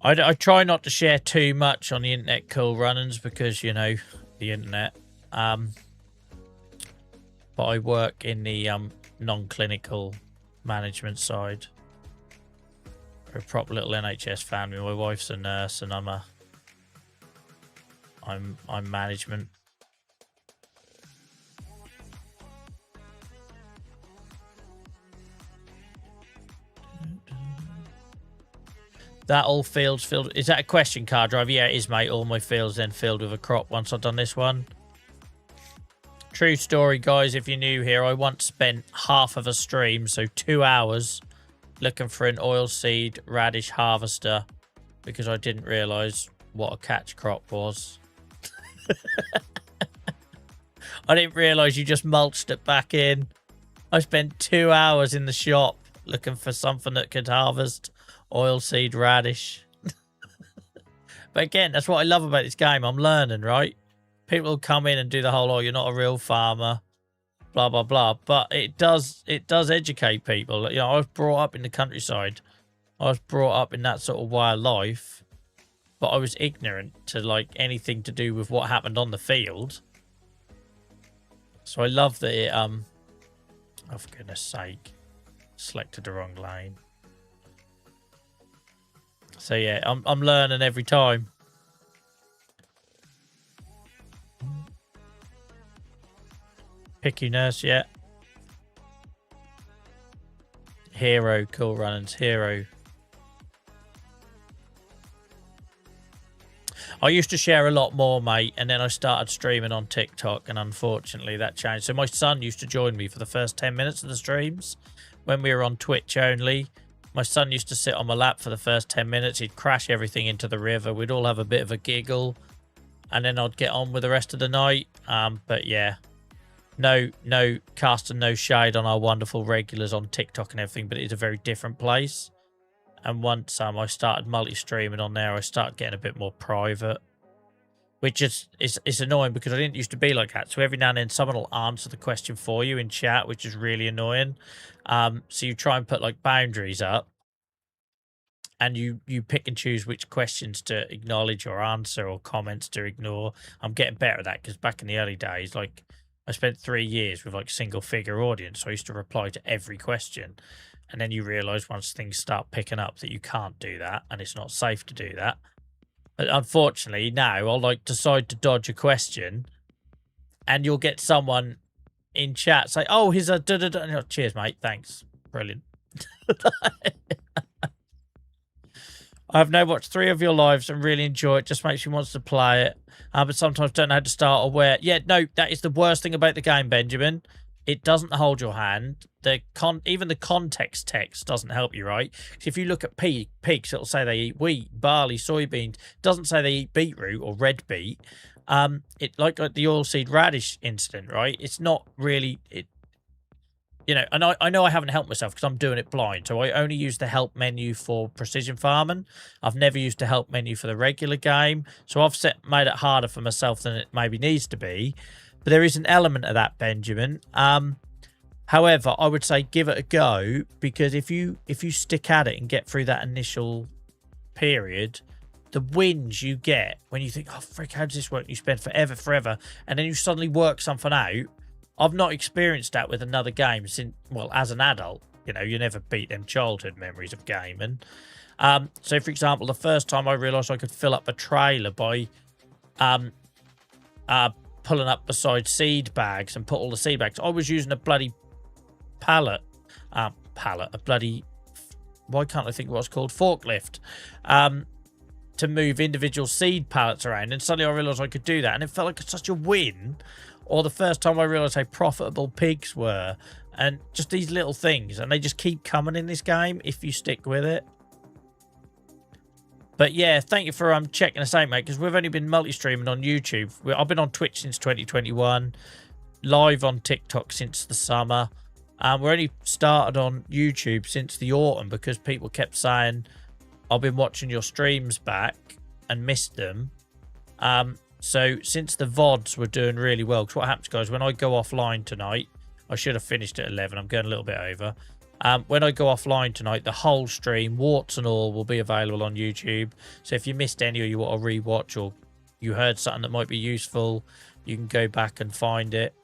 I try not to share too much on the internet cool runnings because, you know, the internet. But I work in the non-clinical management side. We're a proper little NHS family. My wife's a nurse and I'm management. That all fields filled. Is that a question, car driver? Yeah, it is, mate. All my fields then filled with a crop once I've done this one. True story, guys. If you're new here, I once spent half of a stream, so 2 hours, looking for an oilseed radish harvester because I didn't realise what a catch crop was. I didn't realise you just mulched it back in. I spent 2 hours in the shop looking for something that could harvest oilseed radish. But again, that's what I love about this game. I'm learning, right? People come in and do the whole, oh, you're not a real farmer, blah, blah, blah. But it does educate people. You know, I was brought up in the countryside. I was brought up in that sort of wild life. But I was ignorant to, like, anything to do with what happened on the field. So I love that it, oh, for goodness sake, selected the wrong lane. So yeah, I'm learning every time. Picky nurse, yeah. Hero, cool runnings, hero. I used to share a lot more, mate, and then I started streaming on TikTok, and unfortunately that changed. So my son used to join me for the first 10 minutes of the streams when we were on Twitch only. My son used to sit on my lap for the first 10 minutes. He'd crash everything into the river. We'd all have a bit of a giggle. And then I'd get on with the rest of the night. But yeah, no casting no shade on our wonderful regulars on TikTok and everything. But it's a very different place. And once I started multi-streaming on there, I started getting a bit more private. Which is it's annoying because I didn't used to be like that. So every now and then someone will answer the question for you in chat, which is really annoying. So you try and put like boundaries up. And you pick and choose which questions to acknowledge or answer or comments to ignore. I'm getting better at that because back in the early days, like I spent 3 years with like single figure audience. So I used to reply to every question. And then you realise once things start picking up that you can't do that and it's not safe to do that. But unfortunately, now I'll like decide to dodge a question and you'll get someone in chat say, oh, here's a da-da-da. Oh, cheers, mate. Thanks. Brilliant. I've now watched 3 of your lives and really enjoy it. Just makes me want to play it. But sometimes don't know how to start or where. Yeah, no, that is the worst thing about the game, Benjamin. It doesn't hold your hand. Even the context text doesn't help you, right? If you look at pigs, it'll say they eat wheat, barley, soybeans. It doesn't say they eat beetroot or red beet. It like the oilseed radish incident, right? It's not really you know, and I know I haven't helped myself because I'm doing it blind. So I only use the help menu for precision farming. I've never used the help menu for the regular game. So I've made it harder for myself than it maybe needs to be. But there is an element of that, Benjamin. However, I would say give it a go because if you stick at it and get through that initial period, the wins you get when you think, oh, frick, how does this work? You spend forever, and then you suddenly work something out. I've not experienced that with another game since, well, as an adult. You know, you never beat them childhood memories of gaming. So, for example, the first time I realised I could fill up a trailer by pulling up beside seed bags and put all the seed bags. I was using a bloody pallet, a bloody, why can't I think what it's called? Forklift, to move individual seed pallets around. And suddenly I realised I could do that. And it felt like such a win. Or the first time I realised how profitable pigs were. And just these little things. And they just keep coming in this game if you stick with it. But yeah, thank you for checking us out, mate. Because we've only been multi-streaming on YouTube. I've been on Twitch since 2021. Live on TikTok since the summer. We're only started on YouTube since the autumn. Because people kept saying, I've been watching your streams back and missed them. So since the VODs were doing really well, because what happens, guys, when I go offline tonight, I should have finished at 11. I'm going a little bit over. When I go offline tonight, the whole stream, warts and all, will be available on YouTube. So if you missed any or you want to rewatch or you heard something that might be useful, you can go back and find it.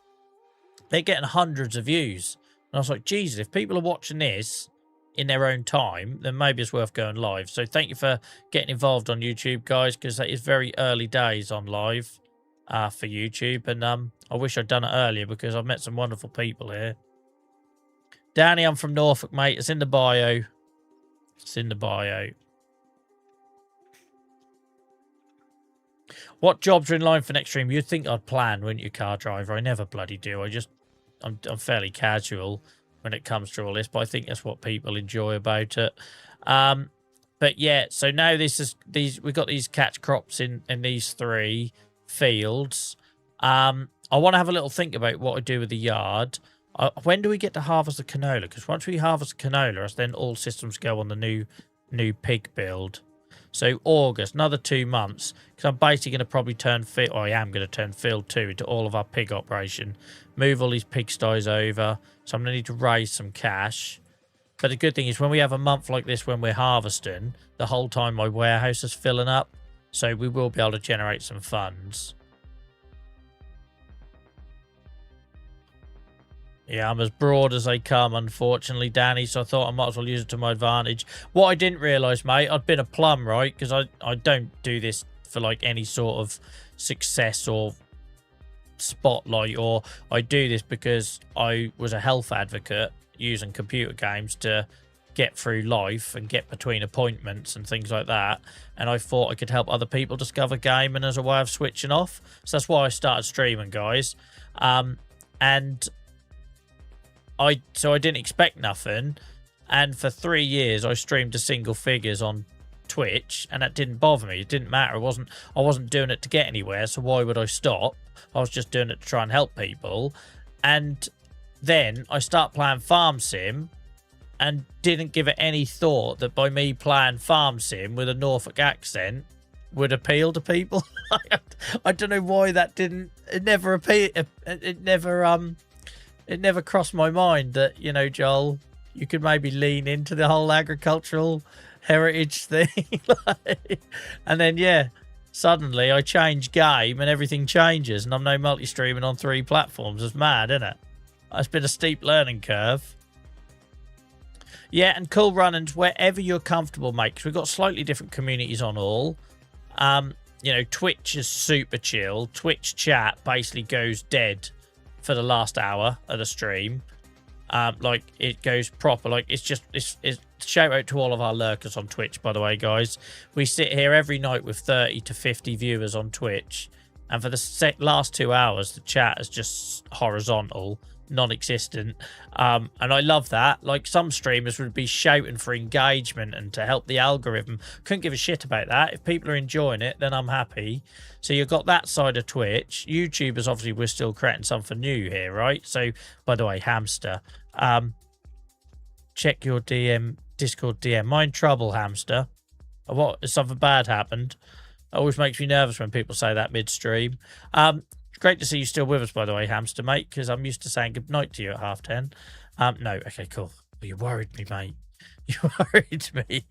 They're getting hundreds of views. And I was like, Jesus, if people are watching this, in their own time, then maybe it's worth going live. So thank you for getting involved on YouTube, guys, because that is very early days on live for YouTube. And I wish I'd done it earlier because I've met some wonderful people here. Danny, I'm from Norfolk, mate. It's in the bio. It's in the bio. What jobs are in line for next stream? You'd think I'd plan, wouldn't you, car driver? I never bloody do. I'm fairly casual when it comes to all this, but I think that's what people enjoy about it. But yeah, so now we've got these catch crops in these 3 fields. I want to have a little think about what I do with the yard. When do we get to harvest the canola? Because once we harvest the canola, then all systems go on the new pig build. So August, another 2 months, because I'm basically going to probably I am going to turn field 2 into all of our pig operation, move all these pigsties over. So I'm going to need to raise some cash. But the good thing is when we have a month like this when we're harvesting, the whole time my warehouse is filling up. So we will be able to generate some funds. Yeah, I'm as broad as they come, unfortunately, Danny, so I thought I might as well use it to my advantage. What I didn't realise, mate, I'd been a plum, right? Because I don't do this for, like, any sort of success or spotlight, or I do this because I was a health advocate using computer games to get through life and get between appointments and things like that, and I thought I could help other people discover gaming as a way of switching off. So that's why I started streaming, guys. And I didn't expect nothing, and for 3 years I streamed to single figures on Twitch, and that didn't bother me. It didn't matter. I wasn't doing it to get anywhere, so why would I stop? I was just doing it to try and help people. And then I start playing Farm Sim and didn't give it any thought that by me playing Farm Sim with a Norfolk accent would appeal to people. I don't know why that didn't. It never appeared. It never crossed my mind that, you know, Joel, you could maybe lean into the whole agricultural heritage thing. And then, yeah, suddenly I change game and everything changes, and I'm now multi-streaming on 3 platforms. It's mad, isn't it? It's been a steep learning curve. Yeah, and cool run-ins wherever you're comfortable, mate, because we've got slightly different communities on all. You know, Twitch is super chill. Twitch chat basically goes dead for the last hour of the stream. Like, it goes proper. Like, it's shout out to all of our lurkers on Twitch, by the way, guys. We sit here every night with 30 to 50 viewers on Twitch, and for the last 2 hours the chat is just horizontal, non-existent, and I love that. Like, some streamers would be shouting for engagement and to help the algorithm. Couldn't give a shit about that. If people are enjoying it, then I'm happy. So you've got that side of Twitch. YouTubers, obviously, we're still creating something new here, right? So, by the way, Hamster, check your Discord DM. Mind trouble, Hamster. What, if something bad happened? It always makes me nervous when people say that mid-stream. Great to see you still with us, by the way, Hamster, mate, because I'm used to saying goodnight to you at 10:30. No, okay, cool. Well, you worried me, mate. You worried me.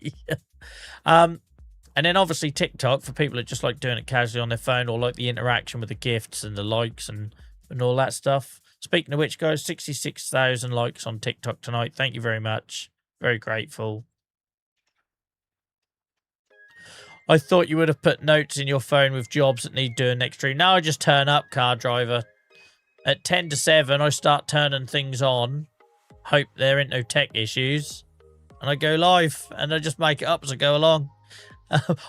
And then, obviously, TikTok, for people that just like doing it casually on their phone, or like the interaction with the gifts and the likes and all that stuff. Speaking of which, guys, 66,000 likes on TikTok tonight. Thank you very much. Very grateful. I thought you would have put notes in your phone with jobs that need doing next stream. Now I just turn up, car driver. At 10 to 7, I start turning things on. Hope there ain't no tech issues. And I go live, and I just make it up as I go along.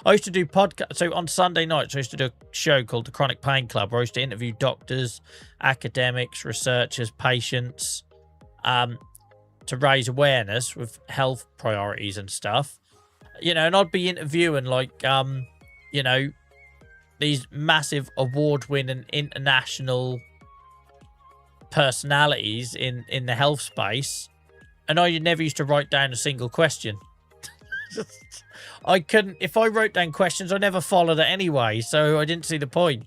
I used to do podcasts. So on Sunday nights, I used to do a show called The Chronic Pain Club, where I used to interview doctors, academics, researchers, patients, to raise awareness with health priorities and stuff. You know, and I'd be interviewing, like, you know, these massive award-winning international personalities in the health space, and I never used to write down a single question. I couldn't. If I wrote down questions, I never followed it anyway, so I didn't see the point.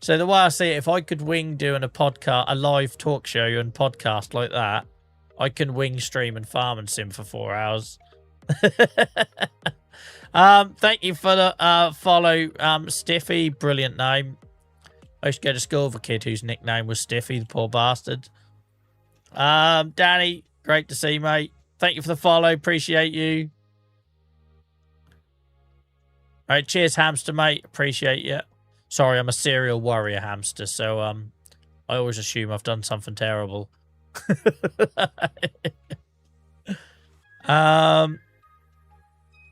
So the way I see it, if I could wing doing a podcast, a live talk show and podcast like that, I can wing stream and farm and sim for 4 hours. Thank you for the follow, Stiffy. Brilliant name. I used to go to school with a kid whose nickname was Stiffy, the poor bastard. Danny, great to see you, mate. Thank you for the follow. Appreciate you. All right, cheers, hamster, mate. Appreciate you. Sorry, I'm a serial warrior hamster, so I always assume I've done something terrible.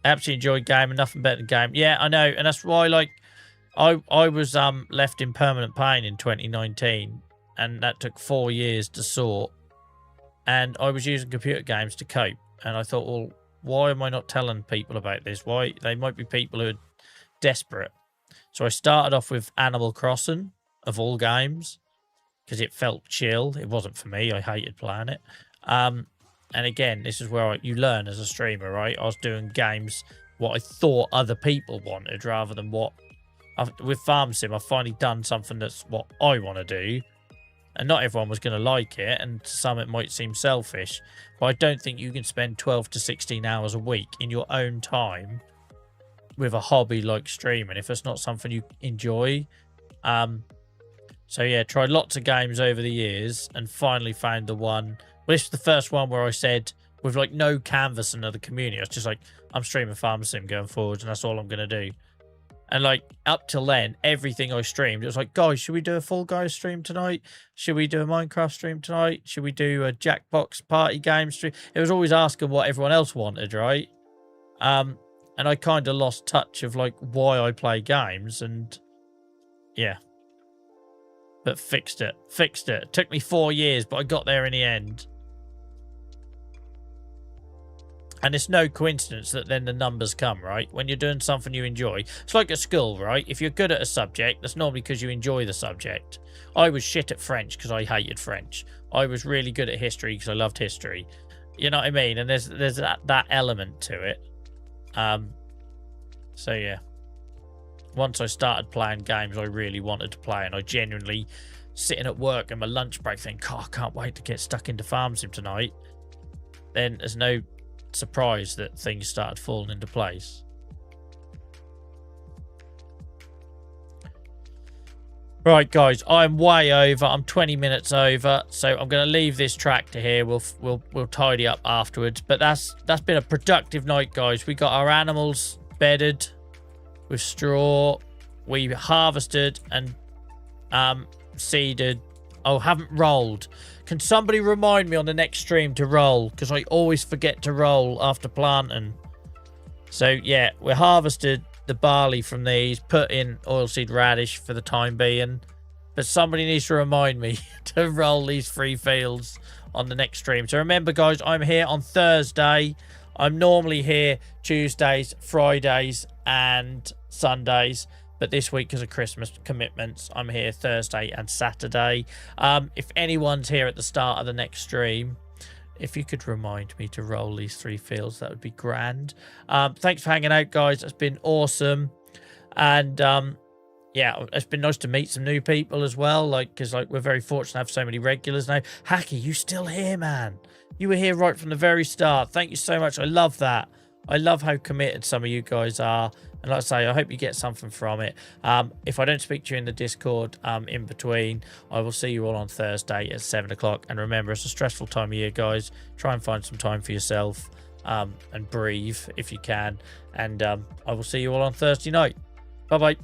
Absolutely enjoyed game and nothing better than game. Yeah, I know, and that's why, like, I was left in permanent pain in 2019, and that took 4 years to sort. And I was using computer games to cope, and I thought, well, why am I not telling people about this? Why? They might be people who are desperate. So I started off with Animal Crossing, of all games, because it felt chill. It wasn't for me. I hated playing it. And again, this is where you learn as a streamer, right? I was doing games what I thought other people wanted rather than what... with Farm Sim, I've finally done something that's what I want to do. And not everyone was going to like it, and to some it might seem selfish. But I don't think you can spend 12 to 16 hours a week in your own time with a hobby like streaming if it's not something you enjoy. So yeah, tried lots of games over the years and finally found the one. Well, this was the first one where I said, with like no canvassing of the community, I was just like, I'm streaming Farm Sim going forward, and that's all I'm going to do. And like up till then, everything I streamed, it was like, guys, should we do a Fall Guys stream tonight? Should we do a Minecraft stream tonight? Should we do a Jackbox party game stream? It was always asking what everyone else wanted, right? And I kind of lost touch of like why I play games, and yeah. But fixed it. Fixed it. It took me 4 years, but I got there in the end. And it's no coincidence that then the numbers come, right? When you're doing something you enjoy. It's like at school, right? If you're good at a subject, that's normally because you enjoy the subject. I was shit at French because I hated French. I was really good at history because I loved history. You know what I mean? And there's that element to it. So, yeah. Once I started playing games I really wanted to play, and I genuinely sitting at work in my lunch break thinking, oh, I can't wait to get stuck into Farm Sim tonight. Then there's no surprised that things started falling into place. Right, guys, I'm way over. I'm 20 minutes over, so I'm going to leave this track to here. We'll tidy up afterwards. But that's been a productive night, guys. We got our animals bedded with straw. We harvested and seeded. Oh, haven't rolled. Can somebody remind me on the next stream to roll? Because I always forget to roll after planting. So, yeah, we harvested the barley from these. Put in oilseed radish for the time being. But somebody needs to remind me to roll these 3 fields on the next stream. So, remember, guys, I'm here on Thursday. I'm normally here Tuesdays, Fridays, and Sundays. But this week, because of Christmas commitments, I'm here Thursday and Saturday. If anyone's here at the start of the next stream, if you could remind me to roll these 3 fields, that would be grand. Thanks for hanging out, guys. It's been awesome. And, yeah, it's been nice to meet some new people as well. Because we're very fortunate to have so many regulars now. Hacky, you still here, man? You were here right from the very start. Thank you so much. I love that. I love how committed some of you guys are. And like I say, I hope you get something from it. If I don't speak to you in the Discord in between, I will see you all on Thursday at 7 o'clock. And remember, it's a stressful time of year, guys. Try and find some time for yourself and breathe if you can. And I will see you all on Thursday night. Bye-bye.